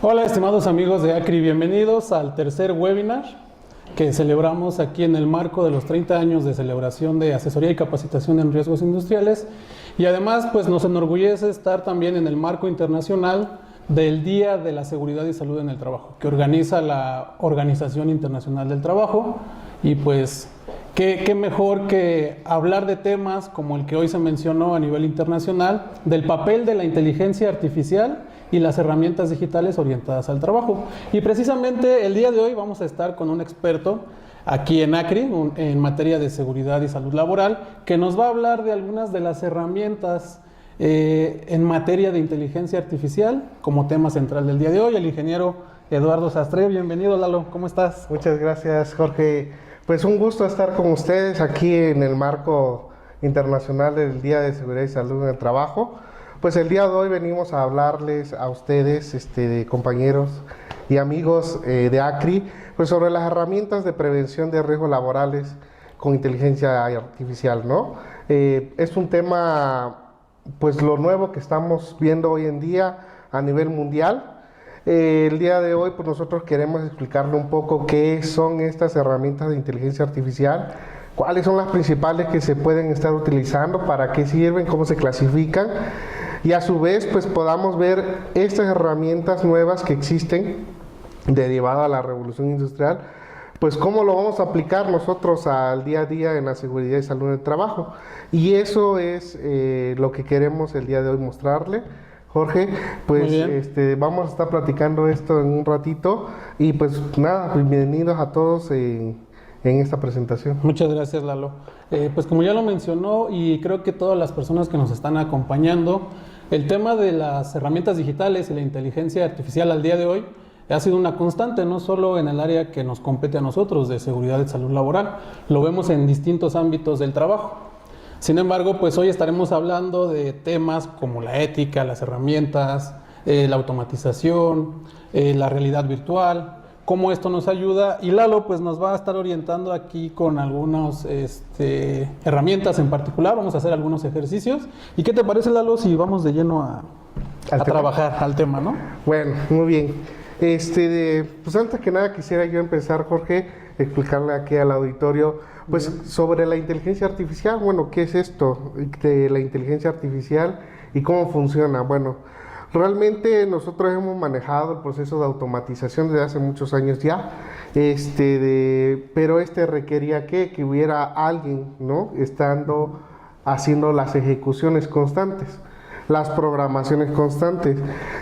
Hola, estimados amigos de ACRI, bienvenidos al tercer webinar que celebramos aquí en el marco de los 30 años de celebración de asesoría y capacitación en riesgos industriales, y además pues nos enorgullece estar también en el marco internacional del Día de la Seguridad y Salud en el Trabajo, que organiza la Organización Internacional del Trabajo. Y pues qué mejor que hablar de temas como el que hoy se mencionó a nivel internacional, del papel de la inteligencia artificial y las herramientas digitales orientadas al trabajo. Y precisamente el día de hoy vamos a estar con un experto aquí en ACRI, en materia de seguridad y salud laboral, que nos va a hablar de algunas de las herramientas en materia de inteligencia artificial como tema central del día de hoy. El ingeniero Eduardo Sastre. Bienvenido, Lalo, ¿cómo estás? Muchas gracias, Jorge. Pues un gusto estar con ustedes aquí en el marco internacional del Día de Seguridad y Salud en el Trabajo. Pues el día de hoy venimos a hablarles a ustedes, de compañeros y amigos de ACRI, pues sobre las herramientas de prevención de riesgos laborales con inteligencia artificial, ¿no? Es un tema, pues lo nuevo que estamos viendo hoy en día a nivel mundial. El día de hoy pues nosotros queremos explicarle un poco qué son estas herramientas de inteligencia artificial, cuáles son las principales que se pueden estar utilizando, para qué sirven, cómo se clasifican, y a su vez pues podamos ver estas herramientas nuevas que existen derivada a la revolución industrial, pues cómo lo vamos a aplicar nosotros al día a día en la seguridad y salud en el trabajo. Y eso es lo que queremos el día de hoy mostrarle. Jorge, pues vamos a estar platicando esto en un ratito, y pues nada, bienvenidos a todos en esta presentación. Muchas gracias, Lalo. Pues como ya lo mencionó, y creo que todas las personas que nos están acompañando, el tema de las herramientas digitales y la inteligencia artificial al día de hoy ha sido una constante, no solo en el área que nos compete a nosotros de seguridad y salud laboral, lo vemos en distintos ámbitos del trabajo. Sin embargo, pues hoy estaremos hablando de temas como la ética, las herramientas, la automatización, la realidad virtual, cómo esto nos ayuda, y Lalo pues nos va a estar orientando aquí con algunas herramientas en particular. Vamos a hacer algunos ejercicios. ¿Y qué te parece, Lalo, si vamos de lleno a trabajar al tema, ¿no? Bueno, muy bien. Pues antes que nada quisiera yo empezar, Jorge, explicarle aquí al auditorio pues sobre la inteligencia artificial. Bueno, ¿qué es esto de la inteligencia artificial y cómo funciona? Bueno, realmente nosotros hemos manejado el proceso de automatización desde hace muchos años ya, pero requería que hubiera alguien, ¿no?, estando haciendo las ejecuciones constantes, las programaciones constantes,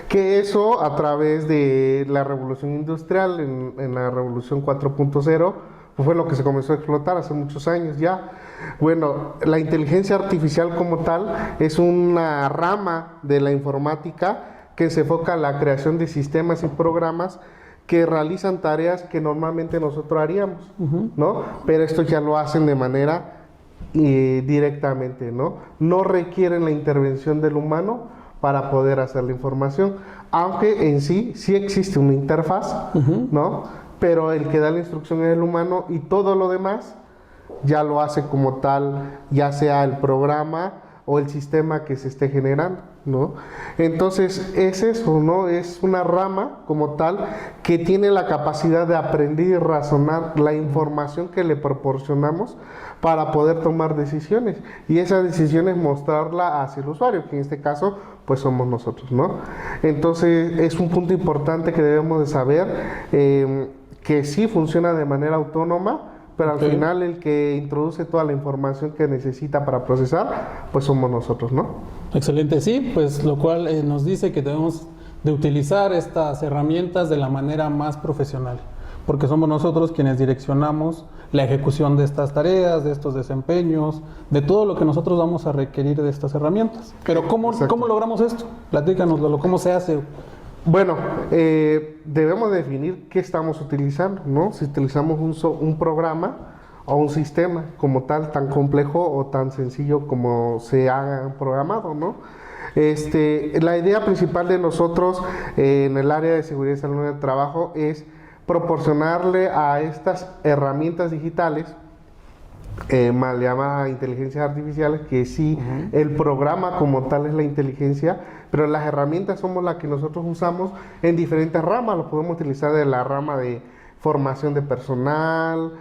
que eso a través de la revolución industrial, en la revolución 4.0, pues fue lo que se comenzó a explotar hace muchos años ya. Bueno, la inteligencia artificial como tal es una rama de la informática que se enfoca en la creación de sistemas y programas que realizan tareas que normalmente nosotros haríamos, ¿no? Pero esto ya lo hacen de manera directamente, ¿no? No requieren la intervención del humano para poder hacer la información, aunque en sí existe una interfaz, ¿no?, pero el que da la instrucción es el humano, y todo lo demás ya lo hace como tal, ya sea el programa o el sistema que se esté generando, ¿no? Entonces es eso, ¿no? Es una rama como tal que tiene la capacidad de aprender y razonar la información que le proporcionamos para poder tomar decisiones, y esas decisiones mostrarla hacia el usuario, que en este caso pues somos nosotros, ¿no? Entonces es un punto importante que debemos de saber, que sí funciona de manera autónoma, pero al final el que introduce toda la información que necesita para procesar, pues somos nosotros, ¿no? Excelente, sí, pues lo cual nos dice que debemos de utilizar estas herramientas de la manera más profesional, porque somos nosotros quienes direccionamos la ejecución de estas tareas, de estos desempeños, de todo lo que nosotros vamos a requerir de estas herramientas. Pero ¿cómo logramos esto? Platícanoslo, ¿cómo se hace? Bueno, debemos definir qué estamos utilizando, ¿no? Si utilizamos un programa o un sistema como tal, tan complejo o tan sencillo como se ha programado, ¿no? La idea principal de nosotros en el área de seguridad y salud en el trabajo es proporcionarle a estas herramientas digitales mal llamadas inteligencias artificiales, que sí, el programa como tal es la inteligencia, pero las herramientas somos las que nosotros usamos en diferentes ramas. Lo podemos utilizar de la rama de formación de personal,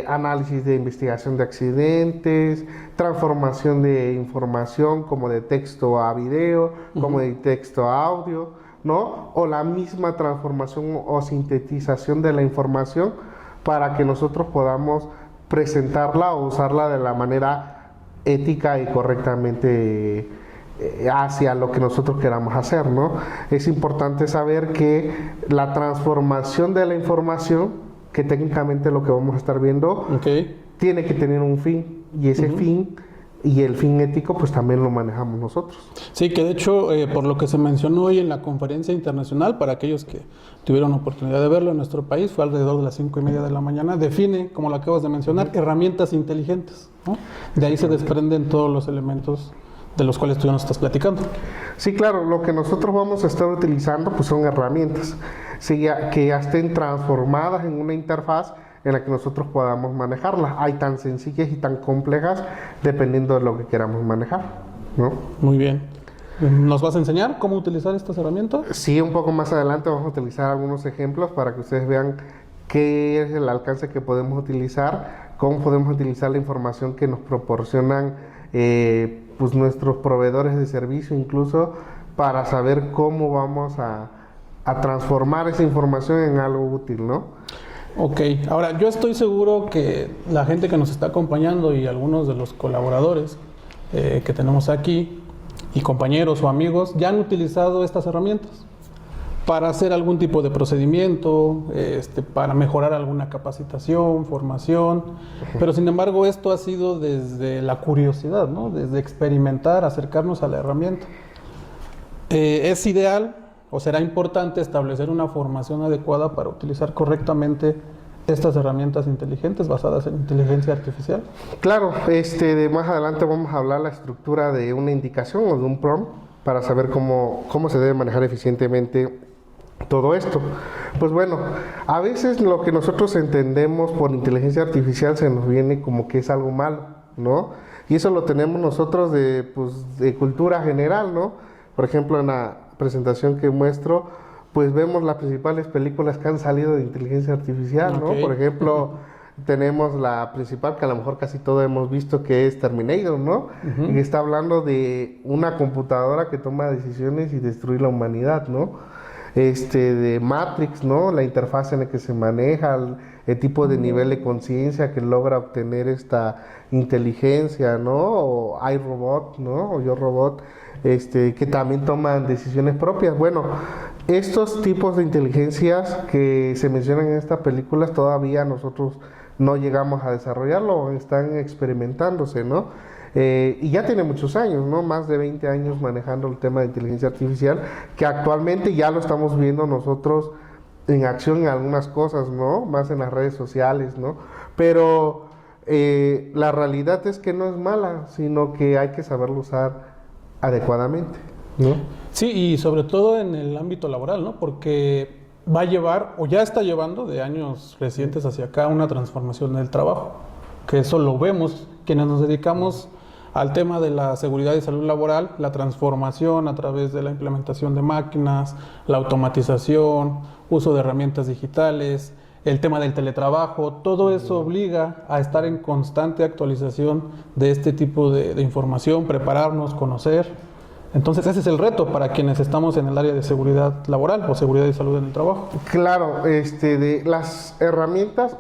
análisis de investigación de accidentes, transformación de información como de texto a video, como de texto a audio, ¿no? O la misma transformación o sintetización de la información para que nosotros podamos presentarla o usarla de la manera ética y correctamente hacia lo que nosotros queramos hacer, ¿no? Es importante saber que la transformación de la información, que técnicamente lo que vamos a estar viendo, tiene que tener un fin, y ese fin y el fin ético pues también lo manejamos nosotros. Sí, que de hecho, por lo que se mencionó hoy en la conferencia internacional, para aquellos que tuvieron oportunidad de verlo en nuestro país, fue alrededor de las 5:30 de la mañana, define, como lo acabas de mencionar, herramientas inteligentes, ¿no? De ahí se desprenden todos los elementos de los cuales tú ya nos estás platicando. Sí, claro, lo que nosotros vamos a estar utilizando pues son herramientas, sí, que ya estén transformadas en una interfaz en la que nosotros podamos manejarlas. Hay tan sencillas y tan complejas dependiendo de lo que queramos manejar, ¿no? Muy bien. ¿Nos vas a enseñar cómo utilizar estas herramientas? Sí, un poco más adelante vamos a utilizar algunos ejemplos para que ustedes vean qué es el alcance que podemos utilizar, cómo podemos utilizar la información que nos proporcionan pues nuestros proveedores de servicio, incluso para saber cómo vamos a transformar esa información en algo útil, ¿no? Ok, ahora yo estoy seguro que la gente que nos está acompañando y algunos de los colaboradores que tenemos aquí y compañeros o amigos ya han utilizado estas herramientas para hacer algún tipo de procedimiento, para mejorar alguna capacitación, formación, pero sin embargo esto ha sido desde la curiosidad, ¿no? Desde experimentar, acercarnos a la herramienta. Es ideal o será importante establecer una formación adecuada para utilizar correctamente estas herramientas inteligentes basadas en inteligencia artificial. Claro, de más adelante vamos a hablar la estructura de una indicación o de un prompt para saber cómo se debe manejar eficientemente todo esto. Pues bueno, a veces lo que nosotros entendemos por inteligencia artificial se nos viene como que es algo malo, ¿no? Y eso lo tenemos nosotros de cultura general, ¿no? Por ejemplo, en la presentación que muestro, pues vemos las principales películas que han salido de inteligencia artificial, ¿no? Por ejemplo, tenemos la principal que a lo mejor casi todos hemos visto, que es Terminator, ¿no? Y que está hablando de una computadora que toma decisiones y destruye la humanidad, ¿no? De Matrix, ¿no? La interfaz en la que se maneja, el tipo de nivel de conciencia que logra obtener esta inteligencia, ¿no? O iRobot, ¿no? O Yo Robot, que también toman decisiones propias. Bueno, estos tipos de inteligencias que se mencionan en estas películas todavía nosotros no llegamos a desarrollarlo, están experimentándose, ¿no? Y ya tiene muchos años, ¿no? Más de 20 años manejando el tema de inteligencia artificial, que actualmente ya lo estamos viendo nosotros en acción en algunas cosas, ¿no? Más en las redes sociales, ¿no? Pero la realidad es que no es mala, sino que hay que saberlo usar adecuadamente, ¿no? Sí, y sobre todo en el ámbito laboral, ¿no? Porque va a llevar, o ya está llevando de años recientes hacia acá, una transformación del trabajo, que eso lo vemos quienes nos dedicamos al tema de la seguridad y salud laboral, la transformación a través de la implementación de máquinas, la automatización, uso de herramientas digitales, el tema del teletrabajo, todo eso obliga a estar en constante actualización de este tipo de información, prepararnos, conocer. Entonces ese es el reto para quienes estamos en el área de seguridad laboral o seguridad y salud en el trabajo. Claro, de las herramientas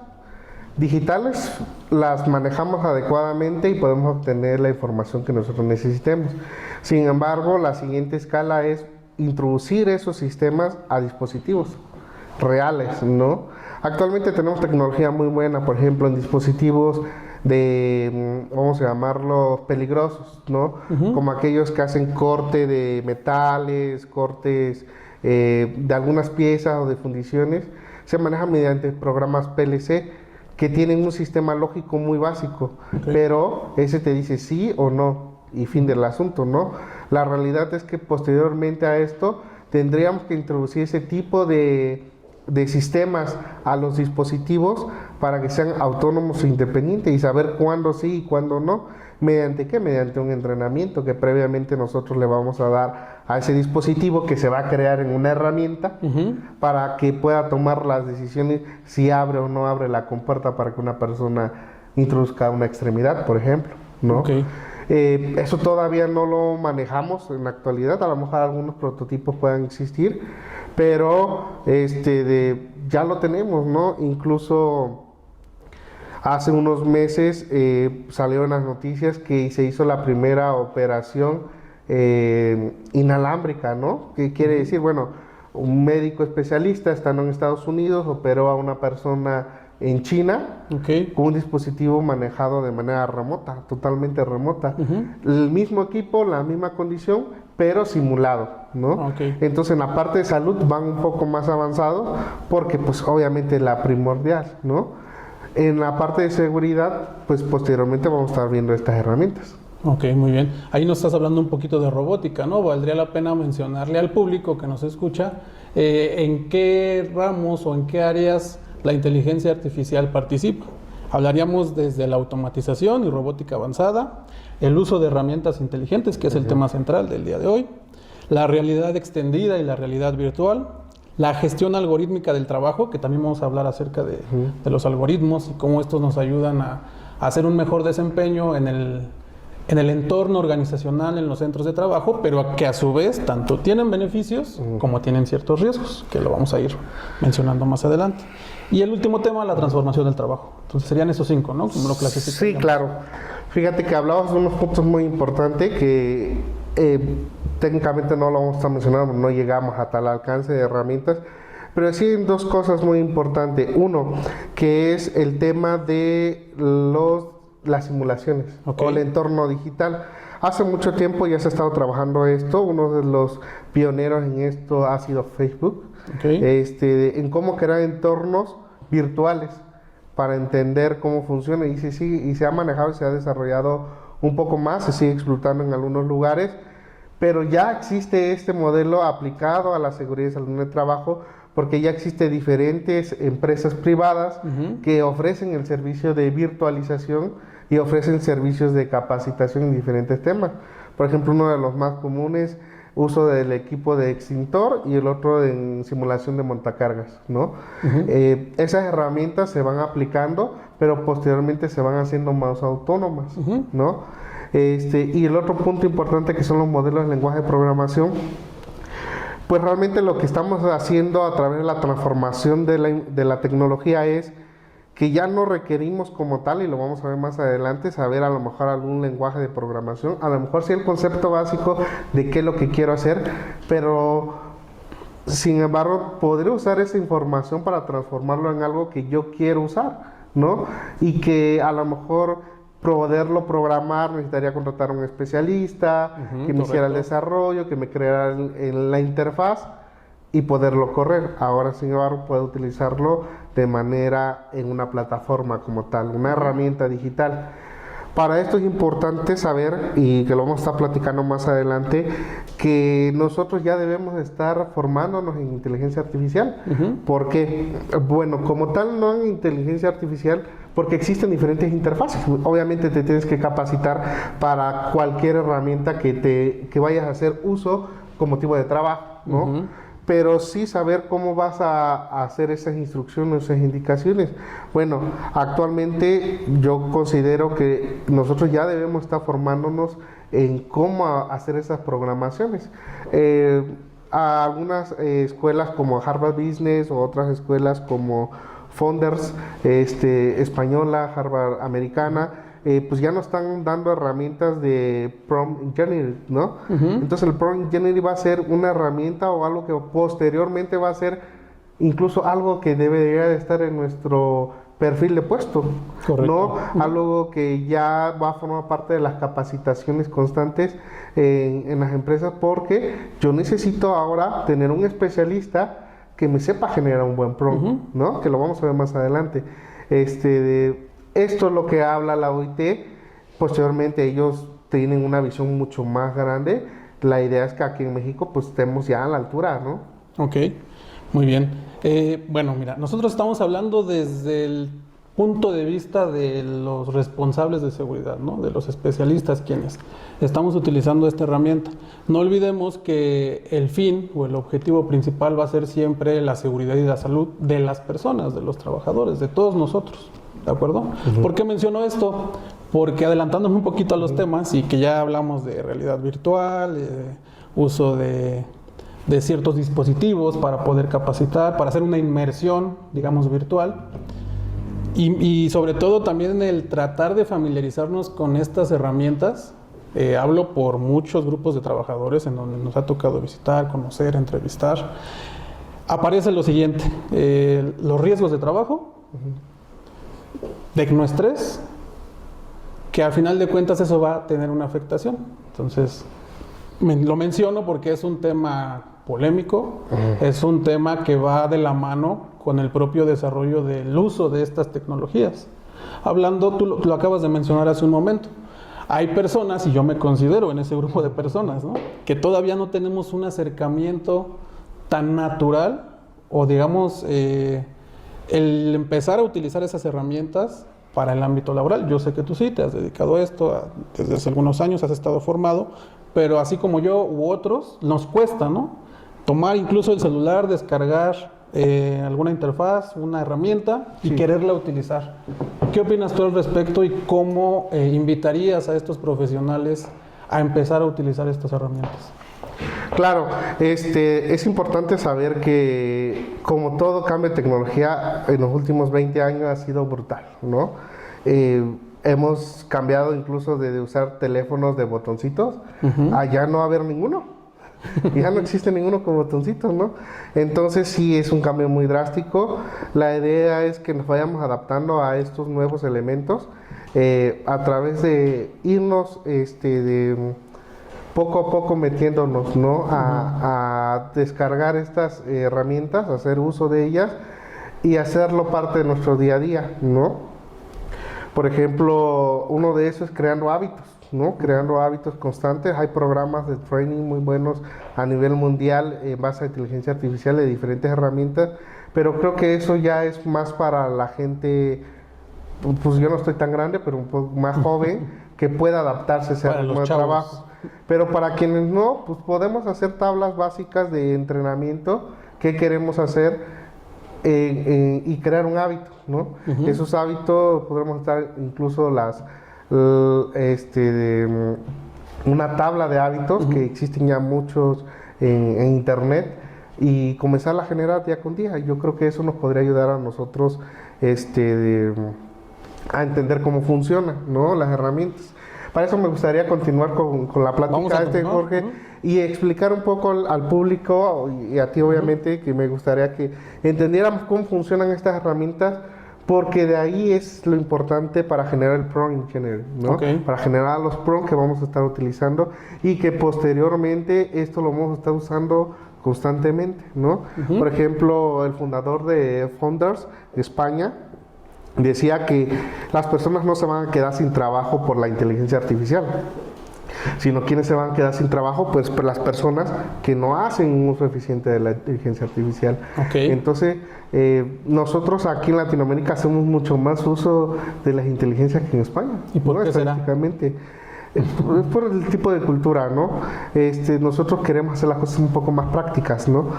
digitales las manejamos adecuadamente y podemos obtener la información que nosotros necesitemos. Sin embargo, la siguiente escala es introducir esos sistemas a dispositivos reales, ¿no? Actualmente tenemos tecnología muy buena, por ejemplo, en dispositivos vamos a llamarlos peligrosos, ¿no? Como aquellos que hacen corte de metales, cortes de algunas piezas o de fundiciones, se manejan mediante programas PLC que tienen un sistema lógico muy básico, pero ese te dice sí o no y fin del asunto, ¿no? La realidad es que posteriormente a esto tendríamos que introducir ese tipo de de sistemas a los dispositivos para que sean autónomos e independientes y saber cuándo sí y cuándo no. ¿Mediante qué? Mediante un entrenamiento que previamente nosotros le vamos a dar a ese dispositivo, que se va a crear en una herramienta para que pueda tomar las decisiones si abre o no abre la compuerta para que una persona introduzca una extremidad, por ejemplo, ¿no? Okay. Eso todavía no lo manejamos en la actualidad, a lo mejor algunos prototipos puedan existir, pero ya lo tenemos, ¿no? Incluso hace unos meses salieron las noticias que se hizo la primera operación inalámbrica, ¿no? ¿Qué quiere decir? Bueno, un médico especialista estando en Estados Unidos operó a una persona en China con un dispositivo manejado de manera remota, totalmente remota. El mismo equipo, la misma condición, pero simulado, ¿no? Entonces en la parte de salud van un poco más avanzados porque pues obviamente es la primordial, ¿no? En la parte de seguridad, pues posteriormente vamos a estar viendo estas herramientas. Ok, muy bien. Ahí nos estás hablando un poquito de robótica, ¿no? Valdría la pena mencionarle al público que nos escucha en qué ramos o en qué áreas la inteligencia artificial participa. Hablaríamos desde la automatización y robótica avanzada, el uso de herramientas inteligentes, que es el tema central del día de hoy, la realidad extendida y la realidad virtual, la gestión algorítmica del trabajo, que también vamos a hablar acerca de los algoritmos y cómo estos nos ayudan a hacer un mejor desempeño en el entorno organizacional, en los centros de trabajo, pero que a su vez tanto tienen beneficios como tienen ciertos riesgos, que lo vamos a ir mencionando más adelante. Y el último tema, la transformación del trabajo. Entonces serían esos 5, ¿no? Como lo clasificaríamos. Sí, claro. Fíjate que hablabas de unos puntos muy importantes que técnicamente no lo vamos a estar mencionando, no llegamos a tal alcance de herramientas, pero sí hay dos cosas muy importantes. Uno, que es el tema de las simulaciones o el entorno digital. Hace mucho tiempo ya se ha estado trabajando esto. Uno de los pioneros en esto ha sido Facebook, en cómo crear entornos virtuales para entender cómo funciona, y se ha manejado y se ha desarrollado un poco más, se sigue explotando en algunos lugares, pero ya existe este modelo aplicado a la seguridad y salud en el trabajo, porque ya existen diferentes empresas privadas que ofrecen el servicio de virtualización y ofrecen servicios de capacitación en diferentes temas. Por ejemplo, uno de los más comunes, uso del equipo de extintor, y el otro en simulación de montacargas, ¿no? Esas herramientas se van aplicando, pero posteriormente se van haciendo más autónomas, ¿no? Y el otro punto importante, que son los modelos de lenguaje de programación, pues realmente lo que estamos haciendo a través de la transformación de la tecnología es que ya no requerimos como tal, y lo vamos a ver más adelante, saber a lo mejor algún lenguaje de programación, a lo mejor sí el concepto básico de qué es lo que quiero hacer, pero sin embargo podré usar esa información para transformarlo en algo que yo quiero usar, ¿no? Y que a lo mejor poderlo programar necesitaría contratar a un especialista que me hiciera el desarrollo, que me creara la interfaz y poderlo correr. Ahora, sin embargo, puedo utilizarlo de manera en una plataforma como tal, una herramienta digital. Para esto es importante saber, y que lo vamos a estar platicando más adelante, que nosotros ya debemos estar formándonos en inteligencia artificial. ¿Por qué? Bueno, como tal no en inteligencia artificial, porque existen diferentes interfaces. Obviamente te tienes que capacitar para cualquier herramienta que vayas a hacer uso con motivo de trabajo, ¿no? Pero sí saber cómo vas a hacer esas instrucciones, esas indicaciones. Bueno, actualmente yo considero que nosotros ya debemos estar formándonos en cómo hacer esas programaciones. A algunas escuelas como Harvard Business, o otras escuelas como Founders española, Harvard americana, pues ya nos están dando herramientas de prompt engineering, ¿no? Entonces el prompt engineering va a ser una herramienta o algo que posteriormente va a ser incluso algo que debería de estar en nuestro perfil de puesto, ¿no? Algo que ya va a formar parte de las capacitaciones constantes en las empresas, porque yo necesito ahora tener un especialista que me sepa generar un buen prompt, ¿no? Que lo vamos a ver más adelante. Esto es lo que habla la OIT. Posteriormente ellos tienen una visión mucho más grande. La idea es que aquí en México pues estemos ya a la altura, ¿no? Ok. Muy bien. Bueno, mira, nosotros estamos hablando desde el punto de vista de los responsables de seguridad, ¿no? De los especialistas quienes estamos utilizando esta herramienta. No olvidemos que el fin o el objetivo principal va a ser siempre la seguridad y la salud de las personas, de los trabajadores, de todos nosotros, ¿de acuerdo? ¿Por qué menciono esto? Porque adelantándome un poquito a los temas y que ya hablamos de realidad virtual, uso de ciertos dispositivos para poder capacitar, para hacer una inmersión, digamos, virtual. Y sobre todo también el tratar de familiarizarnos con estas herramientas. Hablo por muchos grupos de trabajadores en donde nos ha tocado visitar, conocer, entrevistar. Aparece lo siguiente, los riesgos de trabajo, tecnoestrés, que al final de cuentas eso va a tener una afectación. Entonces, lo menciono porque es un tema polémico, es un tema que va de la mano con el propio desarrollo del uso de estas tecnologías. Hablando, tú lo acabas de mencionar hace un momento, hay personas, y yo me considero en ese grupo de personas, ¿no?, que todavía no tenemos un acercamiento tan natural, o digamos, el empezar a utilizar esas herramientas para el ámbito laboral. Yo sé que tú sí te has dedicado a esto, desde hace algunos años has estado formado, pero así como yo u otros, nos cuesta, ¿no?, tomar incluso el celular, descargar alguna interfaz, una herramienta y quererla utilizar. ¿Qué opinas tú al respecto y cómo invitarías a estos profesionales a empezar a utilizar estas herramientas? Claro, es importante saber que como todo cambio de tecnología en los últimos 20 años ha sido brutal, ¿no? Hemos cambiado incluso de usar teléfonos de botoncitos a ya no haber ninguno. Ya no existe ninguno con botoncitos, ¿no? Entonces sí es un cambio muy drástico. La idea es que nos vayamos adaptando a estos nuevos elementos a través de irnos de poco a poco metiéndonos, ¿no?, a descargar estas herramientas, hacer uso de ellas y hacerlo parte de nuestro día a día, ¿no? Por ejemplo, uno de esos es creando hábitos, ¿no? Creando hábitos constantes. Hay programas de training muy buenos a nivel mundial en base a inteligencia artificial de diferentes herramientas, pero creo que eso ya es más para la gente, pues yo no estoy tan grande, pero un poco más joven, que pueda adaptarse a ese ritmo de trabajo. Pero para quienes no, pues podemos hacer tablas básicas de entrenamiento, qué queremos hacer y crear un hábito, ¿no? Esos hábitos podremos estar incluso una tabla de hábitos que existen ya muchos en internet y comenzar a generar día con día. Yo creo que eso nos podría ayudar a nosotros a entender cómo funcionan, ¿no?, las herramientas. Para eso me gustaría continuar con la plática, Jorge, y explicar un poco al público y a ti obviamente, que me gustaría que entendiéramos cómo funcionan estas herramientas, porque de ahí es lo importante para generar el prompt engineering, ¿no? Para generar los prompts que vamos a estar utilizando y que posteriormente esto lo vamos a estar usando constantemente, ¿no? Por ejemplo, el fundador de Founders de España decía que las personas no se van a quedar sin trabajo por la inteligencia artificial, sino quienes se van a quedar sin trabajo, pues las personas que no hacen un uso eficiente de la inteligencia artificial. Entonces, nosotros aquí en Latinoamérica hacemos mucho más uso de las inteligencias que en España. ¿Y por qué será? Por el tipo de cultura, ¿no? Nosotros queremos hacer las cosas un poco más prácticas, ¿no?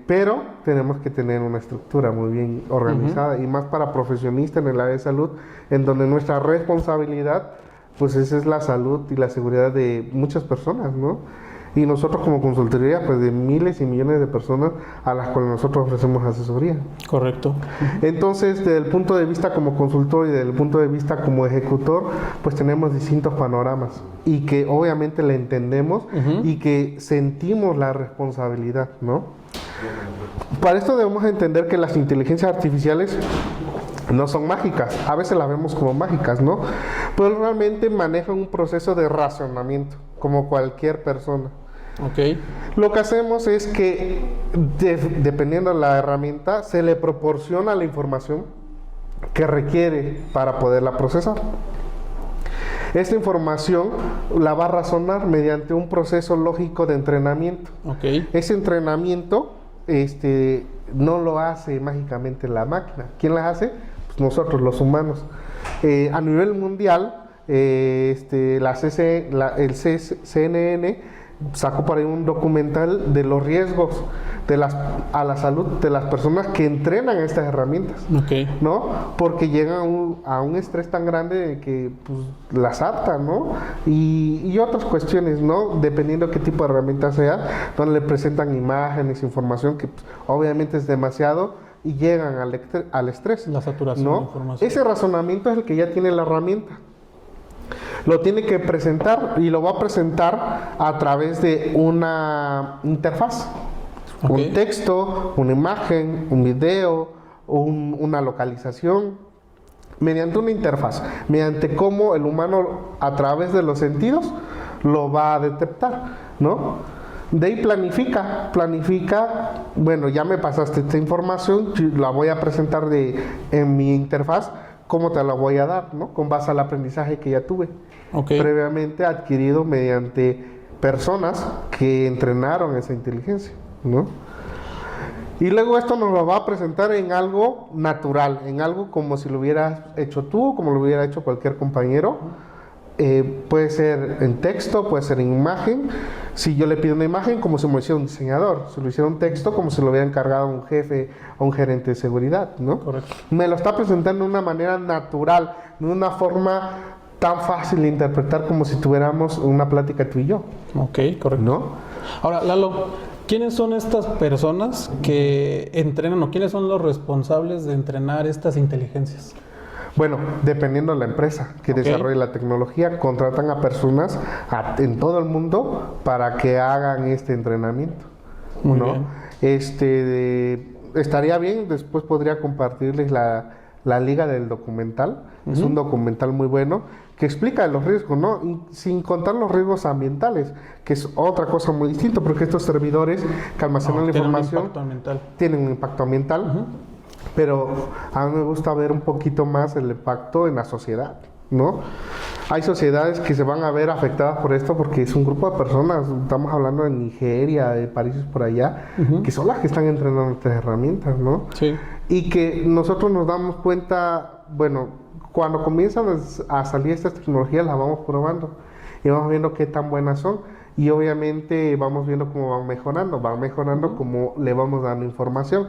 Pero tenemos que tener una estructura muy bien organizada y más para profesionistas en el área de salud, en donde nuestra responsabilidad, pues esa es la salud y la seguridad de muchas personas, ¿no? Y nosotros como consultoría, pues de miles y millones de personas a las cuales nosotros ofrecemos asesoría. Correcto. Entonces, desde el punto de vista como consultor y desde el punto de vista como ejecutor, pues tenemos distintos panoramas y que obviamente le entendemos y que sentimos la responsabilidad, ¿no? Para esto debemos entender que las inteligencias artificiales no son mágicas, a veces las vemos como mágicas, ¿no? Pero realmente manejan un proceso de racionamiento, como cualquier persona. Lo que hacemos es que, dependiendo de la herramienta, se le proporciona la información que requiere para poderla procesar. Esta información la va a razonar mediante un proceso lógico de entrenamiento. Ese entrenamiento no lo hace mágicamente la máquina. ¿Quién las hace? Pues nosotros, los humanos. A nivel mundial, CNN sacó por ahí un documental de los riesgos a la salud de las personas que entrenan estas herramientas, ¿no? Porque llegan a un estrés tan grande que pues, las hartan, ¿no? Y otras cuestiones, ¿no? Dependiendo qué tipo de herramienta sea, donde le presentan imágenes, información que pues, obviamente es demasiado y llegan al estrés. La saturación, ¿no? de información. Ese razonamiento es el que ya tiene la herramienta. Lo tiene que presentar y lo va a presentar a través de una interfaz. Un texto, una imagen, un video, una localización, mediante una interfaz, mediante cómo el humano a través de los sentidos lo va a detectar, ¿no? De ahí planifica, bueno, ya me pasaste esta información, la voy a presentar en mi interfaz, ¿cómo te la voy a dar, ¿no? Con base al aprendizaje que ya tuve, previamente adquirido mediante personas que entrenaron esa inteligencia, ¿no? Y luego esto nos lo va a presentar en algo natural, en algo como si lo hubieras hecho tú, como lo hubiera hecho cualquier compañero. Puede ser en texto, puede ser en imagen. Si yo le pido una imagen, como si me lo hiciera un diseñador. Si lo hiciera un texto, como si lo hubiera encargado un jefe o un gerente de seguridad, ¿no? Correcto. Me lo está presentando de una manera natural, de una forma tan fácil de interpretar como si tuviéramos una plática tú y yo. Ok, correcto. ¿No? Ahora, Lalo, ¿quiénes son estas personas que entrenan o quiénes son los responsables de entrenar estas inteligencias? Bueno, dependiendo de la empresa que desarrolle la tecnología, contratan a personas en todo el mundo para que hagan este entrenamiento. Muy ¿no? bien. Estaría bien, después podría compartirles la liga del documental. Es un documental muy bueno que explica los riesgos, ¿no? Y sin contar los riesgos ambientales, que es otra cosa muy distinta, porque estos servidores que almacenan la información tienen un impacto ambiental. Pero a mí me gusta ver un poquito más el impacto en la sociedad, ¿no? Hay sociedades que se van a ver afectadas por esto porque es un grupo de personas, estamos hablando de Nigeria, de países por allá, que son las que están entrenando estas herramientas, ¿no? Sí. Y que nosotros nos damos cuenta, bueno, cuando comienzan a salir estas tecnologías las vamos probando y vamos viendo qué tan buenas son y obviamente vamos viendo cómo van mejorando como le vamos dando información.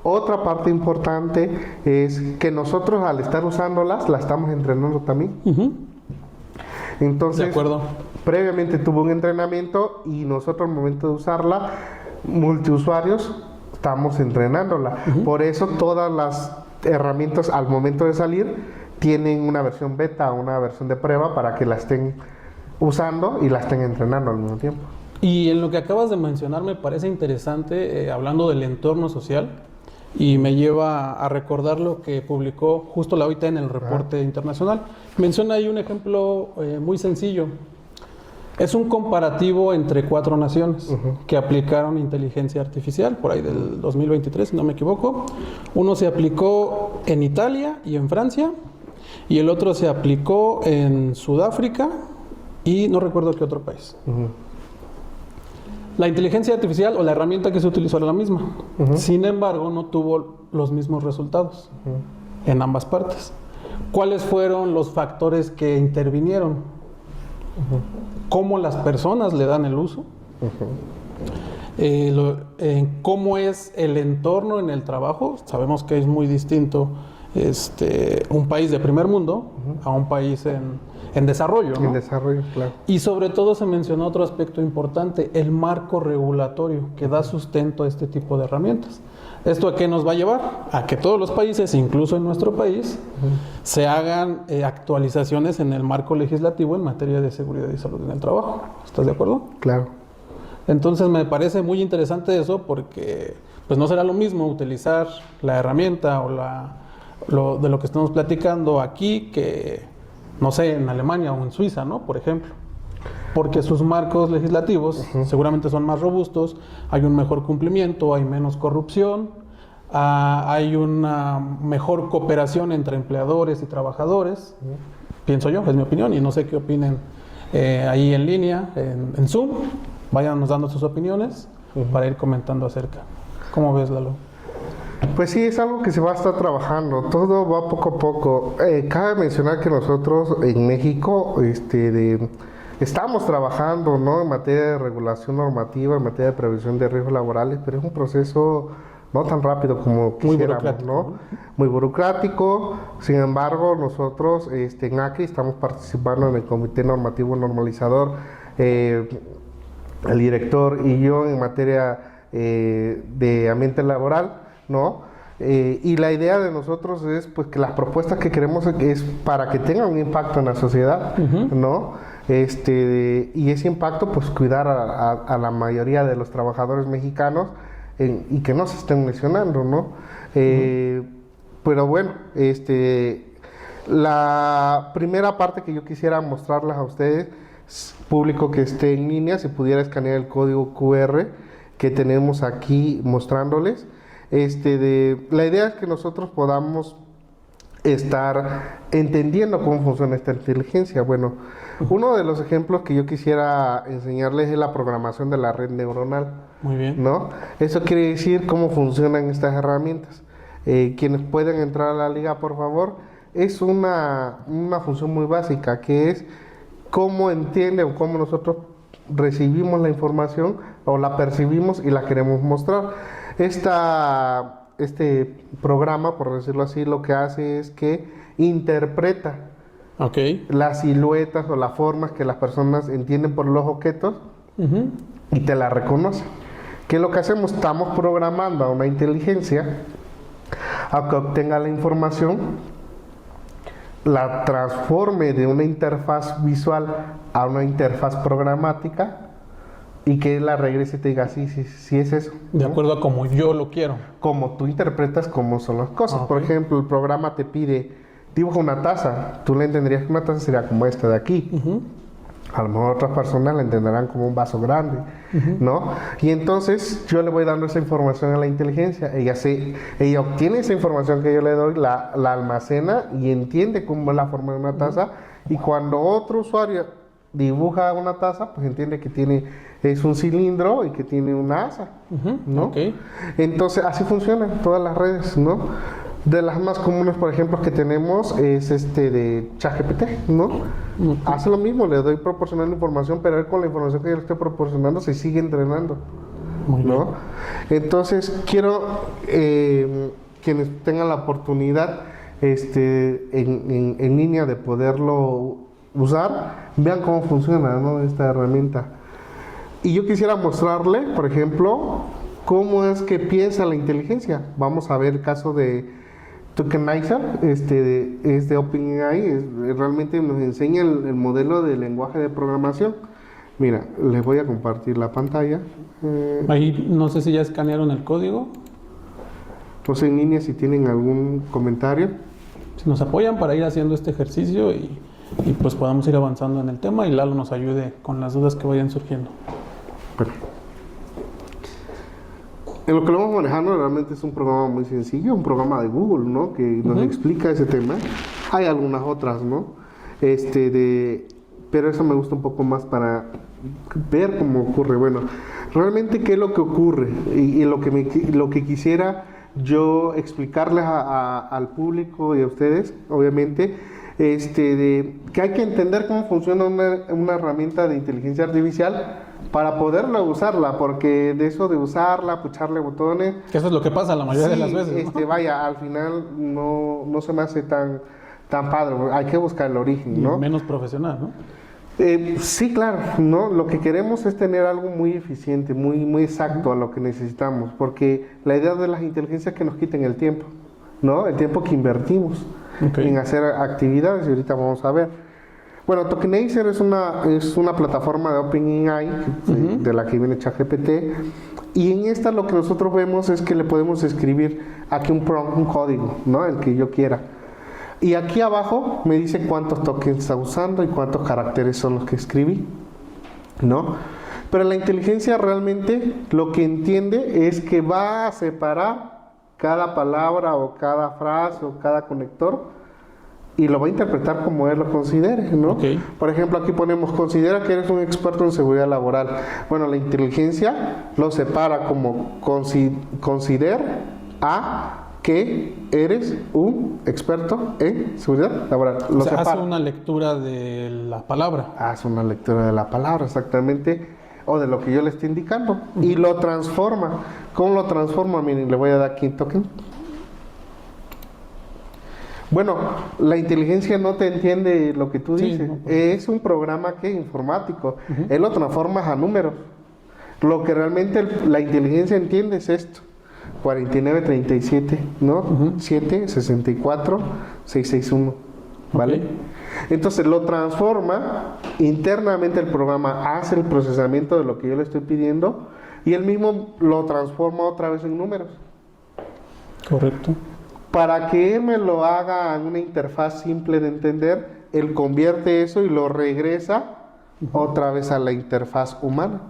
Otra parte importante es que nosotros al estar usándolas, la estamos entrenando también. Entonces, de acuerdo. Previamente tuvo un entrenamiento y nosotros al momento de usarla, multiusuarios, estamos entrenándola. Por eso todas las herramientas al momento de salir tienen una versión beta, una versión de prueba para que la estén usando y la estén entrenando al mismo tiempo. Y en lo que acabas de mencionar me parece interesante, hablando del entorno social, y me lleva a recordar lo que publicó justo la OIT en el reporte internacional. Menciona ahí un ejemplo muy sencillo. Es un comparativo entre 4 naciones que aplicaron inteligencia artificial, por ahí del 2023, si no me equivoco. Uno se aplicó en Italia y en Francia, y el otro se aplicó en Sudáfrica y no recuerdo qué otro país. La inteligencia artificial o la herramienta que se utilizó era la misma. Sin embargo, no tuvo los mismos resultados en ambas partes. ¿Cuáles fueron los factores que intervinieron? ¿Cómo las personas le dan el uso? ¿Cómo es el entorno en el trabajo? Sabemos que es muy distinto un país de primer mundo a un país en desarrollo, ¿no? En desarrollo, claro. Y sobre todo se mencionó otro aspecto importante, el marco regulatorio que da sustento a este tipo de herramientas. ¿Esto a qué nos va a llevar? A que todos los países, incluso en nuestro país, se hagan actualizaciones en el marco legislativo en materia de seguridad y salud en el trabajo. ¿Estás de acuerdo? Claro. Entonces me parece muy interesante eso porque pues no será lo mismo utilizar la herramienta o de lo que estamos platicando aquí que, no sé, en Alemania o en Suiza, ¿no? Por ejemplo. Porque sus marcos legislativos seguramente son más robustos, hay un mejor cumplimiento, hay menos corrupción, hay una mejor cooperación entre empleadores y trabajadores, pienso yo, es mi opinión, y no sé qué opinen ahí en línea, en Zoom, váyanos dando sus opiniones para ir comentando acerca. ¿Cómo ves, Lalo? Pues sí, es algo que se va a estar trabajando, todo va poco a poco. Cabe mencionar que nosotros en México estamos trabajando, ¿no?, en materia de regulación normativa, en materia de prevención de riesgos laborales, pero es un proceso no tan rápido como quisiéramos, ¿no? Muy burocrático. Sin embargo, nosotros en ACRI estamos participando en el Comité Normativo Normalizador, el director y yo, en materia de ambiente laboral, ¿no? Y la idea de nosotros es pues que las propuestas que queremos es para que tengan un impacto en la sociedad, ¿no? Y ese impacto pues cuidar a la mayoría de los trabajadores mexicanos y que no se estén lesionando, ¿no? Pero bueno, la primera parte que yo quisiera mostrarles a ustedes, público que esté en línea, si pudiera escanear el código QR que tenemos aquí mostrándoles. La idea es que nosotros podamos estar entendiendo cómo funciona esta inteligencia. Bueno, uno de los ejemplos que yo quisiera enseñarles es la programación de la red neuronal. Muy bien. ¿No? Eso quiere decir cómo funcionan estas herramientas. Quienes pueden entrar a la liga, por favor, es una función muy básica, que es cómo entiende o cómo nosotros recibimos la información o la percibimos y la queremos mostrar. Este programa, por decirlo así, lo que hace es que interpreta las siluetas o las formas que las personas entienden por los objetos y te la reconoce. ¿Qué es lo que hacemos? Estamos programando a una inteligencia a que obtenga la información, la transforme de una interfaz visual a una interfaz programática y que la regrese y te diga, sí es eso, ¿no? De acuerdo a como yo lo quiero. Como tú interpretas cómo son las cosas. Por ejemplo, el programa te pide, dibuja una taza. Tú le entenderías que una taza sería como esta de aquí. A lo mejor otras personas la entenderán como un vaso grande, ¿no? Y entonces yo le voy dando esa información a la inteligencia. Ella obtiene esa información que yo le doy, la almacena y entiende cómo es la forma de una taza. Y cuando otro usuario dibuja una taza, pues entiende que es un cilindro y que tiene una asa, ¿no? Entonces así funcionan todas las redes, ¿no? De las más comunes, por ejemplo, que tenemos es de ChatGPT, ¿no? Hace lo mismo, le doy proporcionando información, pero él con la información que yo le estoy proporcionando se sigue entrenando, ¿no? Entonces quiero quienes tengan la oportunidad en línea de poderlo usar, vean cómo funciona, ¿no?, esta herramienta. Y yo quisiera mostrarle, por ejemplo, cómo es que piensa la inteligencia. Vamos a ver el caso de Tokenizer, es de OpenAI, realmente nos enseña el modelo de lenguaje de programación. Mira, les voy a compartir la pantalla. Ahí no sé si ya escanearon el código. No sé en línea si tienen algún comentario. Si nos apoyan para ir haciendo este ejercicio y pues podamos ir avanzando en el tema y Lalo nos ayude con las dudas que vayan surgiendo. Bueno. En lo que lo vamos manejando realmente es un programa muy sencillo, un programa de Google, ¿no?, que nos explica ese tema. Hay algunas otras, ¿no? Pero eso me gusta un poco más para ver cómo ocurre. Bueno, realmente qué es lo que ocurre y lo que quisiera yo explicarles al público y a ustedes, obviamente, que hay que entender cómo funciona una herramienta de inteligencia artificial para poderla usarla, porque de eso de usarla, pucharle botones... Que eso es lo que pasa la mayoría de las veces, ¿no? Vaya, al final no se me hace tan padre, hay que buscar el origen, ¿no? Y menos profesional, ¿no? Sí, claro, ¿no? Lo que queremos es tener algo muy eficiente, muy exacto a lo que necesitamos, porque la idea de las inteligencias es que nos quiten el tiempo, ¿no? El tiempo que invertimos en hacer actividades, y ahorita vamos a ver. Bueno, Tokenizer es una plataforma de OpenAI, de la que viene ChatGPT, y en esta lo que nosotros vemos es que le podemos escribir aquí un prompt, un código, ¿no?, el que yo quiera. Y aquí abajo me dice cuántos tokens está usando y cuántos caracteres son los que escribí, ¿no? Pero la inteligencia realmente lo que entiende es que va a separar cada palabra o cada frase o cada conector y lo va a interpretar como él lo considere, ¿no? Ok. Por ejemplo, aquí ponemos, considera que eres un experto en seguridad laboral. Bueno, la inteligencia lo separa como consider a que eres un experto en seguridad laboral. Lo O sea, separa. hace una lectura de la palabra. Hace una lectura de la palabra, exactamente, o de lo que yo le estoy indicando, y lo transforma. ¿Cómo lo transforma? Miren, le voy a dar aquí un token. Bueno, la inteligencia no te entiende lo que tú Sí, dices. no, Es un programa que informático. Él lo transforma a números. Lo que realmente la inteligencia entiende es esto. 4937, ¿no? 7, 64, 661. ¿Vale? Ok. Entonces lo transforma, internamente el programa hace el procesamiento de lo que yo le estoy pidiendo y él mismo lo transforma otra vez en números. Correcto. Para que él me lo haga en una interfaz simple de entender, él convierte eso y lo regresa otra vez a la interfaz humana,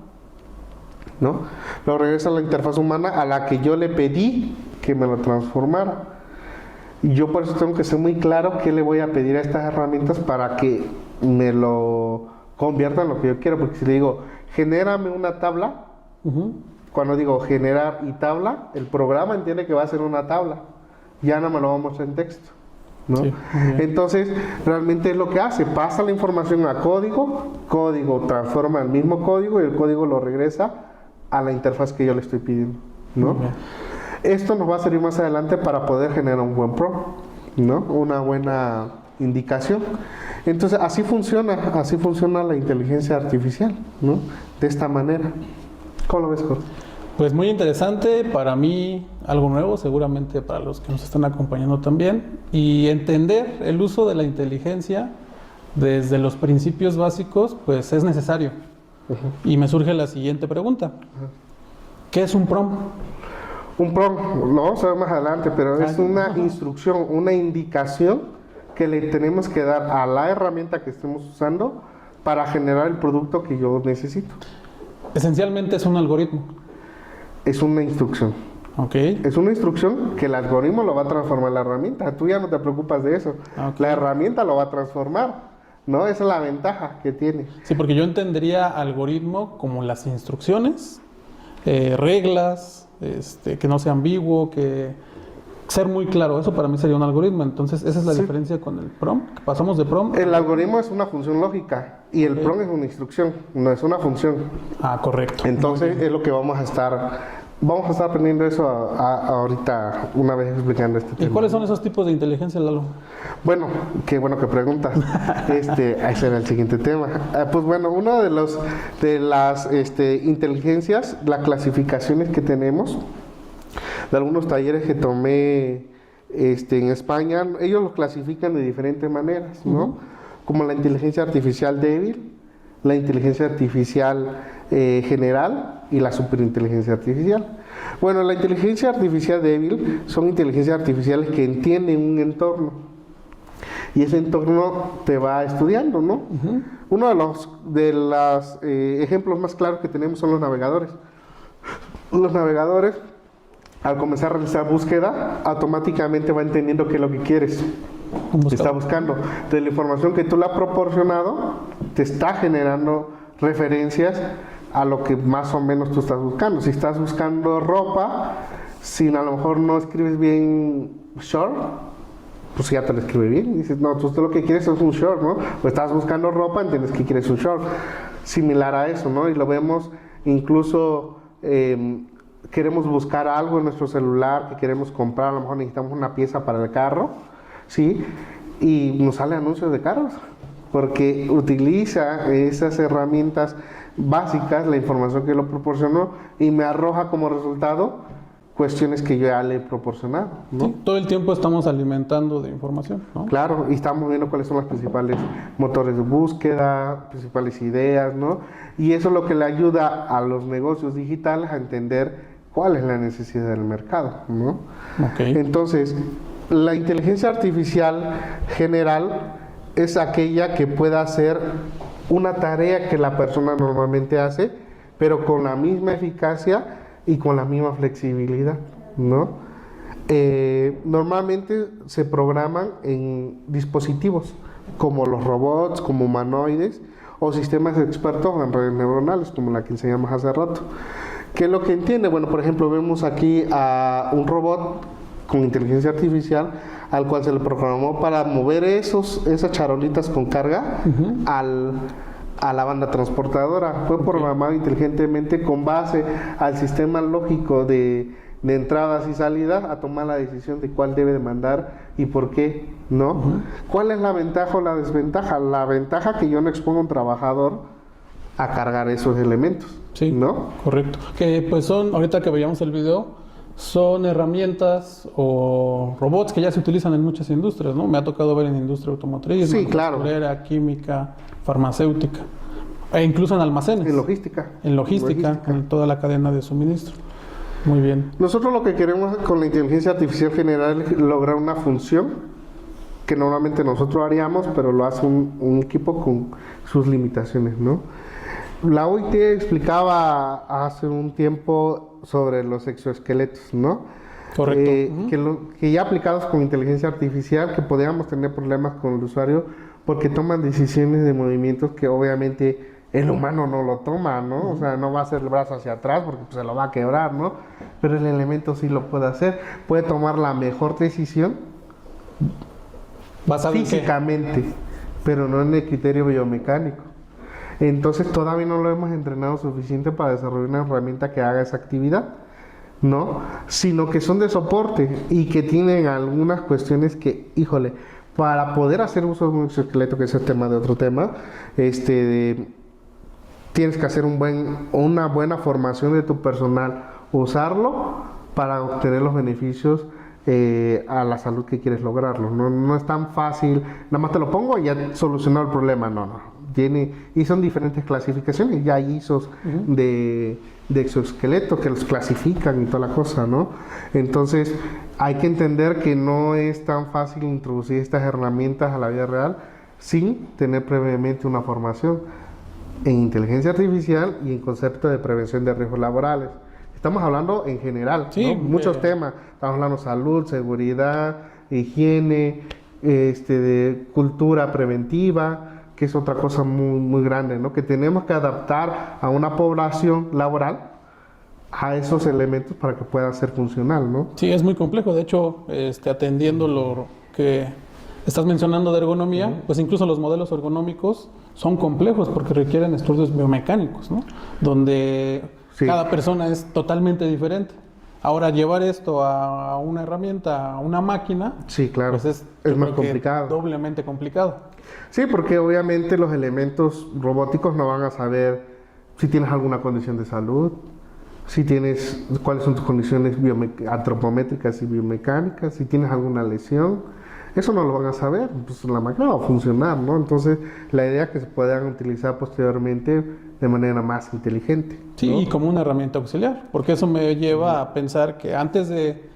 ¿no? Lo regresa a la interfaz humana a la que yo le pedí que me lo transformara. Y yo por eso tengo que ser muy claro qué le voy a pedir a estas herramientas para que me lo convierta en lo que yo quiero. Porque si le digo, genérame una tabla, cuando digo generar y tabla, el programa entiende que va a ser una tabla. Ya no me lo va a mostrar en texto, ¿no? Sí, muy bien. Entonces, realmente es lo que hace, pasa la información a código, código transforma el mismo código y el código lo regresa a la interfaz que yo le estoy pidiendo, ¿no? Muy bien. Esto nos va a servir más adelante para poder generar un buen prompt, ¿no? Una buena indicación. Entonces, así funciona la inteligencia artificial, ¿no? De esta manera. ¿Cómo lo ves, Jorge? Pues muy interesante, para mí algo nuevo, seguramente para los que nos están acompañando también, y entender el uso de la inteligencia desde los principios básicos, pues es necesario. Y me surge la siguiente pregunta. ¿Qué es un prompt? Un prompt, lo vamos a ver más adelante, pero es una instrucción, una indicación que le tenemos que dar a la herramienta que estemos usando para generar el producto que yo necesito. Esencialmente es un algoritmo. Es una instrucción. Ok. Es una instrucción que el algoritmo lo va a transformar la herramienta. Tú ya no te preocupas de eso. Ok. La herramienta lo va a transformar, ¿no? Esa es la ventaja que tiene. Sí, porque yo entendería algoritmo como las instrucciones, reglas, que no sea ambiguo, que ser muy claro. Eso para mí sería un algoritmo. Entonces, esa es la Sí. diferencia con el prompt. Que pasamos de prompt. El algoritmo es una función lógica y el prompt es una instrucción, no es una función. Ah, correcto. Entonces es lo que vamos a estar aprendiendo eso ahorita una vez explicando este ¿Y tema. cuáles son esos tipos de inteligencia, Lalo? Bueno, qué bueno que preguntas. Ese era el siguiente tema. Pues bueno, uno de las inteligencias, las clasificaciones que tenemos, de algunos talleres que tomé en España, ellos los clasifican de diferentes maneras, ¿no? Como la inteligencia artificial débil, la inteligencia artificial general y la superinteligencia artificial. Bueno, la inteligencia artificial débil son inteligencias artificiales que entienden un entorno y ese entorno te va estudiando, ¿no? Uno de los ejemplos más claros que tenemos son los navegadores. Los navegadores, al comenzar a realizar búsqueda, automáticamente va entendiendo qué es lo que quieres. Está buscando. De la información que tú le has proporcionado, te está generando referencias a lo que más o menos tú estás buscando. Si estás buscando ropa, si a lo mejor no escribes bien short, pues ya te lo escribe bien. Dices, no, tú lo que quieres es un short, ¿no? O estás buscando ropa, entiendes que quieres un short. Similar a eso, ¿no? Y lo vemos incluso... queremos buscar algo en nuestro celular que queremos comprar, a lo mejor necesitamos una pieza para el carro, ¿sí? Y nos sale anuncios de carros, porque utiliza esas herramientas básicas, la información que lo proporcionó, y me arroja como resultado cuestiones que yo ya le he proporcionado, ¿no? Sí, todo el tiempo estamos alimentando de información, ¿no? Claro, y estamos viendo cuáles son los principales motores de búsqueda, principales ideas, ¿no? Y eso es lo que le ayuda a los negocios digitales a entender cuál es la necesidad del mercado, ¿no? Ok. Entonces, la inteligencia artificial general es aquella que pueda hacer una tarea que la persona normalmente hace, pero con la misma eficacia y con la misma flexibilidad, ¿no? normalmente se programan en dispositivos como los robots, como humanoides o sistemas expertos en redes neuronales, como la que enseñamos hace rato. ¿Qué es lo que entiende? Bueno, por ejemplo, vemos aquí a un robot con inteligencia artificial al cual se le programó para mover esas charolitas con carga a la banda transportadora. Fue programado inteligentemente con base al sistema lógico de entradas y salidas a tomar la decisión de cuál debe de mandar y por qué, ¿no? ¿Cuál es la ventaja o la desventaja? La ventaja que yo no expongo a un trabajador a cargar esos elementos, Sí, ¿no? correcto. Que pues son, ahorita que veíamos el video, son herramientas o robots que ya se utilizan en muchas industrias, ¿no? Me ha tocado ver en industria automotriz, Sí, claro. manufacturera, química, farmacéutica, e incluso en almacenes. En logística. En logística, en toda la cadena de suministro. Muy bien. Nosotros lo que queremos con la inteligencia artificial general es lograr una función que normalmente nosotros haríamos, pero lo hace un equipo con sus limitaciones, ¿no? La OIT explicaba hace un tiempo sobre los exoesqueletos, ¿no? Correcto. Que ya aplicados con inteligencia artificial, que podríamos tener problemas con el usuario porque toman decisiones de movimientos que obviamente el humano no lo toma, ¿no? O sea, no va a hacer el brazo hacia atrás porque pues, se lo va a quebrar, ¿no? Pero el elemento sí lo puede hacer. Puede tomar la mejor decisión ¿Basado en qué? físicamente, pero no en el criterio biomecánico. Entonces todavía no lo hemos entrenado suficiente para desarrollar una herramienta que haga esa actividad, ¿no? Sino que son de soporte y que tienen algunas cuestiones que, híjole, para poder hacer uso de un exoesqueleto, que es el tema de otro tema, tienes que hacer una buena formación de tu personal, usarlo para obtener los beneficios a la salud que quieres lograrlo. No es tan fácil, nada más te lo pongo y ya solucionó el problema, no. Y son diferentes clasificaciones, ya hay ISOs de exoesqueleto que los clasifican y toda la cosa, ¿no? Entonces hay que entender que no es tan fácil introducir estas herramientas a la vida real sin tener previamente una formación en inteligencia artificial y en concepto de prevención de riesgos laborales. Estamos hablando en general, Sí, ¿no? Muchos temas. Estamos hablando de salud, seguridad, higiene, de cultura preventiva, que es otra cosa muy, muy grande, ¿no? Que tenemos que adaptar a una población laboral a esos elementos para que pueda ser funcional, ¿no? Sí, es muy complejo. De hecho, atendiendo lo que estás mencionando de ergonomía, pues incluso los modelos ergonómicos son complejos porque requieren estudios biomecánicos, ¿no? Donde cada persona es totalmente diferente. Ahora, llevar esto a una herramienta, a una máquina, sí, claro, pues es más complicado. Doblemente complicado. Sí, porque obviamente los elementos robóticos no van a saber si tienes alguna condición de salud, cuáles son tus condiciones antropométricas y biomecánicas, si tienes alguna lesión. Eso no lo van a saber, pues la máquina va a funcionar, ¿no? Entonces, la idea es que se puedan utilizar posteriormente de manera más inteligente, ¿no? Sí, y como una herramienta auxiliar, porque eso me lleva a pensar que antes de,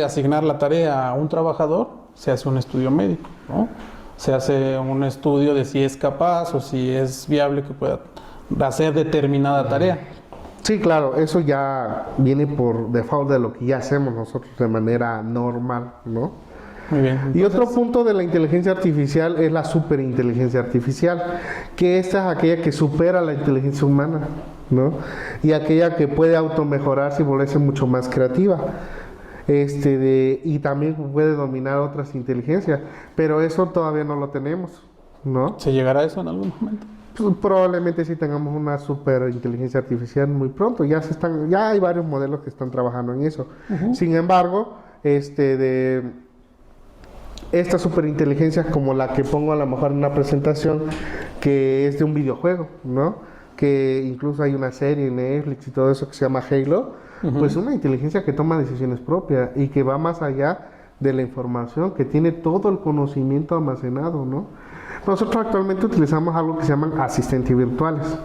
asignar la tarea a un trabajador, se hace un estudio médico, ¿no? Se hace un estudio de si es capaz o si es viable que pueda hacer determinada tarea. Sí, claro, eso ya viene por default de lo que ya hacemos nosotros de manera normal, ¿no? Muy bien. Entonces, y otro punto de la inteligencia artificial es la superinteligencia artificial, que esta es aquella que supera la inteligencia humana, ¿no? Y aquella que puede automejorarse y volverse mucho más creativa. Y también puede dominar otras inteligencias, pero eso todavía no lo tenemos, ¿no? ¿Se llegará a eso en algún momento? Pues probablemente sí tengamos una superinteligencia artificial muy pronto. Ya hay varios modelos que están trabajando en eso. Sin embargo, estas superinteligencias como la que pongo a lo mejor en una presentación que es de un videojuego, ¿no? Que incluso hay una serie en Netflix y todo eso que se llama Halo, pues una inteligencia que toma decisiones propias y que va más allá de la información, que tiene todo el conocimiento almacenado, ¿no? Nosotros actualmente utilizamos algo que se llaman asistentes virtuales.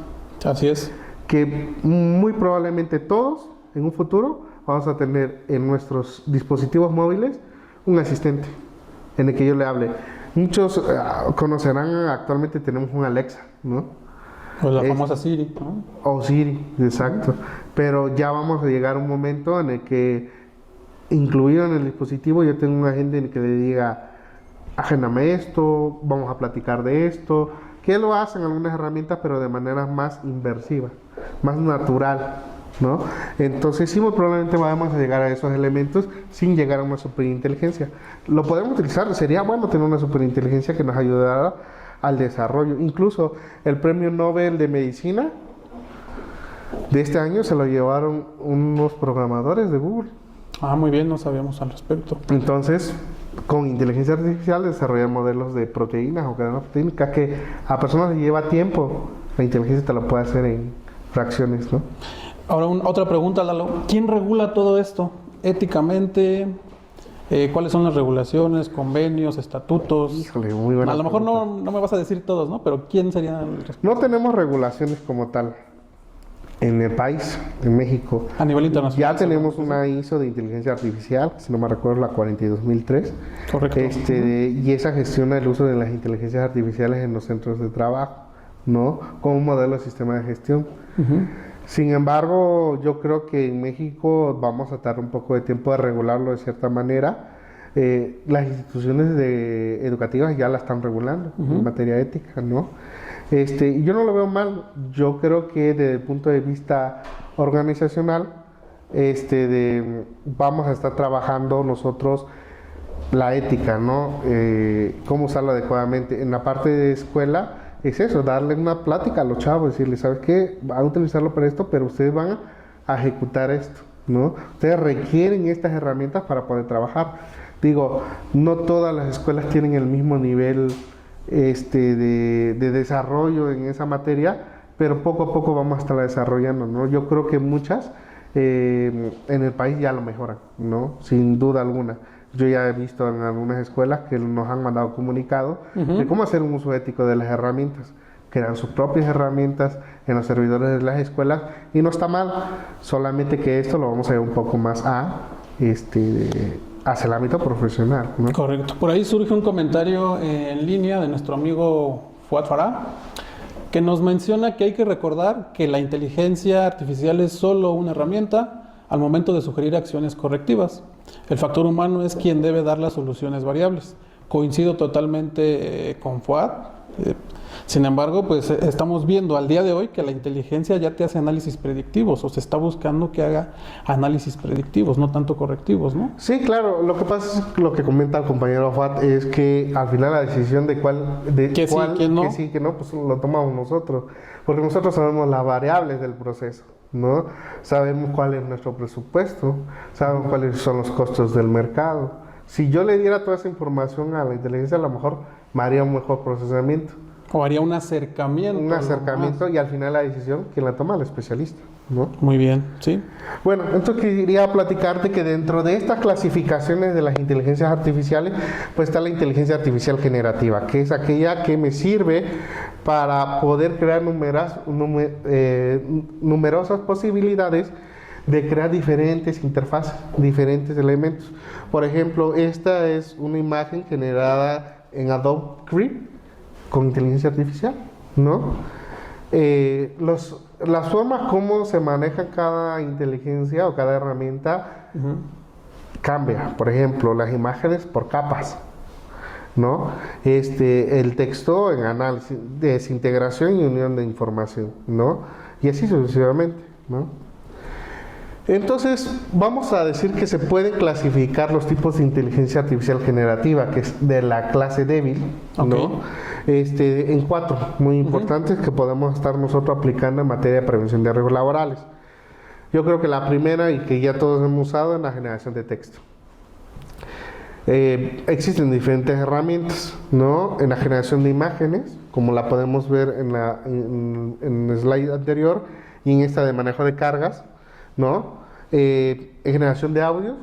Así es. Que muy probablemente todos en un futuro vamos a tener en nuestros dispositivos móviles un asistente en el que yo le hable. Muchos conocerán, actualmente tenemos un Alexa, ¿no? O la famosa Siri, ¿no? O Siri, exacto. Pero ya vamos a llegar a un momento en el que incluido en el dispositivo, yo tengo un agente que le diga, agéndame esto, vamos a platicar de esto, que lo hacen algunas herramientas, pero de manera más inversiva, más natural, ¿no? Entonces, sí, muy probablemente vamos a llegar a esos elementos sin llegar a una superinteligencia. Lo podemos utilizar, sería bueno tener una superinteligencia que nos ayudara al desarrollo. Incluso el premio Nobel de Medicina de este año se lo llevaron unos programadores de Google. Ah, muy bien, no sabíamos al respecto. Entonces, con inteligencia artificial desarrollar modelos de proteínas o cadenas proteínicas que a personas les lleva tiempo, la inteligencia te lo puede hacer en fracciones, ¿no? Ahora, otra pregunta, Lalo. ¿Quién regula todo esto éticamente? ¿Cuáles son las regulaciones, convenios, estatutos? Híjole, muy buena A lo mejor pregunta. no me vas a decir todos, ¿no? Pero ¿quién sería el responsable? No tenemos regulaciones como tal en el país, en México. A nivel internacional. Ya tenemos una ISO de inteligencia artificial, si no me recuerdo, la 42003. Correcto. Y esa gestiona el uso de las inteligencias artificiales en los centros de trabajo, ¿no? Como un modelo de sistema de gestión. Ujú. Sin embargo, yo creo que en México vamos a tardar un poco de tiempo de regularlo de cierta manera. Las instituciones educativas ya la están regulando en materia ética, ¿no? Y yo no lo veo mal. Yo creo que desde el punto de vista organizacional, vamos a estar trabajando nosotros la ética, ¿no? Cómo usarlo adecuadamente. En la parte de escuela es eso, darle una plática a los chavos, decirles, ¿sabes qué? Van a utilizarlo para esto, pero ustedes van a ejecutar esto, ¿no? Ustedes requieren estas herramientas para poder trabajar. Digo, no todas las escuelas tienen el mismo nivel de desarrollo en esa materia, pero poco a poco vamos a estar desarrollando, ¿no? Yo creo que muchas en el país ya lo mejoran, ¿no? Sin duda alguna. Yo ya he visto en algunas escuelas que nos han mandado comunicados de cómo hacer un uso ético de las herramientas, crean sus propias herramientas en los servidores de las escuelas y no está mal, solamente que esto lo vamos a llevar un poco más hacia el ámbito profesional, ¿no? Correcto. Por ahí surge un comentario en línea de nuestro amigo Fuad Farah, que nos menciona que hay que recordar que la inteligencia artificial es solo una herramienta al momento de sugerir acciones correctivas. El factor humano es quien debe dar las soluciones variables. Coincido totalmente con Fuad. Sin embargo, pues estamos viendo al día de hoy que la inteligencia ya te hace análisis predictivos, o se está buscando que haga análisis predictivos, no tanto correctivos, ¿no? Sí, claro. Lo que pasa es que lo que comenta el compañero Fuad es que al final la decisión de Que sí, que no. que sí, que no, pues lo tomamos nosotros, porque nosotros sabemos las variables del proceso, ¿no? Sabemos cuál es nuestro presupuesto, sabemos cuáles son los costos del mercado. Si yo le diera toda esa información a la inteligencia, a lo mejor me haría un mejor procesamiento. O haría un acercamiento. Un acercamiento y al final la decisión, ¿quién la toma? El especialista, ¿no? Muy bien, sí. Bueno, entonces quería platicarte que dentro de estas clasificaciones de las inteligencias artificiales, pues está la inteligencia artificial generativa, que es aquella que me sirve para poder crear numerosas posibilidades de crear diferentes interfaces, diferentes elementos. Por ejemplo, esta es una imagen generada en Adobe Create con inteligencia artificial, ¿no? Las formas como se maneja cada inteligencia o cada herramienta cambia. Por ejemplo, las imágenes por capas, ¿no? El texto en análisis, desintegración y unión de información, ¿no? Y así sucesivamente, ¿no? Entonces, vamos a decir que se pueden clasificar los tipos de inteligencia artificial generativa, que es de la clase débil, ¿no? En 4 muy importantes que podemos estar nosotros aplicando en materia de prevención de riesgos laborales. Yo creo que la primera y que ya todos hemos usado es la generación de texto. Existen diferentes herramientas, ¿no? En la generación de imágenes, como la podemos ver en el slide anterior, y en esta de manejo de cargas, ¿no? En generación de audio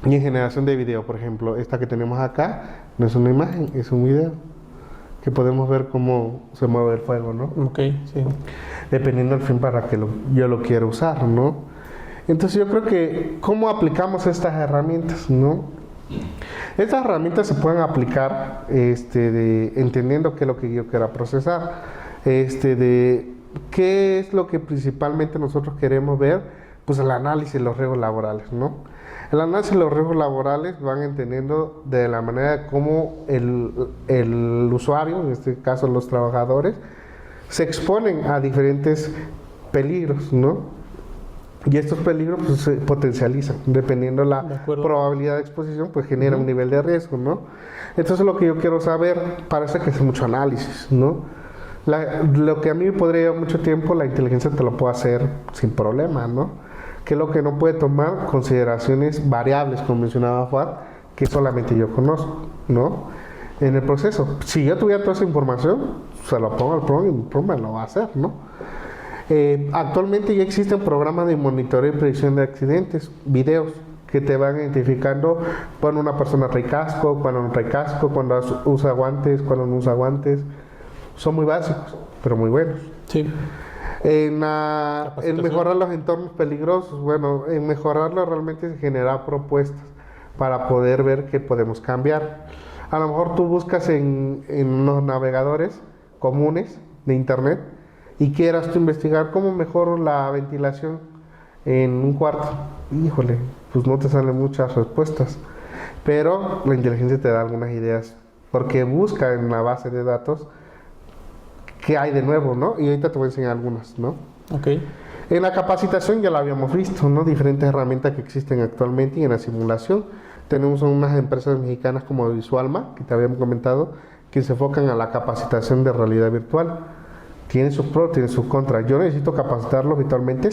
y en generación de video, por ejemplo, esta que tenemos acá no es una imagen, es un video que podemos ver cómo se mueve el fuego, ¿no? Ok, sí. Dependiendo del fin para que yo lo quiera usar, ¿no? Entonces yo creo que ¿cómo aplicamos estas herramientas, no? Estas herramientas se pueden aplicar entendiendo qué es lo que yo quiera procesar, ¿qué es lo que principalmente nosotros queremos ver? Pues el análisis de los riesgos laborales, ¿no? El análisis de los riesgos laborales van entendiendo de la manera como el usuario, en este caso los trabajadores, se exponen a diferentes peligros, ¿no? Y estos peligros pues, se potencializan, dependiendo de la probabilidad de exposición, pues genera un nivel de riesgo, ¿no? Entonces lo que yo quiero saber, parece que es mucho análisis, ¿no? Lo que a mí me podría llevar mucho tiempo, la inteligencia te lo puede hacer sin problema, ¿no? Que es lo que no puede tomar consideraciones variables, como mencionaba Fuad, que solamente yo conozco, ¿no? En el proceso, si yo tuviera toda esa información, se lo pongo al PRON y el PRON me lo va a hacer, ¿no? Actualmente ya existen programas de monitoreo y predicción de accidentes, videos que te van identificando cuando una persona trae casco, cuando no trae casco, cuando usa guantes, cuando no usa guantes. Son muy básicos, pero muy buenos. Sí. En mejorar los entornos peligrosos, bueno, en mejorarlo realmente se genera propuestas para poder ver qué podemos cambiar. A lo mejor tú buscas en los navegadores comunes de internet y quieras tú investigar cómo mejoro la ventilación en un cuarto. Híjole, pues no te salen muchas respuestas, pero la inteligencia te da algunas ideas, porque busca en la base de datos qué hay de nuevo, ¿no? Y ahorita te voy a enseñar algunas, ¿no? Ok. En la capacitación ya lo habíamos visto, ¿no? Diferentes herramientas que existen actualmente, y en la simulación tenemos unas empresas mexicanas como Visualma, que te habíamos comentado, que se enfocan a la capacitación de realidad virtual. Tiene sus pros, tiene sus contras. Yo necesito capacitarlos virtualmente,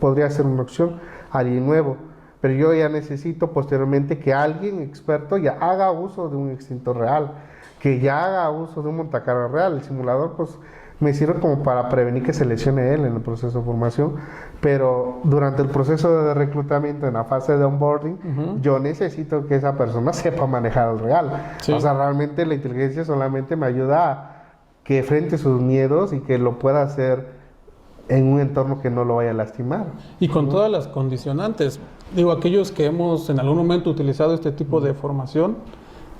podría ser una opción, alguien nuevo, pero yo ya necesito posteriormente que alguien experto ya haga uso de un extintor real, que ya haga uso de un montacargas real. El simulador pues me sirve como para prevenir que se lesione él en el proceso de formación, pero durante el proceso de reclutamiento, en la fase de onboarding, yo necesito que esa persona sepa manejar el real. Sí. O sea, realmente la inteligencia solamente me ayuda a que enfrente sus miedos y que lo pueda hacer en un entorno que no lo vaya a lastimar. Y con todas las condicionantes. Digo, aquellos que hemos en algún momento utilizado este tipo de formación,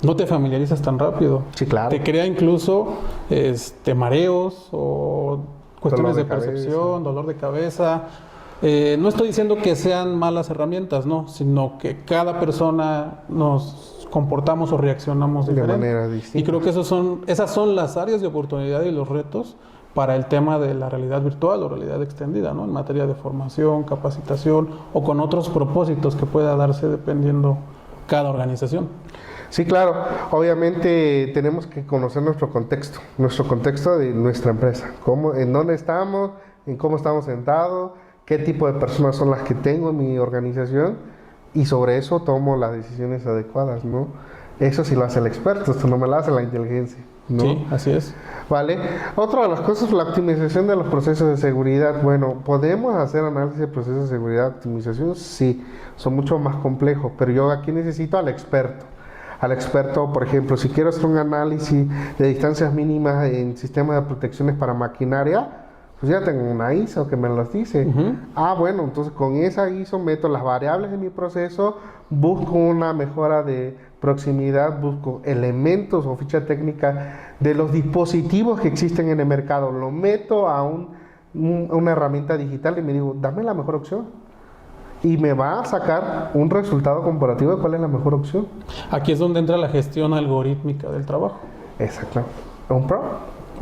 no te familiarizas tan rápido. Sí, claro. Te crea incluso mareos o cuestiones de percepción, dolor de cabeza. No estoy diciendo que sean malas herramientas, no, sino que cada persona nos comportamos o reaccionamos de manera distinta. Y creo que esas son las áreas de oportunidad y los retos para el tema de la realidad virtual o realidad extendida, ¿no? En materia de formación, capacitación o con otros propósitos que pueda darse dependiendo cada organización. Sí, claro. Obviamente tenemos que conocer nuestro contexto de nuestra empresa, en dónde estamos, en cómo estamos sentados, qué tipo de personas son las que tengo en mi organización, y sobre eso tomo las decisiones adecuadas, ¿no? Eso sí lo hace el experto, esto no me lo hace la inteligencia, ¿no? Sí, así es. Vale. Otra de las cosas, la optimización de los procesos de seguridad. Bueno, ¿podemos hacer análisis de procesos de seguridad, optimización? Sí, son mucho más complejos, pero yo aquí necesito al experto. Al experto, por ejemplo, si quiero hacer un análisis de distancias mínimas en sistemas de protecciones para maquinaria, pues ya tengo una ISO que me las dice. Bueno, entonces con esa ISO meto las variables de mi proceso, busco una mejora de proximidad, busco elementos o ficha técnica de los dispositivos que existen en el mercado, lo meto a una herramienta digital y me digo, dame la mejor opción. Y me va a sacar un resultado comparativo de cuál es la mejor opción. Aquí es donde entra la gestión algorítmica del trabajo. Exacto. Un PRO.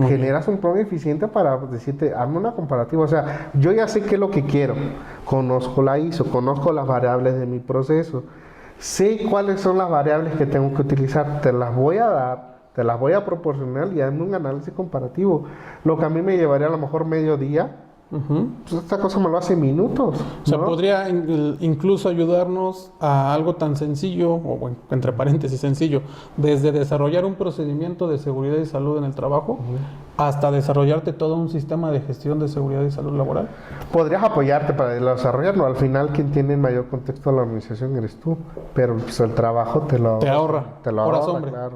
Generas un PROM eficiente para decirte, hazme una comparativa. O sea, yo ya sé qué es lo que quiero. Conozco la ISO, conozco las variables de mi proceso. Sé cuáles son las variables que tengo que utilizar. Te las voy a dar, te las voy a proporcionar y hazme un análisis comparativo. Lo que a mí me llevaría a lo mejor medio día, pues esta cosa me lo hace en minutos, ¿no? O sea, podría incluso ayudarnos a algo tan sencillo, o bueno, entre paréntesis sencillo, desde desarrollar un procedimiento de seguridad y salud en el trabajo, hasta desarrollarte todo un sistema de gestión de seguridad y salud laboral. Podrías apoyarte para desarrollarlo. Al final, quien tiene el mayor contexto de la organización eres tú, pero pues, el trabajo te ahorra. Te lo ahorra,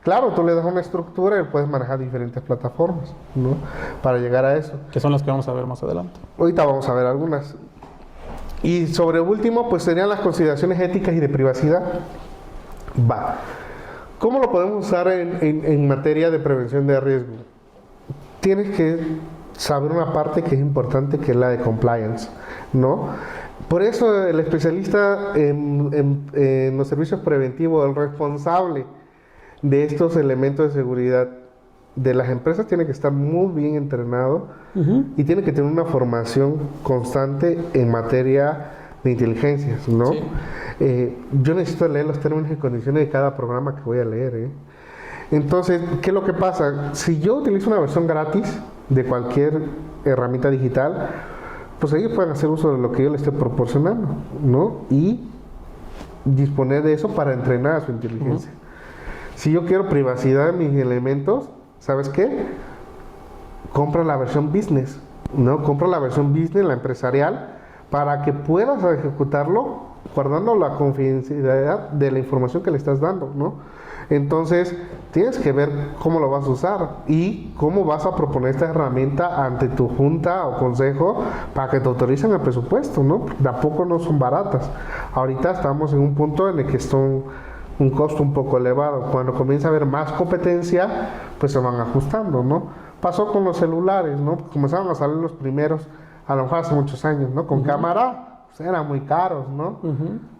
Claro, tú le das una estructura y puedes manejar diferentes plataformas, ¿no? Para llegar a eso. Que son las que vamos a ver más adelante. Ahorita vamos a ver algunas. Y sobre último, pues serían las consideraciones éticas y de privacidad. ¿Cómo lo podemos usar en materia de prevención de riesgo? Tienes que saber una parte que es importante, que es la de compliance, ¿no? Por eso el especialista en los servicios preventivos, el responsable de estos elementos de seguridad de las empresas, tiene que estar muy bien entrenado y tiene que tener una formación constante en materia de inteligencias, ¿no? Sí. Yo necesito leer los términos y condiciones de cada programa que voy a leer, Entonces, ¿qué es lo que pasa? Si yo utilizo una versión gratis de cualquier herramienta digital, pues ellos pueden hacer uso de lo que yo les esté proporcionando, ¿no? Y disponer de eso para entrenar a su inteligencia. Si yo quiero privacidad de mis elementos, ¿sabes qué? Compra la versión business, ¿no? Compra la versión business, la empresarial, para que puedas ejecutarlo guardando la confidencialidad de la información que le estás dando, ¿no? Entonces, tienes que ver cómo lo vas a usar y cómo vas a proponer esta herramienta ante tu junta o consejo para que te autoricen el presupuesto, ¿no? De a poco no son baratas. Ahorita estamos en un punto en el que son un costo un poco elevado. Cuando comienza a haber más competencia, pues se van ajustando, ¿no? Pasó con los celulares, ¿no? Comenzaron a salir los primeros, a lo mejor hace muchos años, ¿no? Con cámara, pues eran muy caros, ¿no?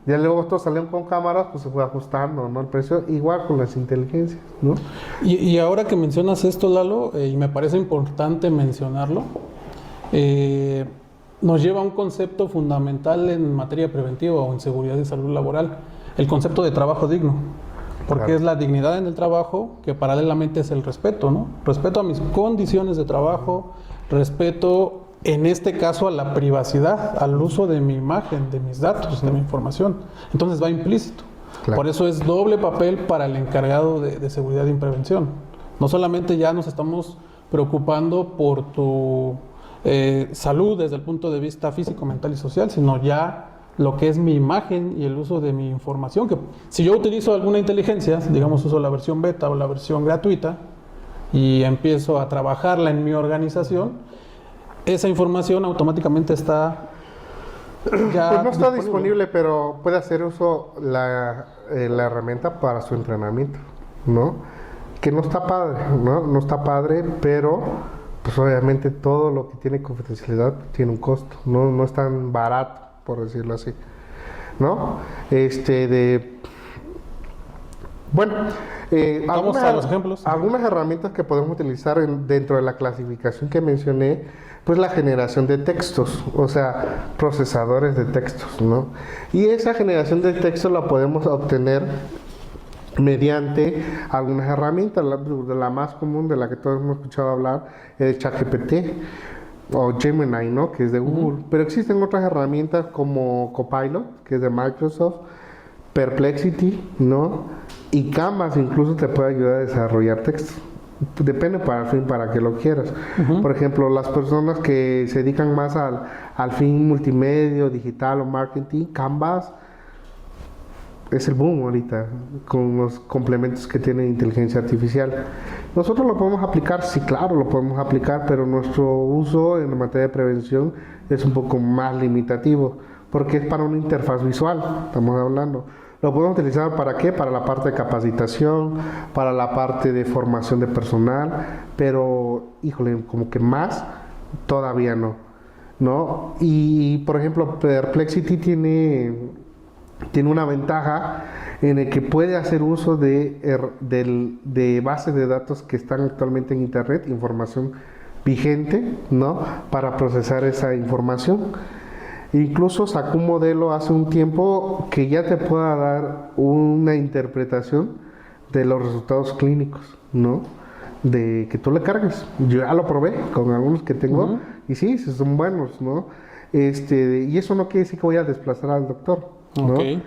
Ya luego estos salieron con cámaras, pues se fue ajustando, ¿no? El precio, igual con las inteligencias, ¿no? Y ahora que mencionas esto, Lalo, y me parece importante mencionarlo, nos lleva a un concepto fundamental en materia preventiva o en seguridad y salud laboral, el concepto de trabajo digno, porque Claro. es la dignidad en el trabajo que paralelamente es el respeto, ¿no? Respeto a mis condiciones de trabajo, respeto en este caso a la privacidad, al uso de mi imagen, de mis datos, de mi información. Entonces va implícito. Claro. Por eso es doble papel para el encargado de seguridad y prevención. No solamente ya nos estamos preocupando por tu salud desde el punto de vista físico, mental y social, sino ya lo que es mi imagen y el uso de mi información. Que si yo utilizo alguna inteligencia, digamos uso la versión beta o la versión gratuita y empiezo a trabajarla en mi organización, esa información automáticamente está ya pues no está disponible, pero puede hacer uso la herramienta para su entrenamiento, ¿no? Que no está padre, ¿no? No está padre, pero pues obviamente todo lo que tiene confidencialidad tiene un costo, no es tan barato, por decirlo así, ¿no? Bueno, Vamos a los ejemplos. algunas herramientas que podemos utilizar dentro de la clasificación que mencioné, pues la generación de textos, o sea, procesadores de textos, ¿no? Y esa generación de textos la podemos obtener mediante algunas herramientas. La más común, de la que todos hemos escuchado hablar, es ChatGPT o Gemini, ¿no? Que es de Google. Pero existen otras herramientas como Copilot, que es de Microsoft, Perplexity, ¿no? Y Canvas incluso te puede ayudar a desarrollar textos. Depende para el fin para que lo quieras. Por ejemplo, las personas que se dedican más al fin multimedia, digital o marketing, Canvas es el boom ahorita con los complementos que tiene inteligencia artificial. Nosotros lo podemos aplicar, sí, claro, lo podemos aplicar, pero nuestro uso en materia de prevención es un poco más limitativo porque es para una interfaz visual, estamos hablando. Lo podemos utilizar para qué? Para la parte de capacitación, para la parte de formación de personal, pero, híjole, como que más todavía no. Y, por ejemplo, Perplexity tiene una ventaja en el que puede hacer uso de bases de datos que están actualmente en Internet, información vigente, ¿no? Para procesar esa información. Incluso sacó un modelo hace un tiempo que ya te pueda dar una interpretación de los resultados clínicos, ¿no? De que tú le cargues. Yo ya lo probé con algunos que tengo y sí, son buenos, ¿no? Y eso no quiere decir que voy a desplazar al doctor, ¿no? Okay.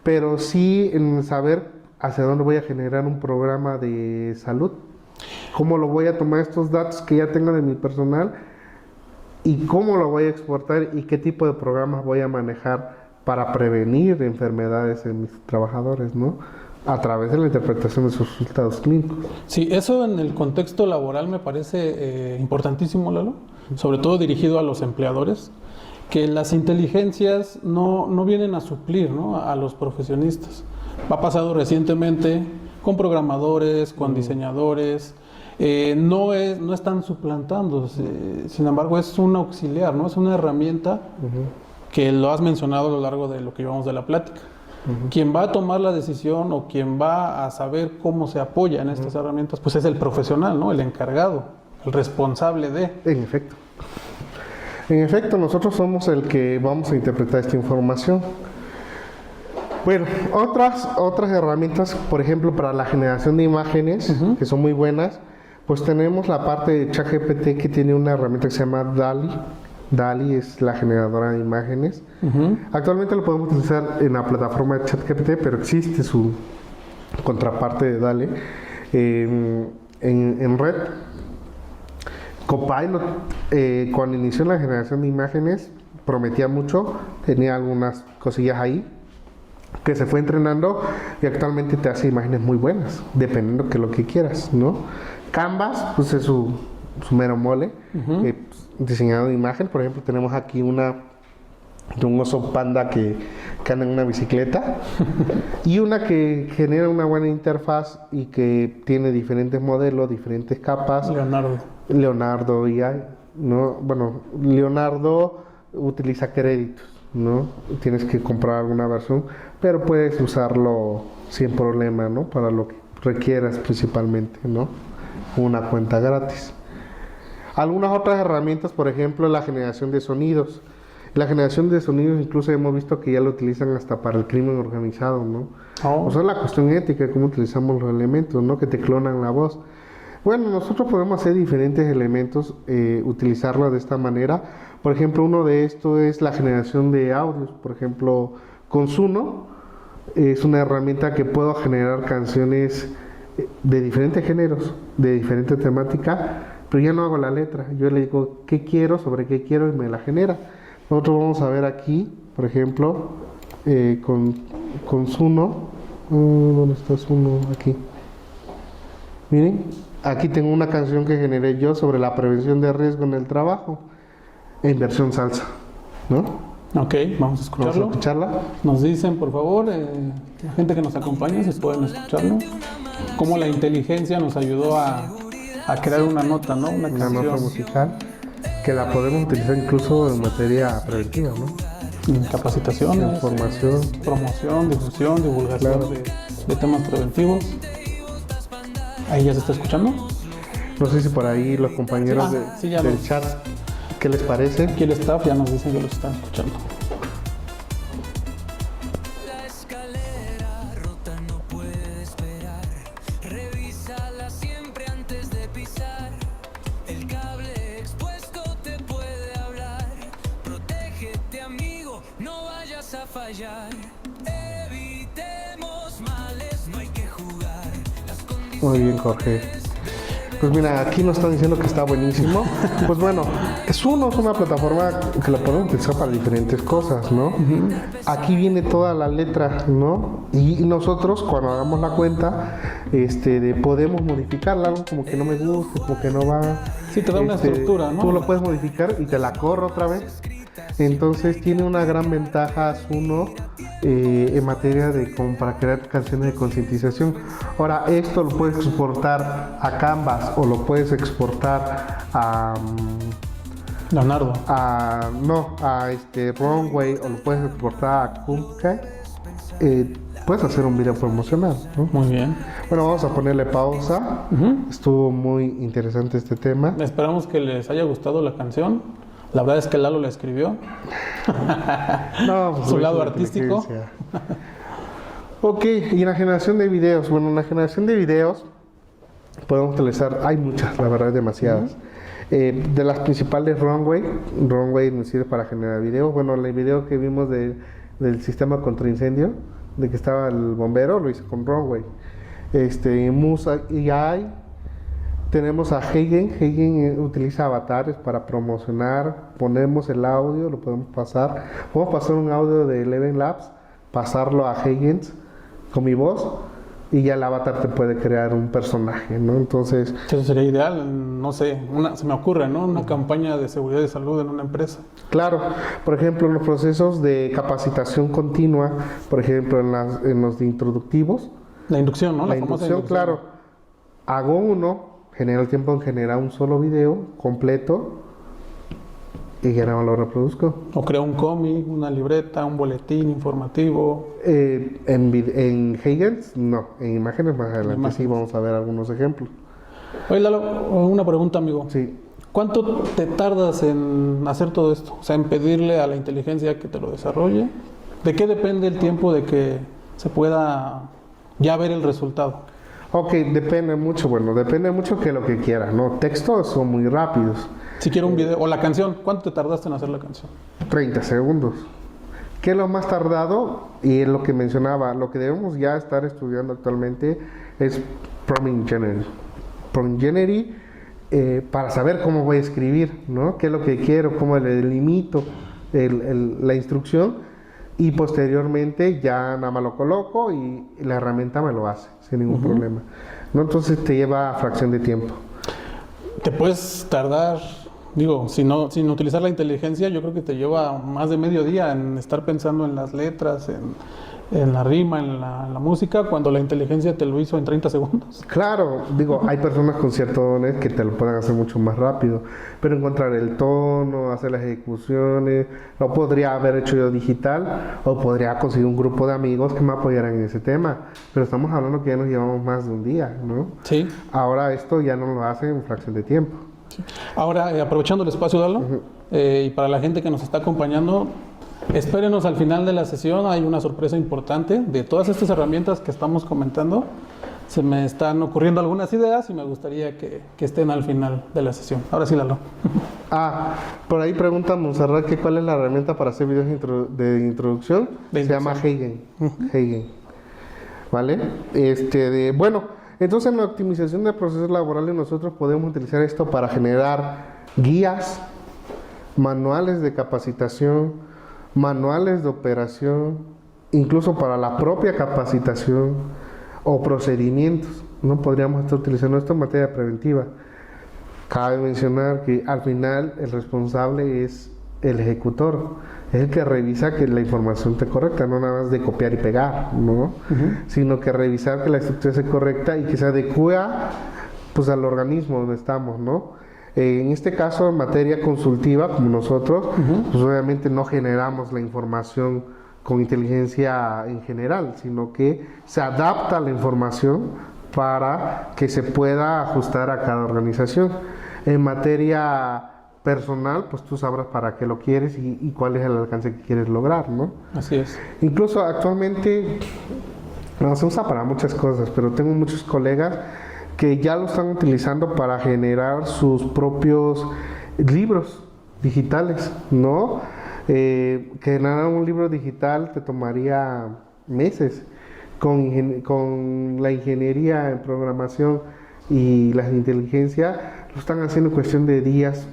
Pero sí en saber hacia dónde voy a generar un programa de salud. Cómo lo voy a tomar estos datos que ya tengo de mi personal y cómo lo voy a exportar y qué tipo de programas voy a manejar para prevenir enfermedades en mis trabajadores, ¿no? A través de la interpretación de sus resultados clínicos. Sí, eso en el contexto laboral me parece importantísimo, Lalo, sobre todo dirigido a los empleadores, que las inteligencias no vienen a suplir, ¿no? A los profesionistas. Ha pasado recientemente con programadores, con diseñadores. No están suplantando, sin embargo es un auxiliar, ¿no? Es una herramienta que lo has mencionado a lo largo de lo que llevamos de la plática. Quien va a tomar la decisión o quien va a saber cómo se apoya en estas herramientas, pues es el profesional, ¿no? El encargado, el responsable de... En efecto. En efecto, nosotros somos el que vamos a interpretar esta información. Bueno, otras herramientas, por ejemplo, para la generación de imágenes, que son muy buenas, pues tenemos la parte de ChatGPT, que tiene una herramienta que se llama DALL-E. DALL-E es la generadora de imágenes. Actualmente lo podemos utilizar en la plataforma de ChatGPT, pero existe su contraparte de DALL-E en red. Copilot, cuando inició la generación de imágenes, prometía mucho, tenía algunas cosillas ahí que se fue entrenando y actualmente te hace imágenes muy buenas, dependiendo de lo que quieras, ¿no? Canvas, pues es su mero mole, diseñado de imagen. Por ejemplo, tenemos aquí de un oso panda que anda en una bicicleta y una que genera una buena interfaz y que tiene diferentes modelos, diferentes capas. Leonardo AI, ¿no? Bueno, Leonardo utiliza créditos, ¿no? Tienes que comprar alguna versión, pero puedes usarlo sin problema, ¿no? Para lo que requieras principalmente, ¿no? Una cuenta gratis. Algunas otras herramientas, por ejemplo, la generación de sonidos. La generación de sonidos incluso hemos visto que ya lo utilizan hasta para el crimen organizado, ¿no? O sea, la cuestión ética, cómo utilizamos los elementos, ¿no? Que te clonan la voz. Bueno, nosotros podemos hacer diferentes elementos, utilizarlo de esta manera. Por ejemplo, uno de estos es la generación de audios. Por ejemplo, con Suno es una herramienta que puedo generar canciones de diferentes géneros, de diferentes temáticas, pero ya no hago la letra. Yo le digo qué quiero, sobre qué quiero y me la genera. Nosotros vamos a ver aquí, por ejemplo, con Suno. ¿Dónde está Suno? Aquí. Miren, aquí tengo una canción que generé yo sobre la prevención de riesgo en el trabajo, en versión salsa, ¿no? Ok, vamos a escucharlo. Vamos a escucharla. Nos dicen, por favor, la gente que nos acompaña, si pueden escucharlo, cómo la inteligencia nos ayudó a crear una nota, ¿no? Una nota musical que la podemos utilizar incluso en materia preventiva, ¿no? En capacitaciones, información, promoción, difusión, divulgación de temas preventivos. ¿Ahí ya se está escuchando? No sé si por ahí los compañeros del chat, ¿qué les parece? Aquí el staff ya nos dicen que los están escuchando. La escalera rota no puede esperar. Revísala siempre antes de pisar. El cable expuesto te puede hablar. Protégete, amigo, no vayas a fallar. Evitemos males, no hay que jugar. Muy bien, Jorge. Pues mira, aquí nos están diciendo que está buenísimo. Pues bueno, Suno es una plataforma que la podemos utilizar para diferentes cosas, ¿no? Aquí viene toda la letra, ¿no? Y nosotros cuando hagamos la cuenta, podemos modificarla, algo como que no me gusta, como que no va. Sí, te da una estructura, ¿no? Tú lo puedes modificar y te la corro otra vez. Entonces tiene una gran ventaja Suno en materia de como para crear canciones de concientización. Ahora, esto lo puedes exportar a Canvas o lo puedes exportar a Leonardo. a Runway o lo puedes exportar a Kumkai. Puedes hacer un video promocional, ¿no? Muy bien. Bueno, vamos a ponerle pausa. Estuvo muy interesante este tema. Esperamos que les haya gustado la canción. La verdad es que Lalo la escribió. No, pues su lado artístico. Ok, y en la generación de videos. Bueno, en la generación de videos podemos utilizar, hay muchas, la verdad, demasiadas. De las principales, Runway nos sirve para generar videos. Bueno, el video que vimos del sistema contra incendio, de que estaba el bombero, lo hice con Runway. Musa AI. Tenemos a Hagen utiliza avatares para promocionar, ponemos el audio, lo podemos pasar. Podemos pasar un audio de Eleven Labs, pasarlo a Hagen con mi voz y ya el avatar te puede crear un personaje, ¿no? Entonces... Eso sería ideal, no sé, se me ocurre, ¿no? Una campaña de seguridad y salud en una empresa. Claro, por ejemplo, en los procesos de capacitación continua, por ejemplo, en los de introductivos. La inducción, ¿no? La inducción, claro. Hago uno, genera el tiempo en generar un solo video completo y ya no lo reproduzco. O creo un cómic, una libreta, un boletín informativo. En Huygens, no. En imágenes más adelante Imágenes. sí vamos a ver algunos ejemplos. Oye, Lalo, una pregunta, amigo. Sí. ¿Cuánto te tardas en hacer todo esto? O sea, en pedirle a la inteligencia que te lo desarrolle. ¿De qué depende el tiempo de que se pueda ya ver el resultado? Ok, depende mucho, depende mucho que lo que quieras, ¿no? Textos son muy rápidos, Si quiero un video, o la canción, ¿cuánto te tardaste en hacer la canción? 30 segundos. ¿Qué es lo más tardado? Y es lo que mencionaba, lo que debemos ya estar estudiando actualmente es Prompt Engineering. Prompt Engineering para saber cómo voy a escribir, ¿no? ¿Qué es lo que quiero? ¿Cómo le delimito la instrucción? Y posteriormente ya nada más lo coloco y la herramienta me lo hace sin ningún problema, ¿no? Entonces te lleva fracción de tiempo. Te puedes tardar, digo, sin utilizar la inteligencia, yo creo que te lleva más de medio día en estar pensando en las letras, en la rima, en la música, cuando la inteligencia te lo hizo en 30 segundos. Claro, digo, hay personas con ciertos dones que te lo pueden hacer mucho más rápido, pero encontrar el tono, hacer las ejecuciones, lo podría haber hecho yo digital o podría conseguir un grupo de amigos que me apoyaran en ese tema, pero estamos hablando que ya nos llevamos más de un día, ¿no? Sí. Ahora esto ya no lo hacen en fracción de tiempo. Ahora, aprovechando el espacio, Lalo, y para la gente que nos está acompañando, espérenos al final de la sesión, hay una sorpresa importante de todas estas herramientas que estamos comentando. Se me están ocurriendo algunas ideas y me gustaría que estén al final de la sesión. Ahora sí, Lalo. Por ahí pregunta Monserrat que cuál es la herramienta para hacer videos de introducción. Se llama Huygens. Huygens. ¿Vale? Bueno, entonces en la optimización de procesos laborales nosotros podemos utilizar esto para generar guías, manuales de capacitación, manuales de operación, incluso para la propia capacitación o procedimientos. No podríamos estar utilizando esto en materia preventiva. Cabe mencionar que al final el responsable es el ejecutor, es el que revisa que la información esté correcta, no nada más de copiar y pegar, ¿no? Sino que revisar que la estructura esté correcta y que se adecue pues al organismo donde estamos, ¿no? En este caso, en materia consultiva, como nosotros, pues obviamente no generamos la información con inteligencia en general, sino que se adapta la información para que se pueda ajustar a cada organización. En materia personal, pues tú sabrás para qué lo quieres y cuál es el alcance que quieres lograr, ¿no? Así es. Incluso actualmente no se usa para muchas cosas, pero tengo muchos colegas que ya lo están utilizando para generar sus propios libros digitales, ¿no? Generar un libro digital te tomaría meses. Con la ingeniería en programación y la inteligencia, lo están haciendo en cuestión de días,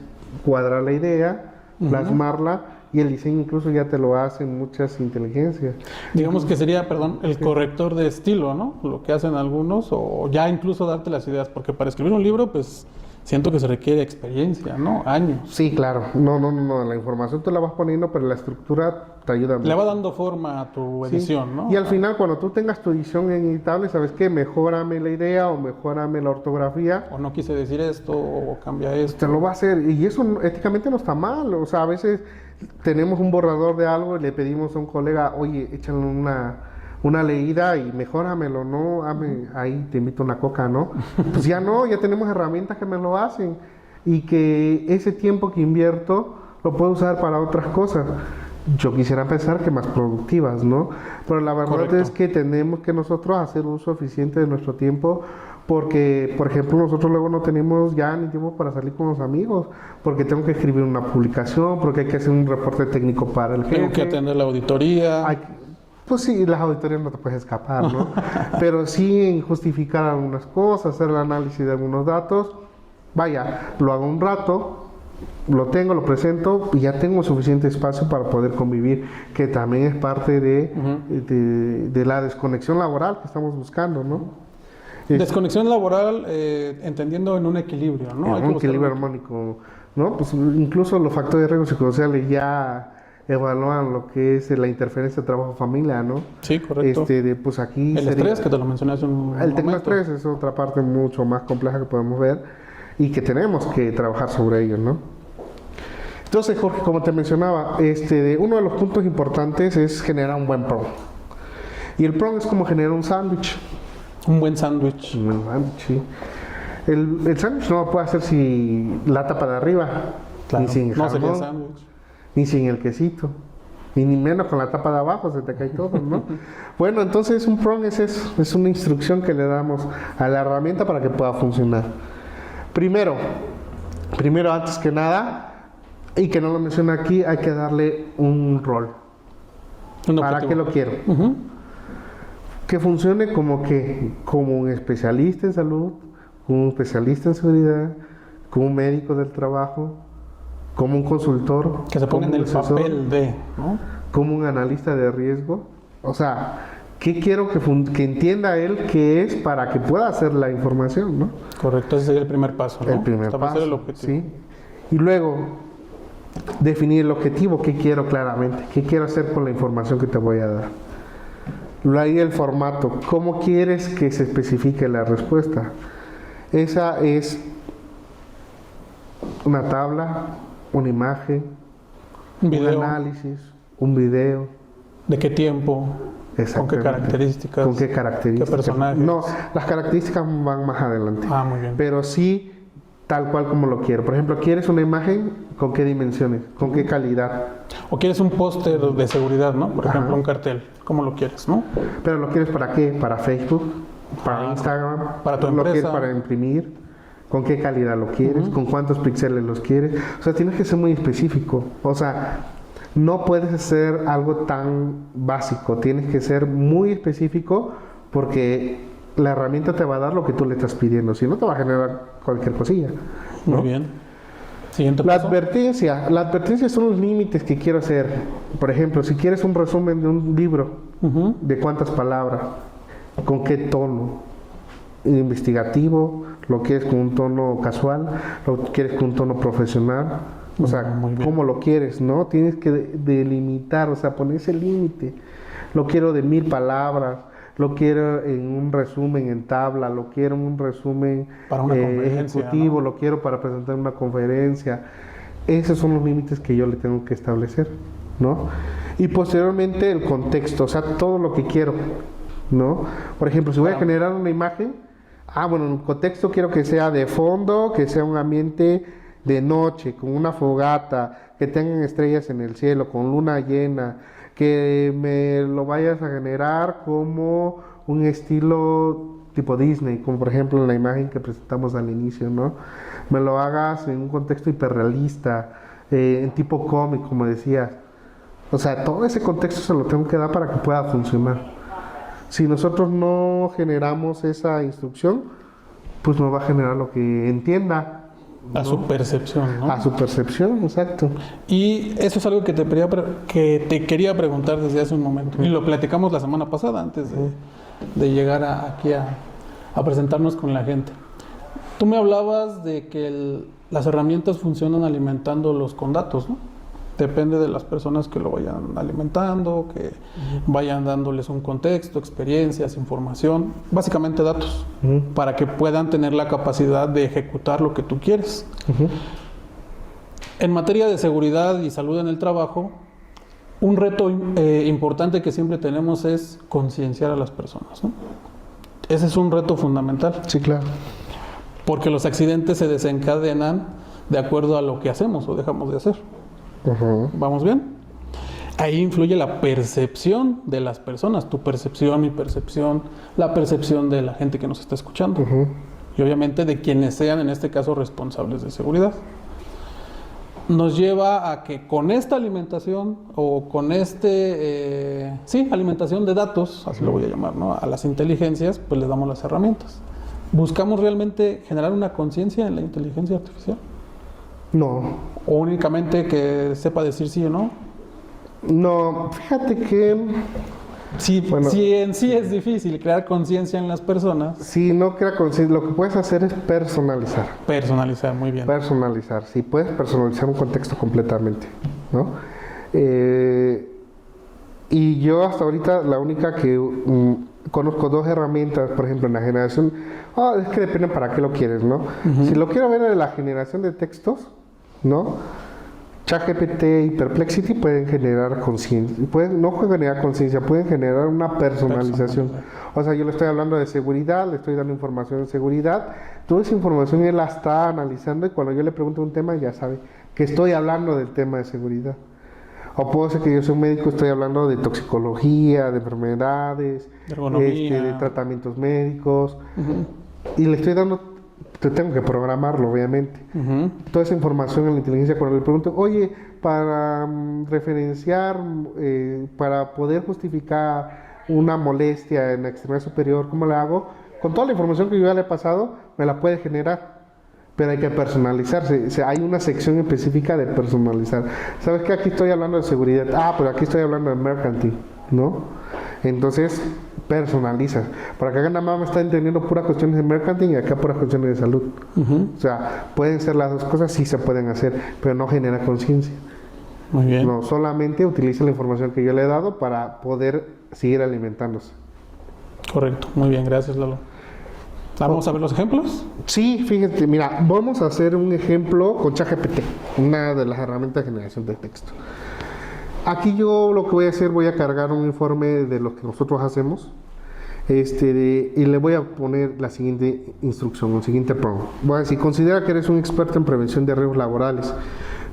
cuadrar la idea, plasmarla, y el diseño incluso ya te lo hacen muchas inteligencias. Digamos que sería, perdón, el corrector de estilo, ¿no? Lo que hacen algunos, o ya incluso darte las ideas, porque para escribir un libro, pues siento que se requiere experiencia, ¿no? Años. Sí, claro. No, la información tú la vas poniendo, pero la estructura te ayuda mucho. Le va dando forma a tu edición, ¿no? Y al final, cuando tú tengas tu edición en editable, ¿sabes qué? Mejórame la idea o mejórame la ortografía. O no quise decir esto, o cambia esto. Te lo va a hacer. Y eso éticamente no está mal. O sea, a veces tenemos un borrador de algo y le pedimos a un colega, oye, échale una leída y mejóramelo, ¿no? Ahí te invito a una coca, ¿no? Pues ya no, ya tenemos herramientas que me lo hacen. Y que ese tiempo que invierto lo puedo usar para otras cosas. Yo quisiera pensar que más productivas, ¿no? Pero la verdad Correcto. es que tenemos que nosotros hacer uso eficiente de nuestro tiempo, porque, por ejemplo, nosotros luego no tenemos ya ni tiempo para salir con los amigos, porque tengo que escribir una publicación, porque hay que hacer un reporte técnico para el jefe. Tengo que atender la auditoría. Pues sí, las auditorías no te puedes escapar, ¿no? Pero sí en justificar algunas cosas, hacer el análisis de algunos datos. Vaya, lo hago un rato, lo tengo, lo presento y ya tengo suficiente espacio para poder convivir, que también es parte de la desconexión laboral que estamos buscando, ¿no? Desconexión laboral, entendiendo en un equilibrio, ¿no? Hay que Un buscar equilibrio armónico, ¿no? Pues incluso los factores de riesgo psicosociales ya evalúan lo que es la interferencia de trabajo-familia, ¿no? Sí, correcto. Pues aquí El estrés, que te lo mencioné hace un momento. El tecnoestrés es otra parte mucho más compleja que podemos ver y que tenemos que trabajar sobre ello, ¿no? Entonces, Jorge, como te mencionaba, uno de los puntos importantes es generar un buen prompt. Y el prompt es como generar un sándwich. Un buen sándwich. Un buen sándwich, sí. El sándwich no lo puede hacer sin la tapa de arriba, Claro, ni sin el no sería jamón, sándwich. ni sin el quesito, y ni menos con la tapa de abajo, se te cae todo, ¿no? Bueno, entonces un prompt es eso, es una instrucción que le damos a la herramienta para que pueda funcionar. Primero, antes que nada, y que no lo menciono aquí, hay que darle un rol. ¿Para qué lo quiero? Ujú. Que funcione como un especialista en salud, como un especialista en seguridad, como un médico del trabajo, como un consultor, Que se ponga en como el un asesor, papel de, ¿no? como un analista de riesgo. O sea, ¿qué quiero que entienda él que es para que pueda hacer la información, ¿no? Correcto, ese sería el primer paso, ¿no? El primer Establecer paso, el objetivo. ¿sí? Y luego, definir el objetivo, qué quiero claramente, qué quiero hacer con la información que te voy a dar. Luego ahí el formato, cómo quieres que se especifique la respuesta. Esa es una tabla, una imagen, Un video. un análisis, un video. ¿De qué tiempo? ¿Con qué Exactamente. características? ¿Con qué características? ¿Qué personajes? No, las características van más adelante. Ah, muy bien. Pero sí tal cual como lo quiero. Por ejemplo, ¿quieres una imagen? ¿Con qué dimensiones? ¿Con qué calidad? O quieres un póster de seguridad, ¿no? Por Ajá. ejemplo, un cartel. ¿Cómo lo quieres, no? ¿Pero lo quieres para qué? ¿Para Facebook? ¿Para Ah, Instagram? para tu ¿Lo quieres empresa. para imprimir? ¿Con qué calidad lo quieres? ¿Con cuántos píxeles los quieres? O sea, tienes que ser muy específico. O sea, no puedes hacer algo tan básico. Tienes que ser muy específico porque la herramienta te va a dar lo que tú le estás pidiendo. Si no, te va a generar cualquier cosilla. Muy ¿no? bien. Siguiente La paso. advertencia son los límites que quiero hacer. Por ejemplo, si quieres un resumen de un libro, Ujú. ¿de cuántas palabras? ¿Con qué tono? ¿Investigativo? ¿Lo quieres con un tono casual? ¿Lo quieres con un tono profesional? O sea, Muy bien. ¿cómo lo quieres? ¿No? Tienes que delimitar, o sea, poner ese límite. Lo quiero de 1000 palabras, lo quiero en un resumen en tabla, lo quiero en un resumen Para una conferencia, ejecutivo, ¿no? lo quiero para presentar una conferencia. Esos son los límites que yo le tengo que establecer, ¿no? Y posteriormente el contexto, o sea, todo lo que quiero, ¿no? Por ejemplo, si voy a generar una imagen, bueno, en el contexto quiero que sea de fondo, que sea un ambiente de noche, con una fogata, que tengan estrellas en el cielo, con luna llena, que me lo vayas a generar como un estilo tipo Disney, como por ejemplo en la imagen que presentamos al inicio, ¿no? Me lo hagas en un contexto hiperrealista, en tipo cómic, como decías. O sea, todo ese contexto se lo tengo que dar para que pueda funcionar. Si nosotros no generamos esa instrucción, pues no va a generar lo que entienda. A ¿no? su percepción, ¿no? A su percepción, exacto. Y eso es algo que te quería preguntar desde hace un momento. Y lo platicamos la semana pasada, antes de llegar aquí a presentarnos con la gente. Tú me hablabas de que las herramientas funcionan alimentándolos con datos, ¿no? Depende de las personas que lo vayan alimentando, que vayan dándoles un contexto, experiencias, información, básicamente datos, para que puedan tener la capacidad de ejecutar lo que tú quieres. En materia de seguridad y salud en el trabajo, un reto importante que siempre tenemos es concienciar a las personas, ¿no? Ese es un reto fundamental, Sí, claro. porque los accidentes se desencadenan de acuerdo a lo que hacemos o dejamos de hacer. ¿Vamos bien? Ahí influye la percepción de las personas, tu percepción, mi percepción, la percepción de la gente que nos está escuchando. Y obviamente de quienes sean, en este caso, responsables de seguridad. Nos lleva a que con esta alimentación o con alimentación de datos, así lo voy a llamar, ¿no? A las inteligencias, pues les damos las herramientas. ¿Buscamos realmente generar una conciencia en la inteligencia artificial? No, ¿O únicamente que sepa decir sí o no? no, fíjate que Sí, Bueno. sí, en sí es difícil crear conciencia en las personas. si no crea conciencia, lo que puedes hacer es personalizar. Personalizar, muy bien. Personalizar, sí, puedes personalizar un contexto completamente, ¿no? Y yo hasta ahorita la única que conozco dos herramientas, por ejemplo, en la generación, es que depende para qué lo quieres, ¿no? Si lo quiero ver en la generación de textos, ¿no? ChatGPT y Perplexity pueden generar conciencia, pueden no generar conciencia, pueden generar una personalización. O sea, yo le estoy hablando de seguridad, le estoy dando información de seguridad, toda esa información él la está analizando y cuando yo le pregunto un tema ya sabe que estoy hablando del tema de seguridad. O puedo ser que yo soy un médico, estoy hablando de toxicología, de enfermedades, de tratamientos médicos, y le estoy dando, tengo que programarlo obviamente. Toda esa información en la inteligencia, cuando le pregunto, oye, para referenciar, para poder justificar una molestia en la extremidad superior, ¿cómo la hago? Con toda la información que yo ya le he pasado, me la puede generar. Pero hay que personalizarse. O sea, hay una sección específica de personalizar. ¿Sabes qué? Aquí estoy hablando de seguridad. Ah, pero aquí estoy hablando de mercantil, ¿no? Entonces, personaliza. Para que acá nada más me está entendiendo puras cuestiones de mercantil y acá puras cuestiones de salud. O sea, pueden ser las dos cosas, sí se pueden hacer, pero no genera conciencia. Muy bien. No, solamente utiliza la información que yo le he dado para poder seguir alimentándose. Correcto. Muy bien, gracias, Lalo. ¿Vamos a ver los ejemplos? Sí, fíjate, mira, vamos a hacer un ejemplo con ChatGPT, una de las herramientas de generación de texto. Aquí yo lo que voy a hacer, voy a cargar un informe de lo que nosotros hacemos, y le voy a poner la siguiente instrucción, el siguiente prompt. Voy a decir, considera que eres un experto en prevención de riesgos laborales,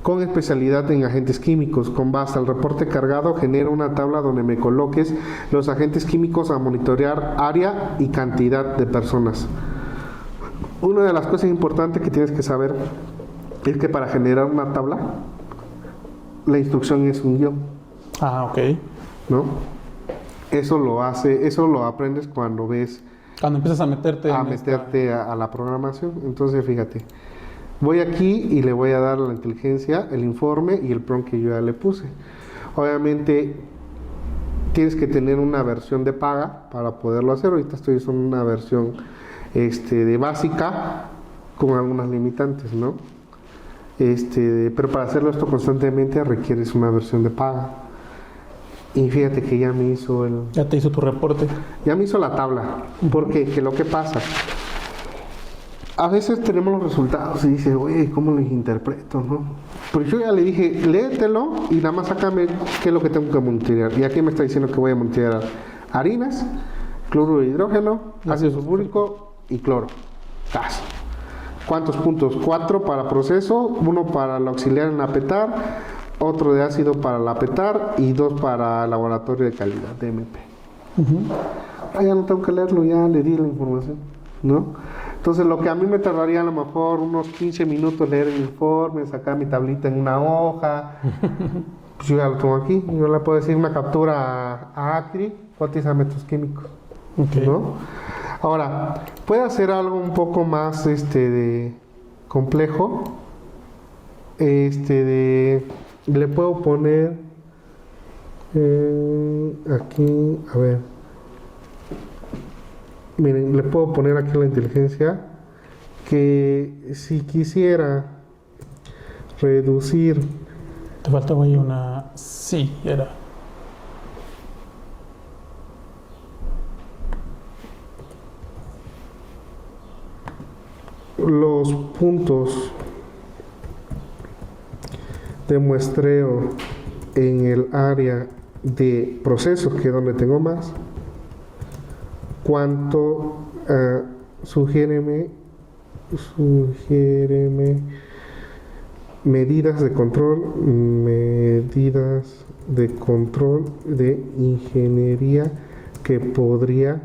con especialidad en agentes químicos. Con base al reporte cargado, genera una tabla donde me coloques los agentes químicos a monitorear área y cantidad de personas. Una de las cosas importantes que tienes que saber es que para generar una tabla, la instrucción es un guión. Ah, ok. ¿No? Eso lo aprendes cuando ves... Cuando empiezas a meterte a la programación. Entonces, fíjate. Voy aquí y le voy a dar a la inteligencia el informe y el prompt que yo ya le puse. Obviamente tienes que tener una versión de paga para poderlo hacer. Ahorita estoy usando una versión de básica con algunas limitantes, ¿no? Pero para hacerlo esto constantemente requieres una versión de paga. Y fíjate que ya me hizo Ya te hizo tu reporte. Ya me hizo la tabla. Porque que lo que pasa... A veces tenemos los resultados y dices, oye, ¿cómo los interpreto, no? Pues yo ya le dije, léetelo y nada más sácame qué es lo que tengo que monitorear. Y aquí me está diciendo que voy a monitorear harinas, cloruro de hidrógeno, ácido sulfúrico y cloro. Gas. ¿Cuántos puntos? 4 para proceso, 1 para el auxiliar en la PETAR, otro de ácido para la PETAR y 2 para laboratorio de calidad, DMP. Ya no tengo que leerlo, ya le di la información, ¿no? Entonces lo que a mí me tardaría a lo mejor unos 15 minutos leer el informe, sacar mi tablita en una hoja, pues yo ya lo tengo aquí, yo le puedo decir una captura a Acri, cotízame tus químicos, ¿no? Ahora, puede hacer algo un poco más de complejo, le puedo poner aquí, a ver. Miren, le puedo poner aquí la inteligencia que si quisiera reducir... Te faltaba ahí una... Sí, era... Los puntos de muestreo en el área de procesos, que es donde tengo más, cuánto sugiéreme medidas de control de ingeniería que podría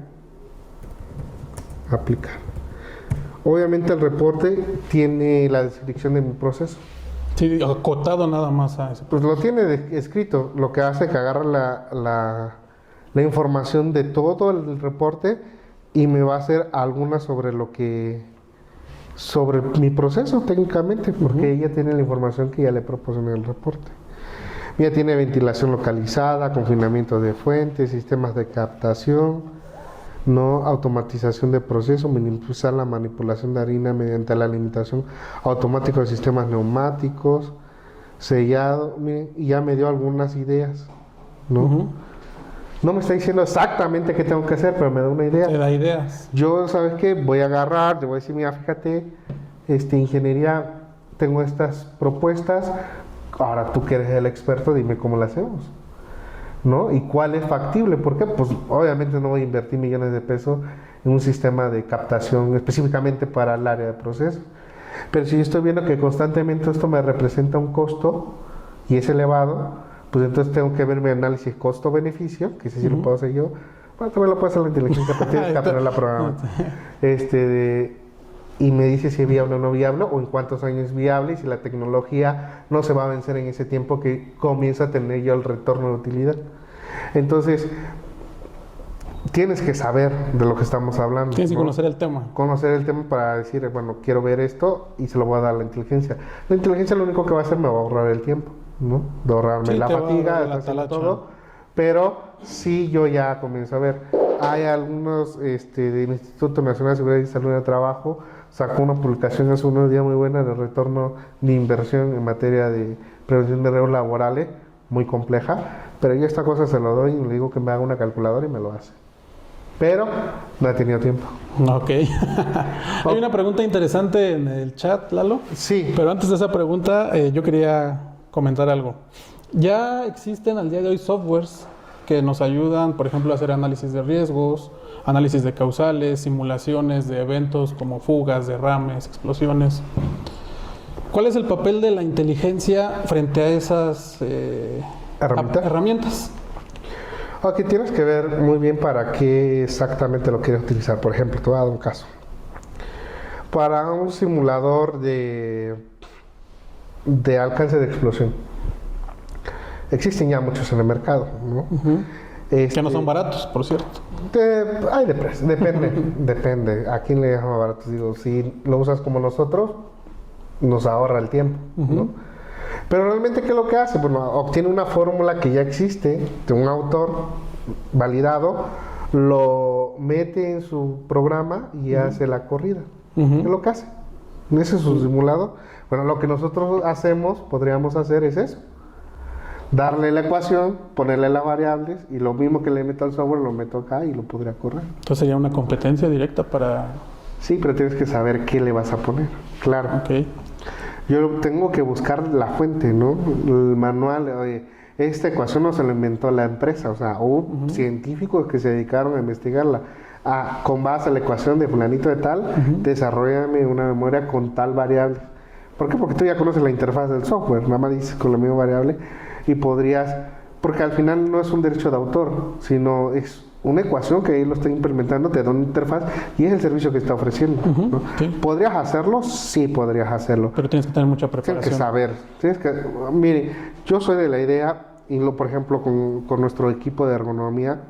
aplicar. Obviamente el reporte tiene la descripción de mi proceso. Sí, acotado nada más a eso. Pues lo tiene escrito, lo que hace que agarra la información de todo el reporte y me va a hacer algunas sobre mi proceso técnicamente, porque ella tiene la información que ya le proporcioné el reporte. Ella tiene ventilación localizada, confinamiento de fuentes, sistemas de captación, no automatización de proceso, minimizar la manipulación de harina mediante la limitación automática de sistemas neumáticos, sellado. Miren, y ya me dio algunas ideas, ¿no? No me está diciendo exactamente qué tengo que hacer, pero me da una idea. Te da ideas. Yo, ¿sabes qué? Voy a agarrar, te voy a decir, mira, fíjate, ingeniería, tengo estas propuestas, ahora tú que eres el experto, dime cómo lo hacemos, ¿no? Y cuál es factible, porque pues obviamente no voy a invertir millones de pesos en un sistema de captación específicamente para el área de proceso. Pero si yo estoy viendo que constantemente esto me representa un costo y es elevado, pues entonces tengo que ver mi análisis costo-beneficio, que ese sí lo puedo hacer yo. Bueno, también lo puede hacer la inteligencia, pero tienes que aprender la programa. Y me dice si es viable o no viable, o en cuántos años es viable, y si la tecnología no se va a vencer en ese tiempo que comienza a tener yo el retorno de utilidad. Entonces, tienes que saber de lo que estamos hablando. Tienes que ¿no? conocer el tema. Conocer el tema para decir, bueno, quiero ver esto y se lo voy a dar a la inteligencia. La inteligencia lo único que va a hacer me va a ahorrar el tiempo, ¿no? De ahorrarme Sí, la te va a fatiga, ahorrar de la hacer talacha. todo. Pero sí yo ya comienzo a ver. Hay algunos del Instituto Nacional de Seguridad y Salud de Trabajo, sacó una publicación hace unos días muy buena de retorno de inversión en materia de prevención de riesgos laborales, muy compleja, pero yo esta cosa se lo doy y le digo que me haga una calculadora y me lo hace. Pero no he tenido tiempo. Ok. Hay una pregunta interesante en el chat, Lalo. Sí. Pero antes de esa pregunta, yo quería comentar algo. Ya existen al día de hoy softwares que nos ayudan, por ejemplo, a hacer análisis de riesgos, análisis de causales, simulaciones de eventos como fugas, derrames, explosiones. ¿Cuál es el papel de la inteligencia frente a esas herramientas? Aquí tienes que ver muy bien para qué exactamente lo quieres utilizar. Por ejemplo, te voy a dar un caso. Para un simulador de alcance de explosión. Existen ya muchos en el mercado, ¿no? Que no son baratos, por cierto. Hay de precio, depende. ¿A quién le llama baratos? Digo, si lo usas como nosotros, nos ahorra el tiempo, ¿no? Pero realmente, ¿qué es lo que hace? Bueno, obtiene una fórmula que ya existe, de un autor validado, lo mete en su programa y hace la corrida. ¿Qué es lo que hace? Ese es su simulado. Bueno, lo que nosotros podríamos hacer es eso. Darle la ecuación, ponerle las variables y lo mismo que le meto al software lo meto acá y lo podría correr. Entonces sería una competencia directa para... Sí, pero tienes que saber qué le vas a poner. Claro. Ok. Yo tengo que buscar la fuente, ¿no? El manual. Esta ecuación no se la inventó la empresa, o sea, hubo científicos que se dedicaron a investigarla. Con base a la ecuación de fulanito de tal, desarrollame una memoria con tal variable. ¿Por qué? Porque tú ya conoces la interfaz del software, nada más dices con la misma variable y podrías, porque al final no es un derecho de autor, sino es una ecuación que ahí lo está implementando, te da una interfaz y es el servicio que está ofreciendo, ¿no? Sí. ¿Podrías hacerlo? Sí, podrías hacerlo. Pero tienes que tener mucha preparación. Tienes que saber, mire, yo soy de la idea, y por ejemplo con nuestro equipo de ergonomía,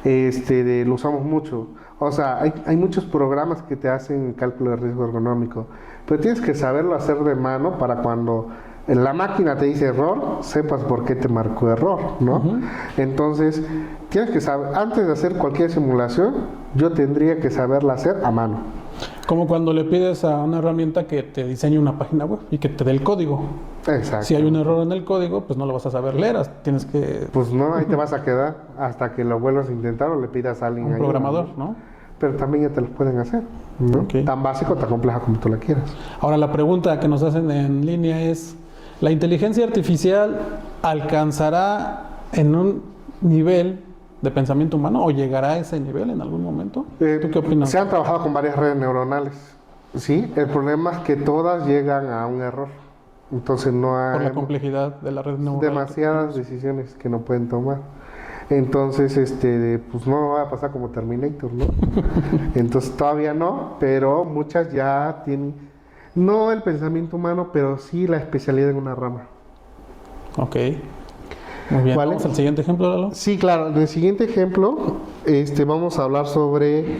lo usamos mucho. O sea, hay muchos programas que te hacen cálculo de riesgo ergonómico, pero tienes que saberlo hacer de mano para cuando la máquina te dice error, sepas por qué te marcó error, ¿no? Entonces, tienes que saber, antes de hacer cualquier simulación, yo tendría que saberla hacer a mano. Como cuando le pides a una herramienta que te diseñe una página web y que te dé el código. Exacto. Si hay un error en el código, pues no lo vas a saber leer, tienes que... Pues no, ahí te vas a quedar hasta que lo vuelvas a intentar o le pidas a alguien un ayuda, programador, ¿no? Pero también ya te lo pueden hacer, ¿no? Ok. Tan básico, tan compleja como tú la quieras. Ahora la pregunta que nos hacen en línea es, ¿la inteligencia artificial alcanzará en un nivel de pensamiento humano o llegará a ese nivel en algún momento? ¿Tú qué opinas? Se han trabajado con varias redes neuronales, ¿sí? El problema es que todas llegan a un error. Entonces no hay... Por la complejidad de la red neuronal. Demasiadas decisiones que no pueden tomar. Entonces, pues no va a pasar como Terminator, ¿no? Entonces todavía no, pero muchas ya tienen, no el pensamiento humano, pero sí la especialidad en una rama. Ok. Muy bien. ¿Vale? ¿Vamos al siguiente ejemplo, Lalo? Sí, claro. En el siguiente ejemplo, vamos a hablar sobre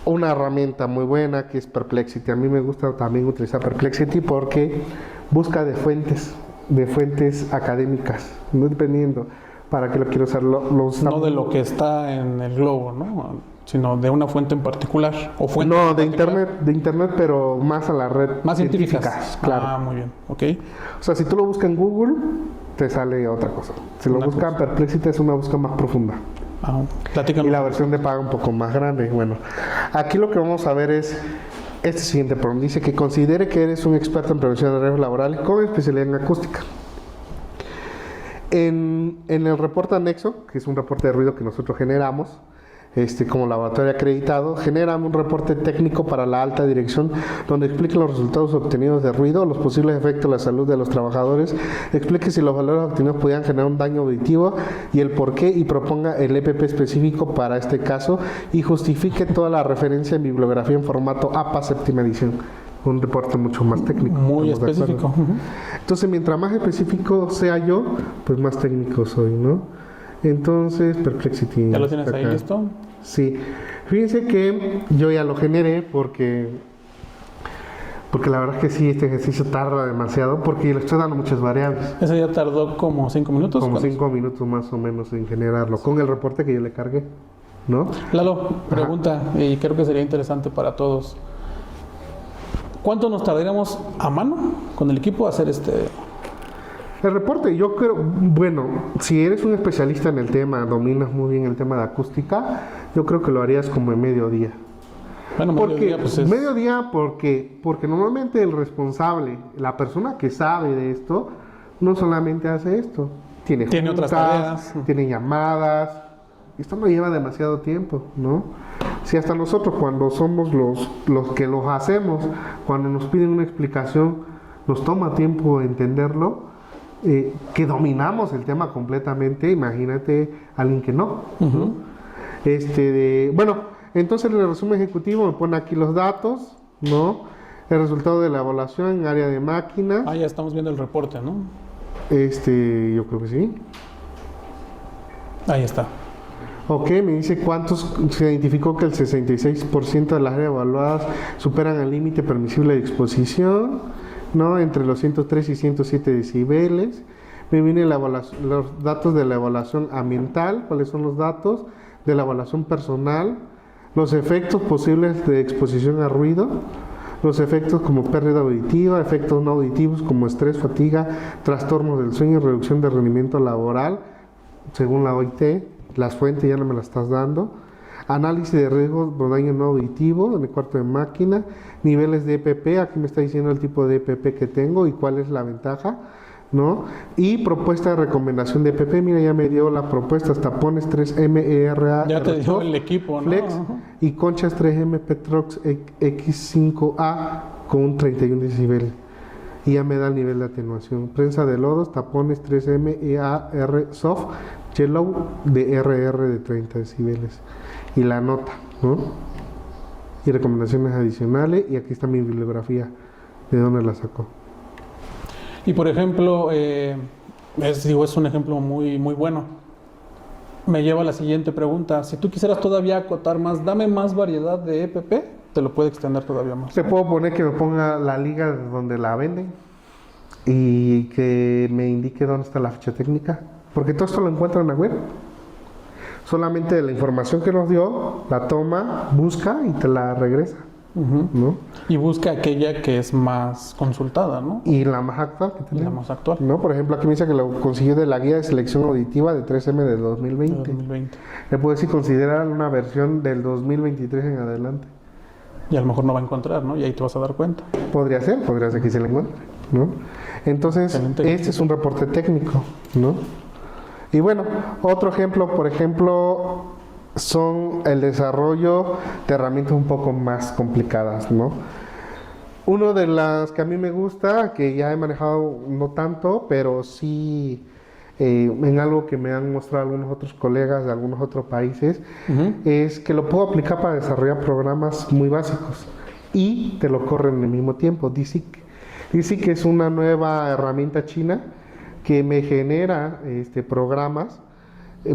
una herramienta muy buena que es Perplexity. A mí me gusta también utilizar Perplexity porque busca de fuentes académicas, no dependiendo para qué lo quiero usar. No de lo que está en el globo, ¿no? Sino de una fuente en particular. O fuente no, de internet, pero más a la red. Más científicas. Claro. Ah, muy bien. Ok. O sea, si tú lo buscas en Google, te sale otra cosa. Si lo buscas en Perplexity, es una búsqueda más profunda. Platícanos. Y la versión de paga un poco más grande. Bueno, aquí lo que vamos a ver es Este siguiente problema dice que considere que eres un experto en prevención de riesgos laborales con especialidad en acústica. En el reporte anexo, que es un reporte de ruido que nosotros generamos, como laboratorio acreditado, generan un reporte técnico para la alta dirección donde explique los resultados obtenidos de ruido, los posibles efectos de la salud de los trabajadores, explique si los valores obtenidos podían generar un daño auditivo y el por qué, y proponga el EPP específico para este caso y justifique toda la referencia en bibliografía en formato APA séptima edición. Un reporte mucho más técnico. Muy específico. Entonces, mientras más específico sea yo, pues más técnico soy, ¿no? Entonces, Perplexity. ¿Ya lo tienes ahí listo? Sí. Fíjense que yo ya lo generé porque la verdad es que sí, este ejercicio tarda demasiado porque le estoy dando muchas variables. Ese ya tardó como 5 minutos. Como 5 minutos más o menos en generarlo, con el reporte que yo le cargué, ¿no? Lalo, pregunta, y creo que sería interesante para todos. ¿Cuánto nos tardaríamos a mano con el equipo a hacer El reporte? Yo creo, bueno, si eres un especialista en el tema, dominas muy bien el tema de acústica, yo creo que lo harías como en mediodía. Bueno, mediodía, pues es... Mediodía porque normalmente el responsable, la persona que sabe de esto, no solamente hace esto, tiene juntas, otras tareas, tiene llamadas. Esto no lleva demasiado tiempo, ¿no? Si hasta nosotros cuando somos los que los hacemos, cuando nos piden una explicación, nos toma tiempo entenderlo, que dominamos el tema completamente, imagínate a alguien que no, ¿no? Bueno, entonces en el resumen ejecutivo me pone aquí los datos, ¿no? El resultado de la evaluación en área de máquina. Ah, ya estamos viendo el reporte, ¿no? Yo creo que sí. Ahí está. Ok, me dice cuántos, se identificó que el 66% de las áreas evaluadas superan el límite permisible de exposición, ¿no? Entre los 103 y 107 decibeles. Me viene los datos de la evaluación ambiental, cuáles son los datos de la evaluación personal, los efectos posibles de exposición a ruido, los efectos como pérdida auditiva, efectos no auditivos como estrés, fatiga, trastornos del sueño y reducción de rendimiento laboral, según la OIT. Las fuentes ya no me las estás dando. Análisis de riesgos por daño no auditivo en el cuarto de máquina. Niveles de EPP, aquí me está diciendo el tipo de EPP que tengo y cuál es la ventaja, ¿no? Y propuesta de recomendación de EPP, mira, ya me dio la propuesta, tapones 3M ERA. Ya te dio el equipo, ¿no? Flex, y conchas 3M Petrox X5A con un 31 decibel. Y ya me da el nivel de atenuación. Prensa de lodos, tapones 3M EAR Soft Yellow de RR de 30 decibeles. Y la nota, ¿no? Y recomendaciones adicionales. Y aquí está mi bibliografía, de dónde la sacó. Y por ejemplo, es un ejemplo muy, muy bueno. Me lleva a la siguiente pregunta. Si tú quisieras todavía acotar más, dame más variedad de EPP, te lo puede extender todavía más. Te puedo poner que me ponga la liga donde la venden y que me indique dónde está la ficha técnica, porque todo esto lo encuentra en la web. Solamente la información que nos dio, la toma, busca y te la regresa, ¿no? Y busca aquella que es más consultada, ¿no? Y la más actual que tenemos. La más actual. ¿No? Por ejemplo, aquí me dice que lo consiguió de la guía de selección auditiva de 3M del 2020. Le puedo decir considerar una versión del 2023 en adelante. Y a lo mejor no va a encontrar, ¿no? Y ahí te vas a dar cuenta. Podría ser que se le encuentre, ¿no? Entonces, este es un reporte técnico, ¿no? Y bueno, otro ejemplo, por ejemplo, son el desarrollo de herramientas un poco más complicadas, ¿no? Una de las que a mí me gusta, que ya he manejado no tanto, pero sí en algo que me han mostrado algunos otros colegas de algunos otros países, es que lo puedo aplicar para desarrollar programas muy básicos y te lo corren en el mismo tiempo. DeepSeek. DeepSeek es una nueva herramienta china que me genera programas.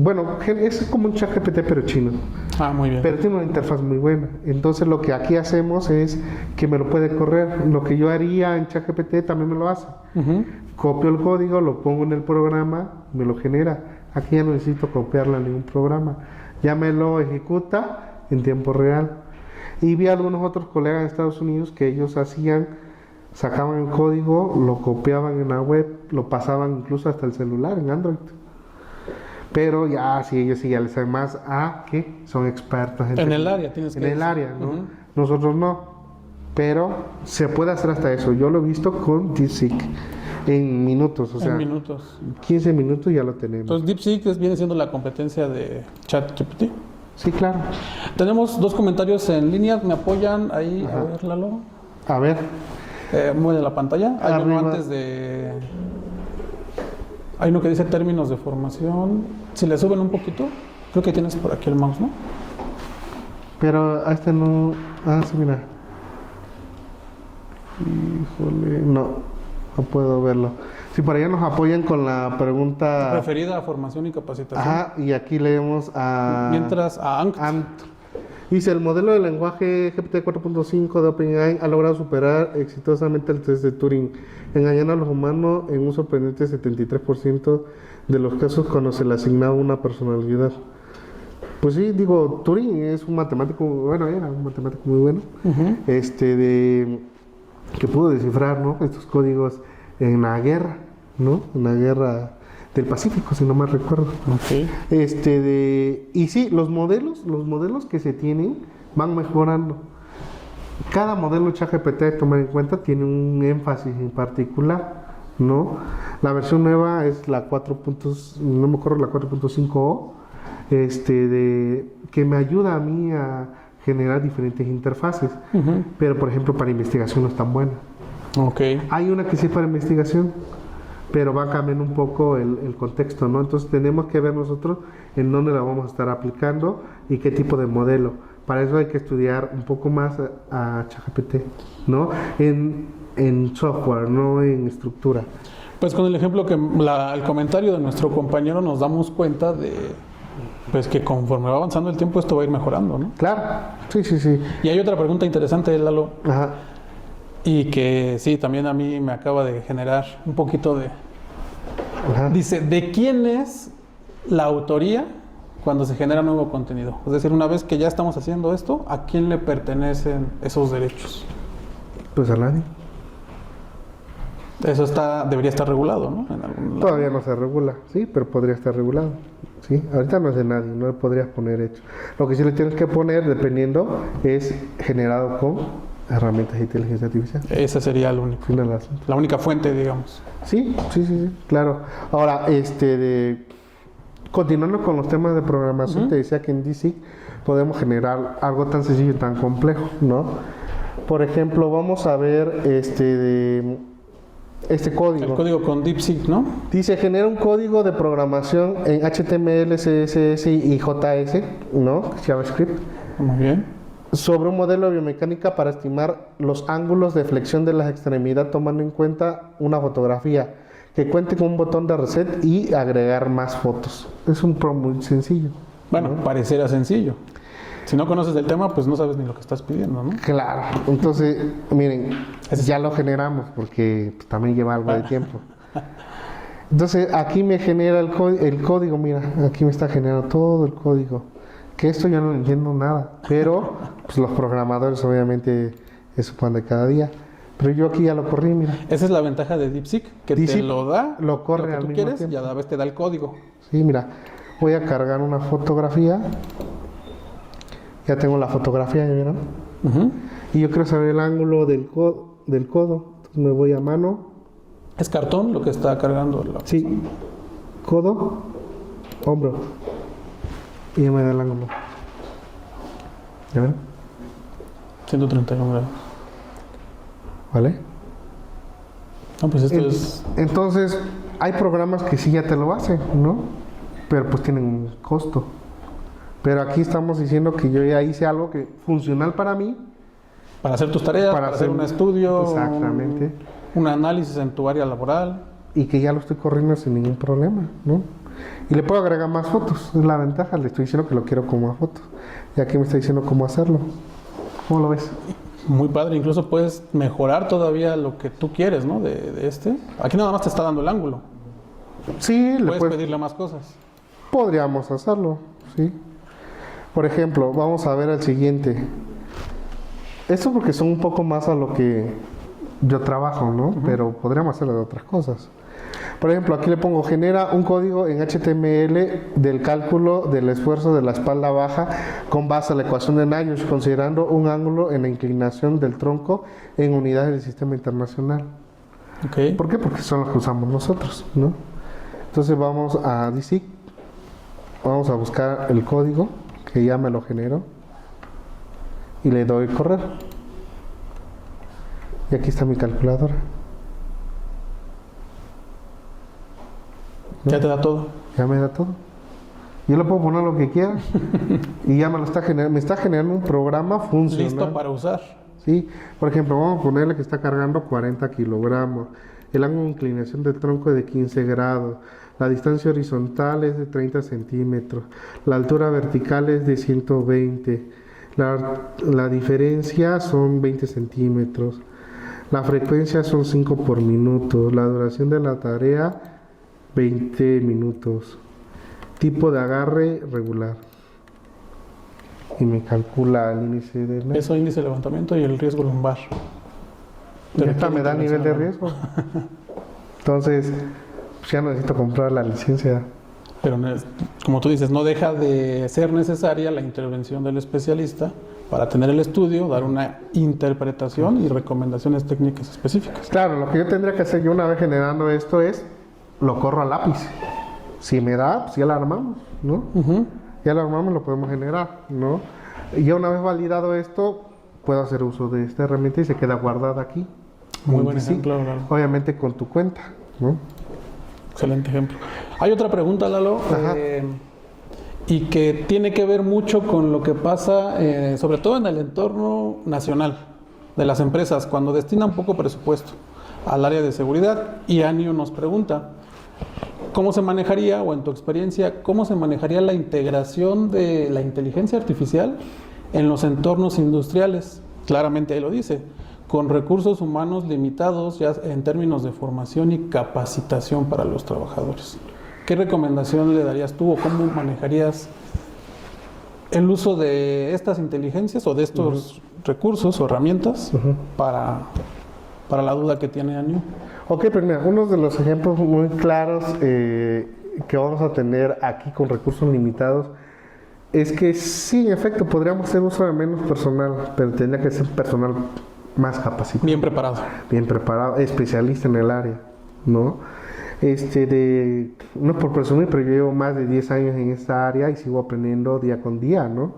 Bueno, es como un ChatGPT pero chino. Ah, muy bien. Pero tiene una interfaz muy buena. Entonces lo que aquí hacemos es que me lo puede correr. Lo que yo haría en ChatGPT también me lo hace. Copio el código, lo pongo en el programa, me lo genera. Aquí ya no necesito copiarlo en ningún programa. Ya me lo ejecuta en tiempo real. Y vi a algunos otros colegas en Estados Unidos que ellos sacaban el código, lo copiaban en la web, lo pasaban incluso hasta el celular, en Android. Pero ya, sí, ellos sí ya les saben más que son expertos en el área, tienes que en el área, ¿no? Nosotros no. pero se puede hacer hasta eso. Yo lo he visto con DeepSeek en minutos, o sea, en minutos. 15 minutos ya lo tenemos. Entonces DeepSeek viene siendo la competencia de ChatGPT. Sí, claro. Tenemos 2 comentarios en línea, me apoyan ahí, Ajá. a ver, Lalo. A ver, Mueve la pantalla. Hay uno Arriba. antes de... Hay uno que dice términos de formación. Si le suben un poquito, creo que tienes por aquí el mouse, ¿no? pero a este no... Ah, sí, mira. Híjole, no puedo verlo. Si por allá nos apoyan con la pregunta... Referida a formación y capacitación. Ajá, y aquí leemos a... Mientras a ANCT. Dice, el modelo de lenguaje GPT 4.5 de OpenAI ha logrado superar exitosamente el test de Turing, engañando a los humanos en un sorprendente 73% de los casos cuando se le asignaba una personalidad. Pues sí, digo, Turing es un matemático, bueno, era un matemático muy bueno, Ujú. que pudo descifrar, ¿no?, estos códigos en la guerra, ¿no?, en la guerra del Pacífico, si no mal recuerdo. Ok. Y sí, los modelos que se tienen van mejorando. Cada modelo ChatGPT, tomar en cuenta, tiene un énfasis en particular, ¿no? La versión nueva es la 4. No me acuerdo, la 4.5O, que me ayuda a mí a generar diferentes interfaces, Ujú. pero por ejemplo para investigación no es tan buena. Ok. Hay una que sí es para investigación, pero va cambiando un poco el contexto, ¿no? Entonces tenemos que ver nosotros en dónde la vamos a estar aplicando y qué tipo de modelo. Para eso hay que estudiar un poco más a ChatGPT, ¿no? En software, no en estructura. Pues con el ejemplo que el comentario de nuestro compañero nos damos cuenta de pues que conforme va avanzando el tiempo esto va a ir mejorando, ¿no? Claro, sí, sí, sí. Y hay otra pregunta interesante, Lalo, Ajá. y que sí, también a mí me acaba de generar un poquito de... Ajá. Dice, ¿de quién es la autoría cuando se genera nuevo contenido? Es decir, una vez que ya estamos haciendo esto, ¿a quién le pertenecen esos derechos? Pues a nadie. Eso debería estar regulado, ¿no? En algún lado. Todavía no se regula, sí, pero podría estar regulado. Sí, ahorita no es de nadie, no le podrías poner hecho. Lo que sí le tienes que poner, dependiendo, es generado con herramientas de inteligencia artificial. Ese sería el único, Fin del asunto. la única fuente, digamos. Sí, sí, sí, sí, claro. Ahora, continuando con los temas de programación, te decía que en DeepSeek podemos generar algo tan sencillo y tan complejo, ¿no? Por ejemplo, vamos a ver este código. El código con DeepSeek, ¿no? Dice, genera un código de programación en HTML, CSS y JS, ¿no? JavaScript, Muy bien. sobre un modelo de biomecánica para estimar los ángulos de flexión de las extremidades tomando en cuenta una fotografía que cuente con un botón de reset y agregar más fotos. Es un pro muy sencillo. Bueno, pareciera sencillo. Si no conoces del tema, pues no sabes ni lo que estás pidiendo, ¿no? Claro, entonces, miren, ya lo generamos porque pues, también lleva algo de tiempo. Entonces, aquí me genera el código, mira, aquí me está generando todo el código. Que esto yo no entiendo nada, pero pues, los programadores obviamente eso pan de cada día. Pero yo aquí ya lo corrí, mira. Esa es la ventaja de DeepSeek, que te DeepSeek lo da, lo corre que al tú mismo quieres, tiempo. y a la vez te da el código. Sí, mira, voy a cargar una fotografía. Ya tengo la fotografía, ¿ya vieron? Ujú. Y yo quiero saber el ángulo del codo. Entonces me voy a mano. Es cartón lo que está cargando. Sí, codo, hombro. Y ya me da el ángulo. ¿Ya ven? 131 grados. ¿Vale? No, pues esto es... Entonces, hay programas que sí ya te lo hacen, ¿no? Pero pues tienen un costo. Pero aquí estamos diciendo que yo ya hice algo que funcional para mí. Para hacer tus tareas, para hacer un estudio, Exactamente. un análisis en tu área laboral. Y que ya lo estoy corriendo sin ningún problema, ¿no? Y le puedo agregar más fotos, es la ventaja. Le estoy diciendo que lo quiero como a foto. Y aquí me está diciendo cómo hacerlo. ¿Cómo lo ves? Muy padre, incluso puedes mejorar todavía lo que tú quieres, ¿no? De este. Aquí nada más te está dando el ángulo. Sí, le Puedes puedes. pedirle más cosas. Podríamos hacerlo, sí. Por ejemplo, vamos a ver el siguiente. Esto porque son un poco más a lo que yo trabajo, ¿no? Pero podríamos hacerlo de otras cosas. Por ejemplo, aquí le pongo, genera un código en HTML del cálculo del esfuerzo de la espalda baja con base a la ecuación de Nash, considerando un ángulo en la inclinación del tronco en unidades del sistema internacional. Okay. ¿Por qué? Porque son los que usamos nosotros, ¿no? Entonces vamos a DISIC, vamos a buscar el código, que ya me lo generó, y le doy correr. Y aquí está mi calculadora. ¿No? Ya te da todo. Ya me da todo. Yo le puedo poner lo que quiera y ya me lo está generando. Me está generando un programa funcional. Listo para usar. Sí, por ejemplo, vamos a ponerle que está cargando 40 kilogramos. El ángulo de inclinación del tronco es de 15 grados. La distancia horizontal es de 30 centímetros. La altura vertical es de 120. La diferencia son 20 centímetros. La frecuencia son 5 por minuto. La duración de la tarea, 20 minutos. Tipo de agarre regular. Y me calcula el índice de Peso, índice de levantamiento y el riesgo lumbar. Y esta me da nivel de riesgo. Entonces, pues ya necesito comprar la licencia. Pero como tú dices, no deja de ser necesaria la intervención del especialista para tener el estudio, dar una interpretación y recomendaciones técnicas específicas. Claro, lo que yo tendría que hacer yo una vez generando esto es, lo corro a lápiz. Si me da, pues ya la armamos, ¿no? Ya lo armamos, lo podemos generar, ¿no? Y ya una vez validado esto, puedo hacer uso de esta herramienta y se queda guardada aquí. Muy buen ejemplo, Lalo. Obviamente con tu cuenta, ¿no? Excelente ejemplo. Hay otra pregunta, Lalo, y que tiene que ver mucho con lo que pasa, sobre todo en el entorno nacional de las empresas, cuando destinan poco presupuesto al área de seguridad. Y Anio nos pregunta, ¿cómo se manejaría, o en tu experiencia, cómo se manejaría la integración de la inteligencia artificial en los entornos industriales? Claramente ahí lo dice, con recursos humanos limitados ya en términos de formación y capacitación para los trabajadores. ¿Qué recomendación le darías tú o cómo manejarías el uso de estas inteligencias o de estos recursos o herramientas para la duda que tiene Anio? Ok, pues mira, uno de los ejemplos muy claros que vamos a tener aquí con recursos limitados es que sí, en efecto, podríamos hacer uso de menos personal, pero tendría que ser personal más capacitado. Bien preparado. Bien preparado, especialista en el área, ¿no? No es por presumir, pero yo llevo más de 10 años en esta área y sigo aprendiendo día con día, ¿no?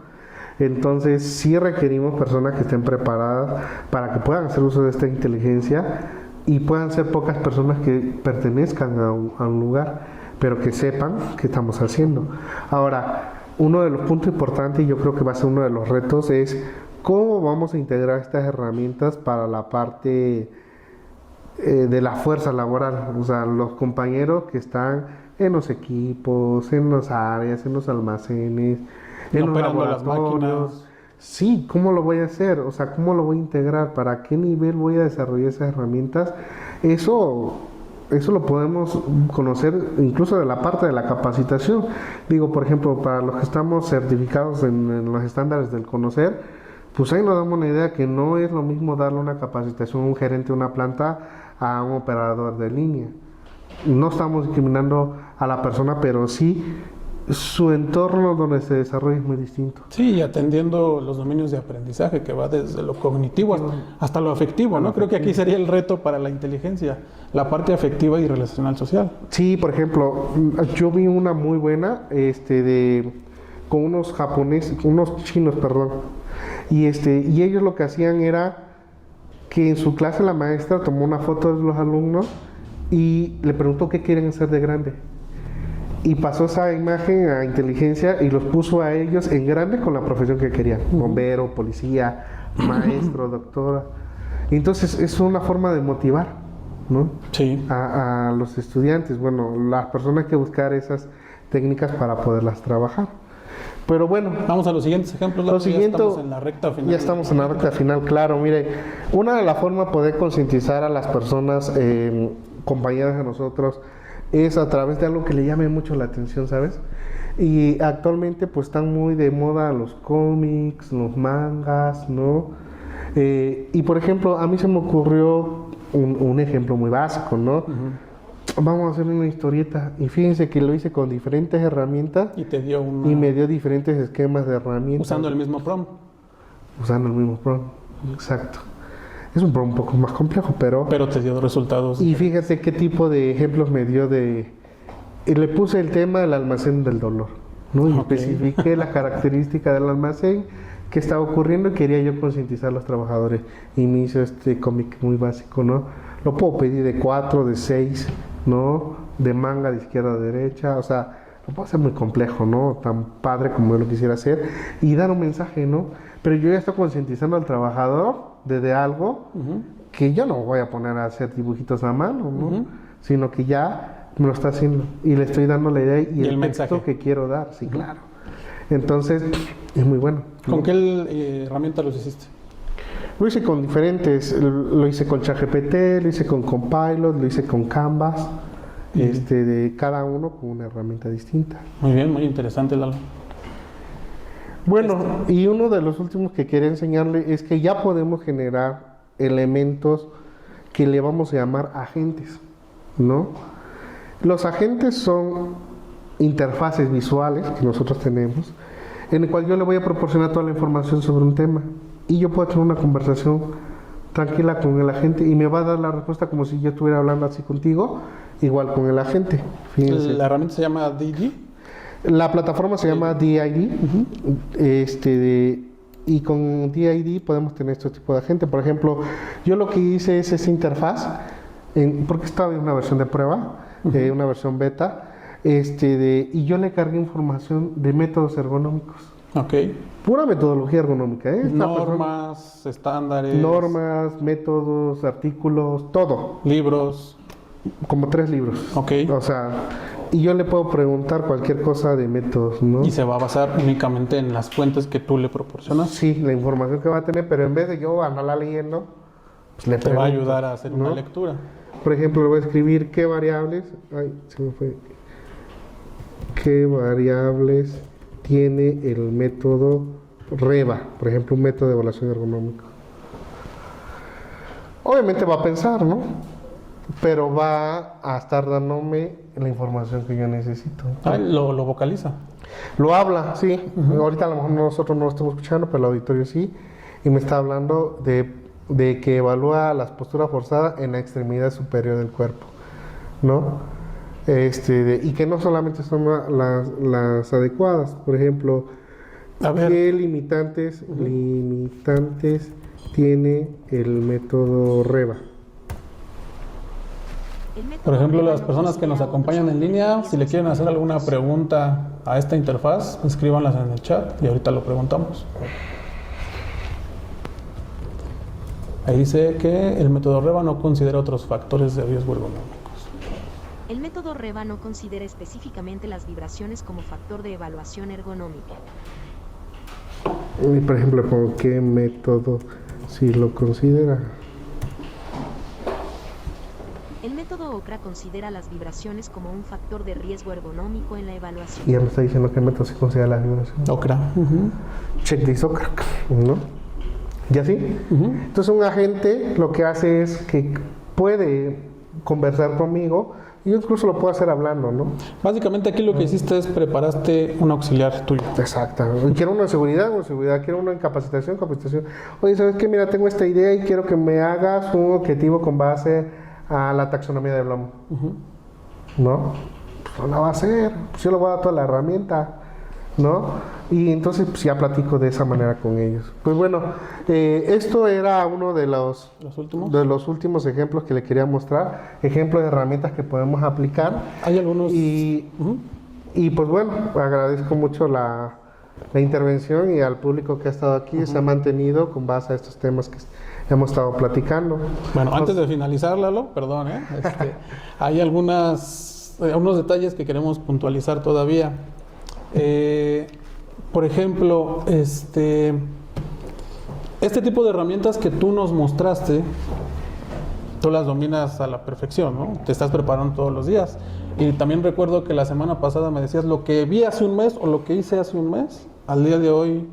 Entonces sí requerimos personas que estén preparadas para que puedan hacer uso de esta inteligencia y puedan ser pocas personas que pertenezcan a un lugar, pero que sepan qué estamos haciendo. Ahora, uno de los puntos importantes, y yo creo que va a ser uno de los retos, es cómo vamos a integrar estas herramientas para la parte de la fuerza laboral, o sea, los compañeros que están en los equipos, en las áreas, en los almacenes, en los laboratorios. Sí, ¿cómo lo voy a hacer? O sea, ¿cómo lo voy a integrar? ¿Para qué nivel voy a desarrollar esas herramientas? Eso lo podemos conocer incluso de la parte de la capacitación. Digo, por ejemplo, para los que estamos certificados en los estándares del conocer, pues ahí nos damos una idea que no es lo mismo darle una capacitación a un gerente de una planta a un operador de línea. No estamos discriminando a la persona, pero sí su entorno donde se desarrolla es muy distinto. Sí, y atendiendo los dominios de aprendizaje, que va desde lo cognitivo hasta lo afectivo, ¿no? Creo que aquí sería el reto para la inteligencia, la parte afectiva y relacional social. Sí, por ejemplo, yo vi una muy buena, con unos chinos, y ellos lo que hacían era que en su clase la maestra tomó una foto de los alumnos y le preguntó qué quieren hacer de grande. Y pasó esa imagen a inteligencia y los puso a ellos en grande con la profesión que querían. Bombero, policía, maestro, doctora. Y entonces es una forma de motivar, ¿no? Sí. A los estudiantes. Bueno, las personas hay que buscar esas técnicas para poderlas trabajar. Pero bueno. Vamos a los siguientes ejemplos. Lo siguiente, ya estamos en la recta final. Ya estamos en la recta final, claro. Mire, una de las formas de poder concientizar a las personas, compañeras de nosotros, es a través de algo que le llame mucho la atención, ¿sabes? Y actualmente pues están muy de moda los cómics, los mangas, ¿no? Y por ejemplo, a mí se me ocurrió un ejemplo muy básico, ¿no? vamos a hacer una historieta. Y fíjense que lo hice con diferentes herramientas Y te dio y me dio diferentes esquemas de herramientas. usando el mismo prompt. Usando el mismo prompt, exacto. Es un prompt un poco más complejo, pero... Pero te dio resultados. Y fíjate qué tipo de ejemplos me dio de... y le puse el tema del almacén del dolor, ¿no? Y Ok. especifiqué la característica del almacén, qué estaba ocurriendo y quería yo concientizar a los trabajadores. Y me hizo este cómic muy básico, ¿no? Lo puedo pedir de 4, de 6, ¿no? De manga de izquierda a derecha, o sea, lo puedo hacer muy complejo, ¿no? Tan padre como yo lo quisiera hacer y dar un mensaje, ¿no? Pero yo ya estoy concientizando al trabajador de algo Ujú. que yo no voy a poner a hacer dibujitos a mano, ¿no? Ujú. Sino que ya me lo está haciendo y le estoy dando la idea y el el texto mensaje. que quiero dar, sí, claro. Entonces, es muy bueno. ¿Con qué herramienta los hiciste? Lo hice con diferentes, lo hice con ChatGPT, lo hice con Copilot, lo hice con Canvas, de cada uno con una herramienta distinta. Muy bien, muy interesante, Lalo. Bueno, y uno de los últimos que quería enseñarle es que ya podemos generar elementos que le vamos a llamar agentes, ¿no? Los agentes son interfaces visuales que nosotros tenemos, en el cual yo le voy a proporcionar toda la información sobre un tema y yo puedo tener una conversación tranquila con el agente y me va a dar la respuesta como si yo estuviera hablando así contigo, igual con el agente. Fíjense. La herramienta se llama DG. La plataforma se llama DID, y con DID podemos tener este tipo de agente. Por ejemplo, yo lo que hice es esa interfaz, porque estaba en una versión de prueba, una versión beta, y yo le cargué información de métodos ergonómicos. Ok. Pura metodología ergonómica, ¿eh? Normas, estándares. Normas, métodos, artículos, todo. Libros. Como 3 libros. Ok. O sea, y yo le puedo preguntar cualquier cosa de métodos, ¿no? Y se va a basar únicamente en las fuentes que tú le proporcionas. Sí, la información que va a tener, pero en vez de yo andarla leyendo, pues le Te va a pregunto, ayudar a hacer una ¿no? lectura. Por ejemplo, le voy a escribir qué variables, ay, se me fue, qué variables tiene el método REVA, por ejemplo, un método de evaluación ergonómica. Obviamente va a pensar, ¿no? Pero va a estar dándome la información que yo necesito. Ah, lo vocaliza. Lo habla, sí. Ahorita a lo mejor nosotros no lo estamos escuchando, pero el auditorio sí. Y me está hablando de que evalúa las posturas forzadas en la extremidad superior del cuerpo, ¿no? Y que no solamente son las adecuadas. Por ejemplo, A ver. ¿qué limitantes tiene el método REVA? Por ejemplo, las personas que nos acompañan en línea, si le quieren hacer alguna pregunta a esta interfaz, escríbanlas en el chat y ahorita lo preguntamos. Ahí dice que el método REVA no considera otros factores de riesgo ergonómicos. El método REVA no considera específicamente las vibraciones como factor de evaluación ergonómica. Y, por ejemplo, ¿con qué método si lo considera? El método OCRA considera las vibraciones como un factor de riesgo ergonómico en la evaluación. Y ya me está diciendo qué método se considera la vibración. OCRA. Check this OCRA, ¿no? ¿Y así? Entonces un agente lo que hace es que puede conversar conmigo y yo incluso lo puedo hacer hablando, ¿no? Básicamente aquí lo que hiciste es preparaste un auxiliar tuyo. Exacto. Quiero uno de seguridad, quiero uno en capacitación. Oye, ¿sabes qué? Mira, tengo esta idea y quiero que me hagas un objetivo con base a la taxonomía de Bloom. ¿No? Pues no la va a hacer. Pues yo le voy a dar toda la herramienta, ¿no? Y entonces pues ya platico de esa manera con ellos. Pues bueno, esto era uno de los últimos ejemplos que le quería mostrar, ejemplos de herramientas que podemos aplicar. Hay algunos... Y pues bueno, agradezco mucho la intervención y al público que ha estado aquí, se ha mantenido con base a estos temas que hemos estado platicando. Bueno, antes de finalizar, Lalo, perdón, hay unos detalles que queremos puntualizar todavía. Por ejemplo, este tipo de herramientas que tú nos mostraste, tú las dominas a la perfección, ¿no? Te estás preparando todos los días. Y también recuerdo que la semana pasada me decías lo que vi hace un mes o lo que hice hace un mes, al día de hoy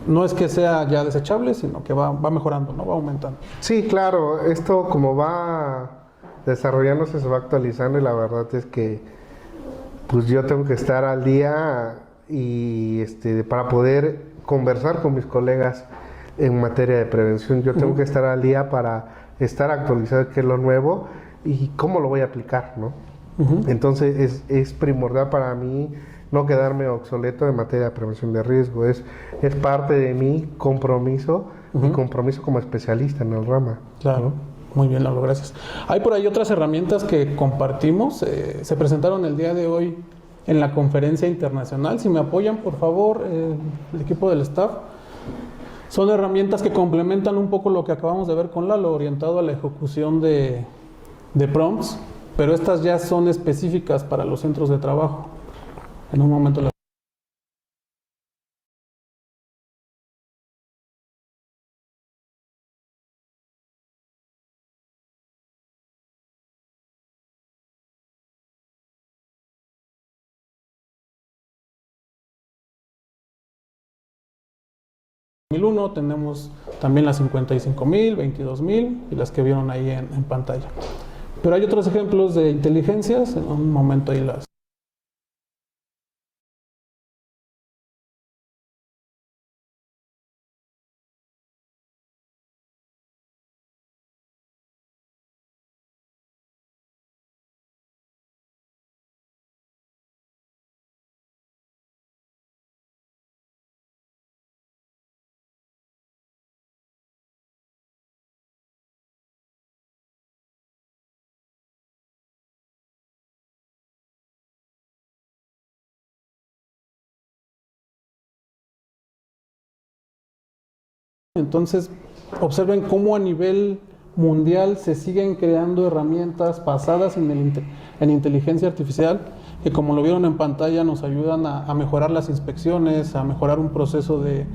no es que sea ya desechable, sino que va mejorando, ¿no? Va aumentando. Sí, claro, esto como va desarrollándose, se va actualizando y la verdad es que pues yo tengo que estar al día y para poder conversar con mis colegas en materia de prevención, yo tengo que estar al día para estar actualizado qué es lo nuevo y cómo lo voy a aplicar, ¿no? Entonces es primordial para mí no quedarme obsoleto en materia de prevención de riesgo, es parte de mi compromiso, mi compromiso como especialista en el rama. Claro. ¿No? Muy bien, Lalo, gracias. Hay por ahí otras herramientas que compartimos, se presentaron el día de hoy en la conferencia internacional. Si me apoyan, por favor, el equipo del staff. Son herramientas que complementan un poco lo que acabamos de ver con Lalo, orientado a la ejecución de prompts, pero estas ya son específicas para los centros de trabajo. En un momento las... tenemos también las 55.000, 22.000 y las que vieron ahí en pantalla. Pero hay otros ejemplos de inteligencias, en un momento ahí las... Entonces, observen cómo a nivel mundial se siguen creando herramientas basadas en inteligencia artificial que, como lo vieron en pantalla, nos ayudan a mejorar las inspecciones, a mejorar un proceso de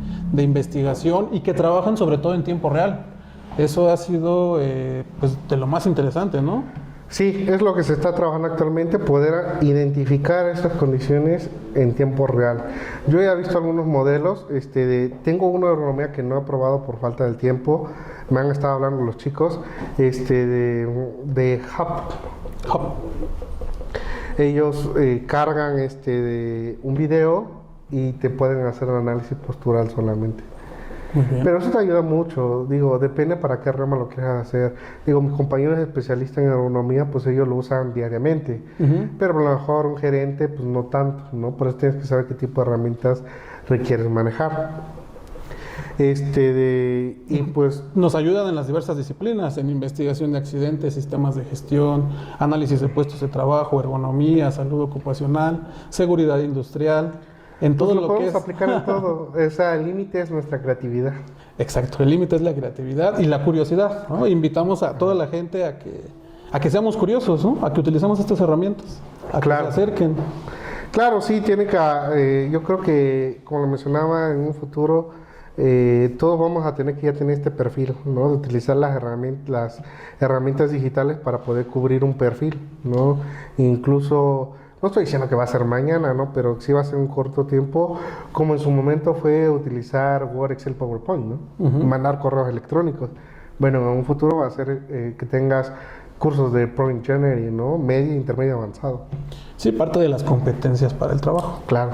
investigación y que trabajan sobre todo en tiempo real. Eso ha sido pues, de lo más interesante, ¿no? Sí, es lo que se está trabajando actualmente, poder identificar estas condiciones en tiempo real. Yo ya he visto algunos modelos, tengo uno de ergonomía que no he probado por falta del tiempo, me han estado hablando los chicos, de Hub. Ellos cargan un video y te pueden hacer el análisis postural solamente. Pero eso te ayuda mucho, digo, depende para qué rama lo quieras hacer. Digo, mis compañeros especialistas en ergonomía, pues ellos lo usan diariamente, pero a lo mejor un gerente, pues no tanto, ¿no? Por eso tienes que saber qué tipo de herramientas requieres manejar. Y pues... Nos ayudan en las diversas disciplinas, en investigación de accidentes, sistemas de gestión, análisis de puestos de trabajo, ergonomía, salud ocupacional, seguridad industrial. En todo pues lo podemos que es... aplicar en todo. O sea, el límite es nuestra creatividad. Exacto, el límite es la creatividad y la curiosidad, ¿no? Invitamos a toda la gente a que seamos curiosos, ¿no? A que utilicemos estas herramientas, a que se acerquen. Claro, sí, tiene que... yo creo que, como lo mencionaba, en un futuro todos vamos a tener que ya tener este perfil, ¿no? De utilizar las herramientas digitales para poder cubrir un perfil, ¿no? Incluso... No estoy diciendo que va a ser mañana, ¿no? Pero sí va a ser un corto tiempo, como en su momento fue utilizar Word, Excel, PowerPoint, ¿no? Mandar correos electrónicos. Bueno, en un futuro va a ser que tengas cursos de Pro Engineering, ¿no? Medio, intermedio, avanzado. Sí, parte de las competencias para el trabajo. Claro.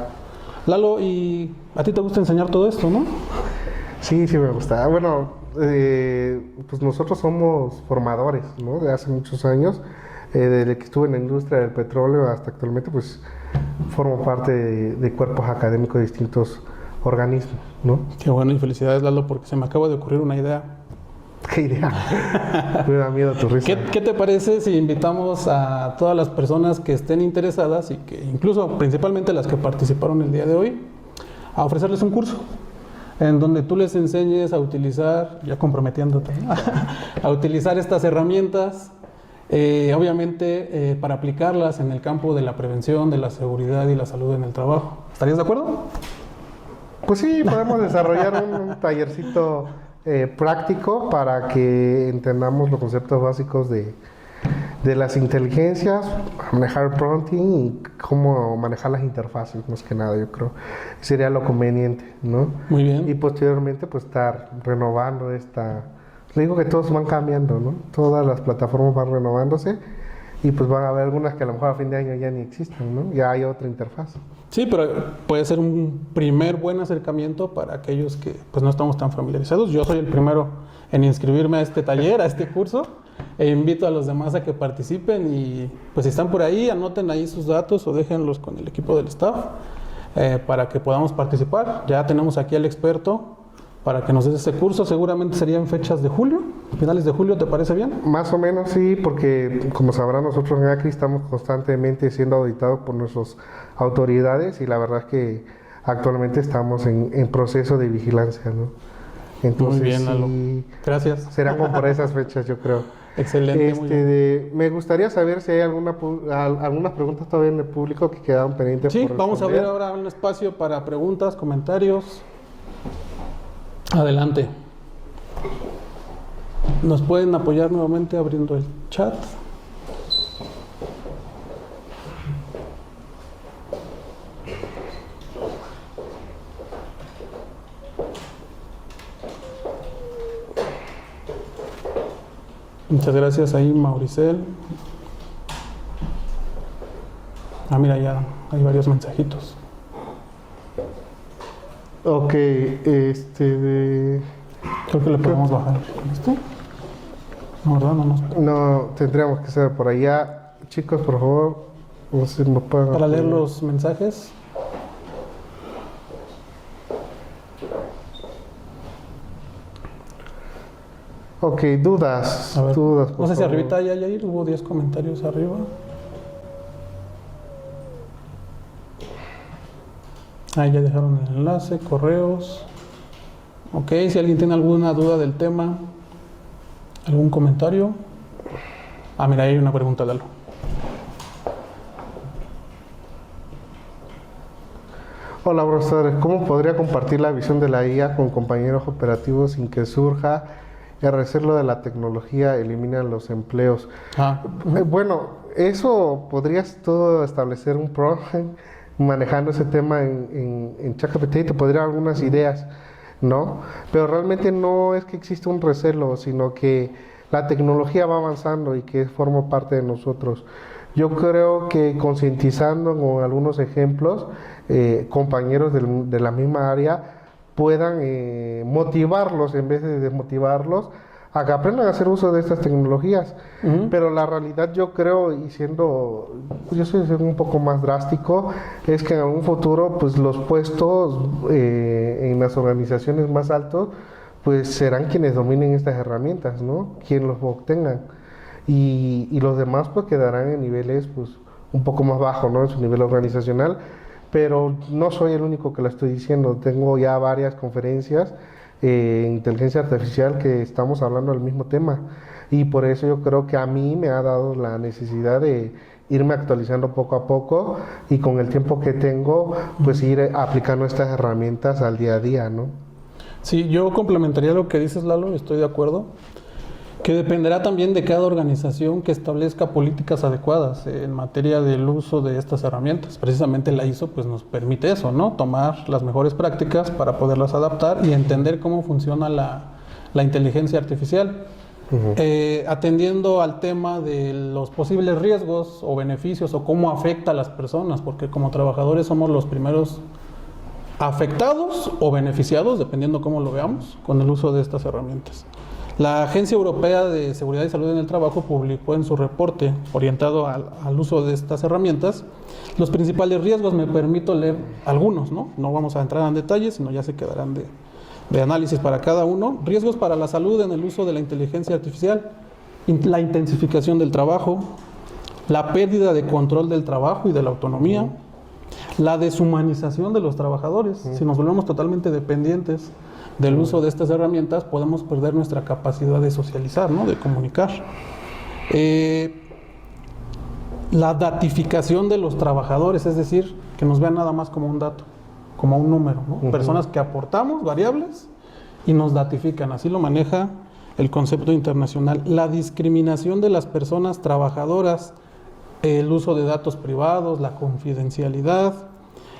Lalo, ¿y a ti te gusta enseñar todo esto, no? Sí, sí me gusta. Bueno, pues nosotros somos formadores, ¿no? De hace muchos años. Desde que estuve en la industria del petróleo hasta actualmente, pues formo parte de cuerpos académicos de distintos organismos, ¿no? Qué bueno, y felicidades, Lalo, porque se me acaba de ocurrir una idea. ¿Qué idea? Me da miedo tu risa. ¿Qué te parece si invitamos a todas las personas que estén interesadas y que incluso principalmente las que participaron el día de hoy, a ofrecerles un curso en donde tú les enseñes a utilizar, ya comprometiéndote, a utilizar estas herramientas? Obviamente para aplicarlas en el campo de la prevención, de la seguridad y la salud en el trabajo. ¿Estarías de acuerdo? Pues sí, podemos desarrollar un tallercito práctico para que entendamos los conceptos básicos de las inteligencias, manejar prompting y cómo manejar las interfaces, más que nada, yo creo sería lo conveniente, ¿no? Muy bien. Y posteriormente pues estar renovando esta Le digo que todos van cambiando, ¿no? Todas las plataformas van renovándose y pues van a haber algunas que a lo mejor a fin de año ya ni existen, ¿no? Ya hay otra interfaz. Sí, pero puede ser un primer buen acercamiento para aquellos que pues no estamos tan familiarizados. Yo soy el primero en inscribirme a este taller, a este curso, e invito a los demás a que participen y pues si están por ahí, anoten ahí sus datos o déjenlos con el equipo del staff para que podamos participar. Ya tenemos aquí al experto para que nos des ese curso. Seguramente serían fechas de julio, finales de julio, ¿te parece bien? Más o menos sí, porque como sabrán, nosotros en ACRI estamos constantemente siendo auditados por nuestras autoridades y la verdad es que actualmente estamos en proceso de vigilancia, ¿no? Entonces, muy bien, Lalo. sí, Gracias. serán como por esas fechas, yo creo. Excelente. Muy bien. Me gustaría saber si hay algunas preguntas todavía en el público que quedaron pendientes. Sí, por vamos a abrir responder. ahora un espacio para preguntas, comentarios. Adelante. Nos pueden apoyar nuevamente abriendo el chat. Muchas gracias ahí, Mauricel. Ah, mira, ya hay varios mensajitos. Ok, Creo que le podemos bajar. ¿Listo? No, ¿verdad? No nos... no, tendríamos que ser por allá. Chicos, por favor, no sé si me pueden Para leer apoyar. los mensajes. Ok, dudas. A ver, Dudas, por no sé si favor. arribita ya ir, hubo 10 comentarios arriba. Ahí ya dejaron el enlace, correos. Ok, si alguien tiene alguna duda del tema, algún comentario. Ah, mira, ahí hay una pregunta, Lalo. Hola, profesores. ¿Cómo podría compartir la visión de la IA con compañeros operativos sin que surja el recelo de la tecnología elimina los empleos? Ah, Bueno, eso podrías todo establecer un pro manejando ese tema en ChatGPT y te podría dar algunas ideas, ¿no? Pero realmente no es que exista un recelo, sino que la tecnología va avanzando y que forma parte de nosotros. Yo creo que concientizando con algunos ejemplos, compañeros de la misma área puedan motivarlos en vez de desmotivarlos a que aprendan a hacer uso de estas tecnologías. Pero la realidad yo creo, y yo soy un poco más drástico, es que en algún futuro pues los puestos en las organizaciones más altos pues serán quienes dominen estas herramientas, ¿no? Quienes los obtengan. Y los demás pues quedarán en niveles pues un poco más bajos, ¿no? En su nivel organizacional, pero no soy el único que lo estoy diciendo. Tengo ya varias conferencias inteligencia artificial que estamos hablando del mismo tema y por eso yo creo que a mí me ha dado la necesidad de irme actualizando poco a poco y con el tiempo que tengo pues ir aplicando estas herramientas al día a día, ¿no? sí, yo complementaría lo que dices, Lalo, estoy de acuerdo. Que dependerá también de cada organización que establezca políticas adecuadas en materia del uso de estas herramientas. Precisamente la ISO pues, nos permite eso, ¿no? Tomar las mejores prácticas para poderlas adaptar y entender cómo funciona la inteligencia artificial. Atendiendo al tema de los posibles riesgos o beneficios o cómo afecta a las personas, porque como trabajadores somos los primeros afectados o beneficiados, dependiendo cómo lo veamos, con el uso de estas herramientas. La Agencia Europea de Seguridad y Salud en el Trabajo publicó en su reporte orientado al uso de estas herramientas los principales riesgos. Me permito leer algunos, ¿no? No vamos a entrar en detalles, sino ya se quedarán de análisis para cada uno. Riesgos para la salud en el uso de la inteligencia artificial, la intensificación del trabajo, la pérdida de control del trabajo y de la autonomía, la deshumanización de los trabajadores. Si nos volvemos totalmente dependientes del uso de estas herramientas, podemos perder nuestra capacidad de socializar, ¿no? De comunicar. La datificación de los trabajadores, es decir, que nos vean nada más como un dato, como un número, ¿no? Personas que aportamos variables y nos datifican, así lo maneja el concepto internacional. La discriminación de las personas trabajadoras, el uso de datos privados, la confidencialidad,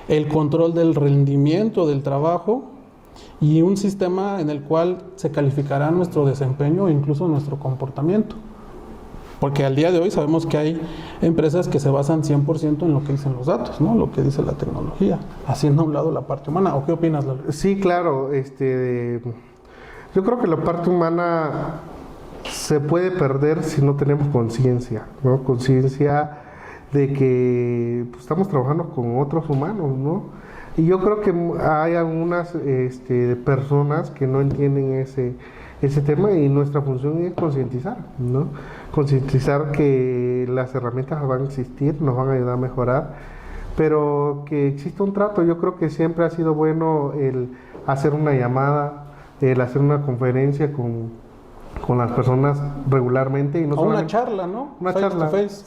el control del rendimiento del trabajo y un sistema en el cual se calificará nuestro desempeño e incluso nuestro comportamiento. Porque al día de hoy sabemos que hay empresas que se basan 100% en lo que dicen los datos, ¿no? Lo que dice la tecnología, haciendo a un lado la parte humana. ¿O qué opinas, Lalo? Sí, claro. Yo creo que la parte humana se puede perder si no tenemos conciencia, ¿no? Conciencia de que pues, estamos trabajando con otros humanos, ¿no? Y yo creo que hay algunas personas que no entienden ese tema, y nuestra función es concientizar, ¿no? Concientizar que las herramientas van a existir, nos van a ayudar a mejorar, pero que exista un trato. Yo creo que siempre ha sido bueno el hacer una llamada, el hacer una conferencia con las personas regularmente. Y no O una charla, ¿no? Una Face charla. to face.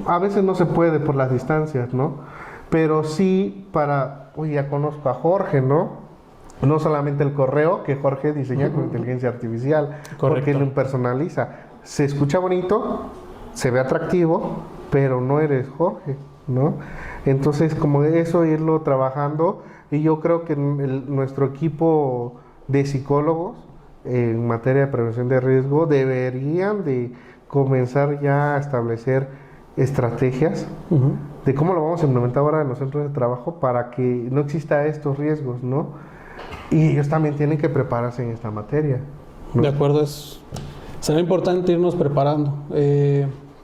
A veces no se puede por las distancias, ¿no? Pero sí oye, ya conozco a Jorge, ¿no? No solamente el correo que Jorge diseña con inteligencia artificial, porque Correcto. lo personaliza. Se escucha bonito, se ve atractivo, pero no eres Jorge, ¿no? Entonces, como eso, irlo trabajando, y yo creo que nuestro equipo de psicólogos en materia de prevención de riesgo deberían de comenzar ya a establecer estrategias de cómo lo vamos a implementar ahora en los centros de trabajo para que no exista estos riesgos, ¿no? Y ellos también tienen que prepararse en esta materia, ¿no? De acuerdo, será importante irnos preparando.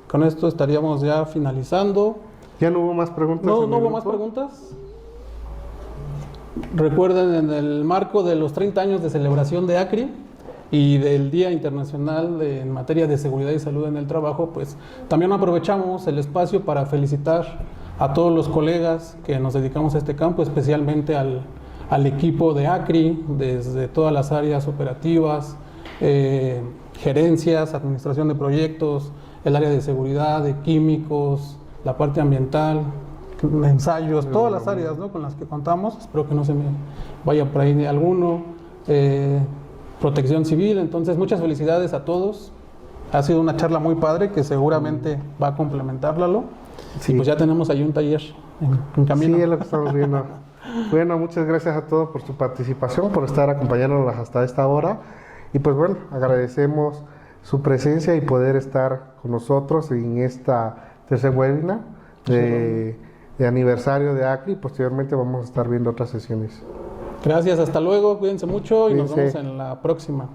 Con esto estaríamos ya finalizando. ¿Ya no hubo más preguntas? ¿No, en no el hubo más grupo? preguntas? Recuerden, en el marco de los 30 años de celebración de ACRI y del Día Internacional en materia de seguridad y salud en el trabajo, pues también aprovechamos el espacio para felicitar a todos los colegas que nos dedicamos a este campo, especialmente al equipo de ACRI, desde todas las áreas operativas, gerencias, administración de proyectos, el área de seguridad, de químicos, la parte ambiental, ensayos, todas las áreas, ¿no?, con las que contamos. Espero que no se me vaya por ahí alguno. Protección civil. Entonces, muchas felicidades a todos. Ha sido una charla muy padre que seguramente va a complementarla. Sí. Y pues ya tenemos ahí un taller en camino. Sí, es lo que estamos viendo. Bueno, muchas gracias a todos por su participación, por estar acompañándonos hasta esta hora. Y pues bueno, agradecemos su presencia y poder estar con nosotros en esta tercer webinar de aniversario de ACRI. Posteriormente vamos a estar viendo otras sesiones. Gracias, hasta luego, cuídense mucho y nos Cuídense. vemos en la próxima.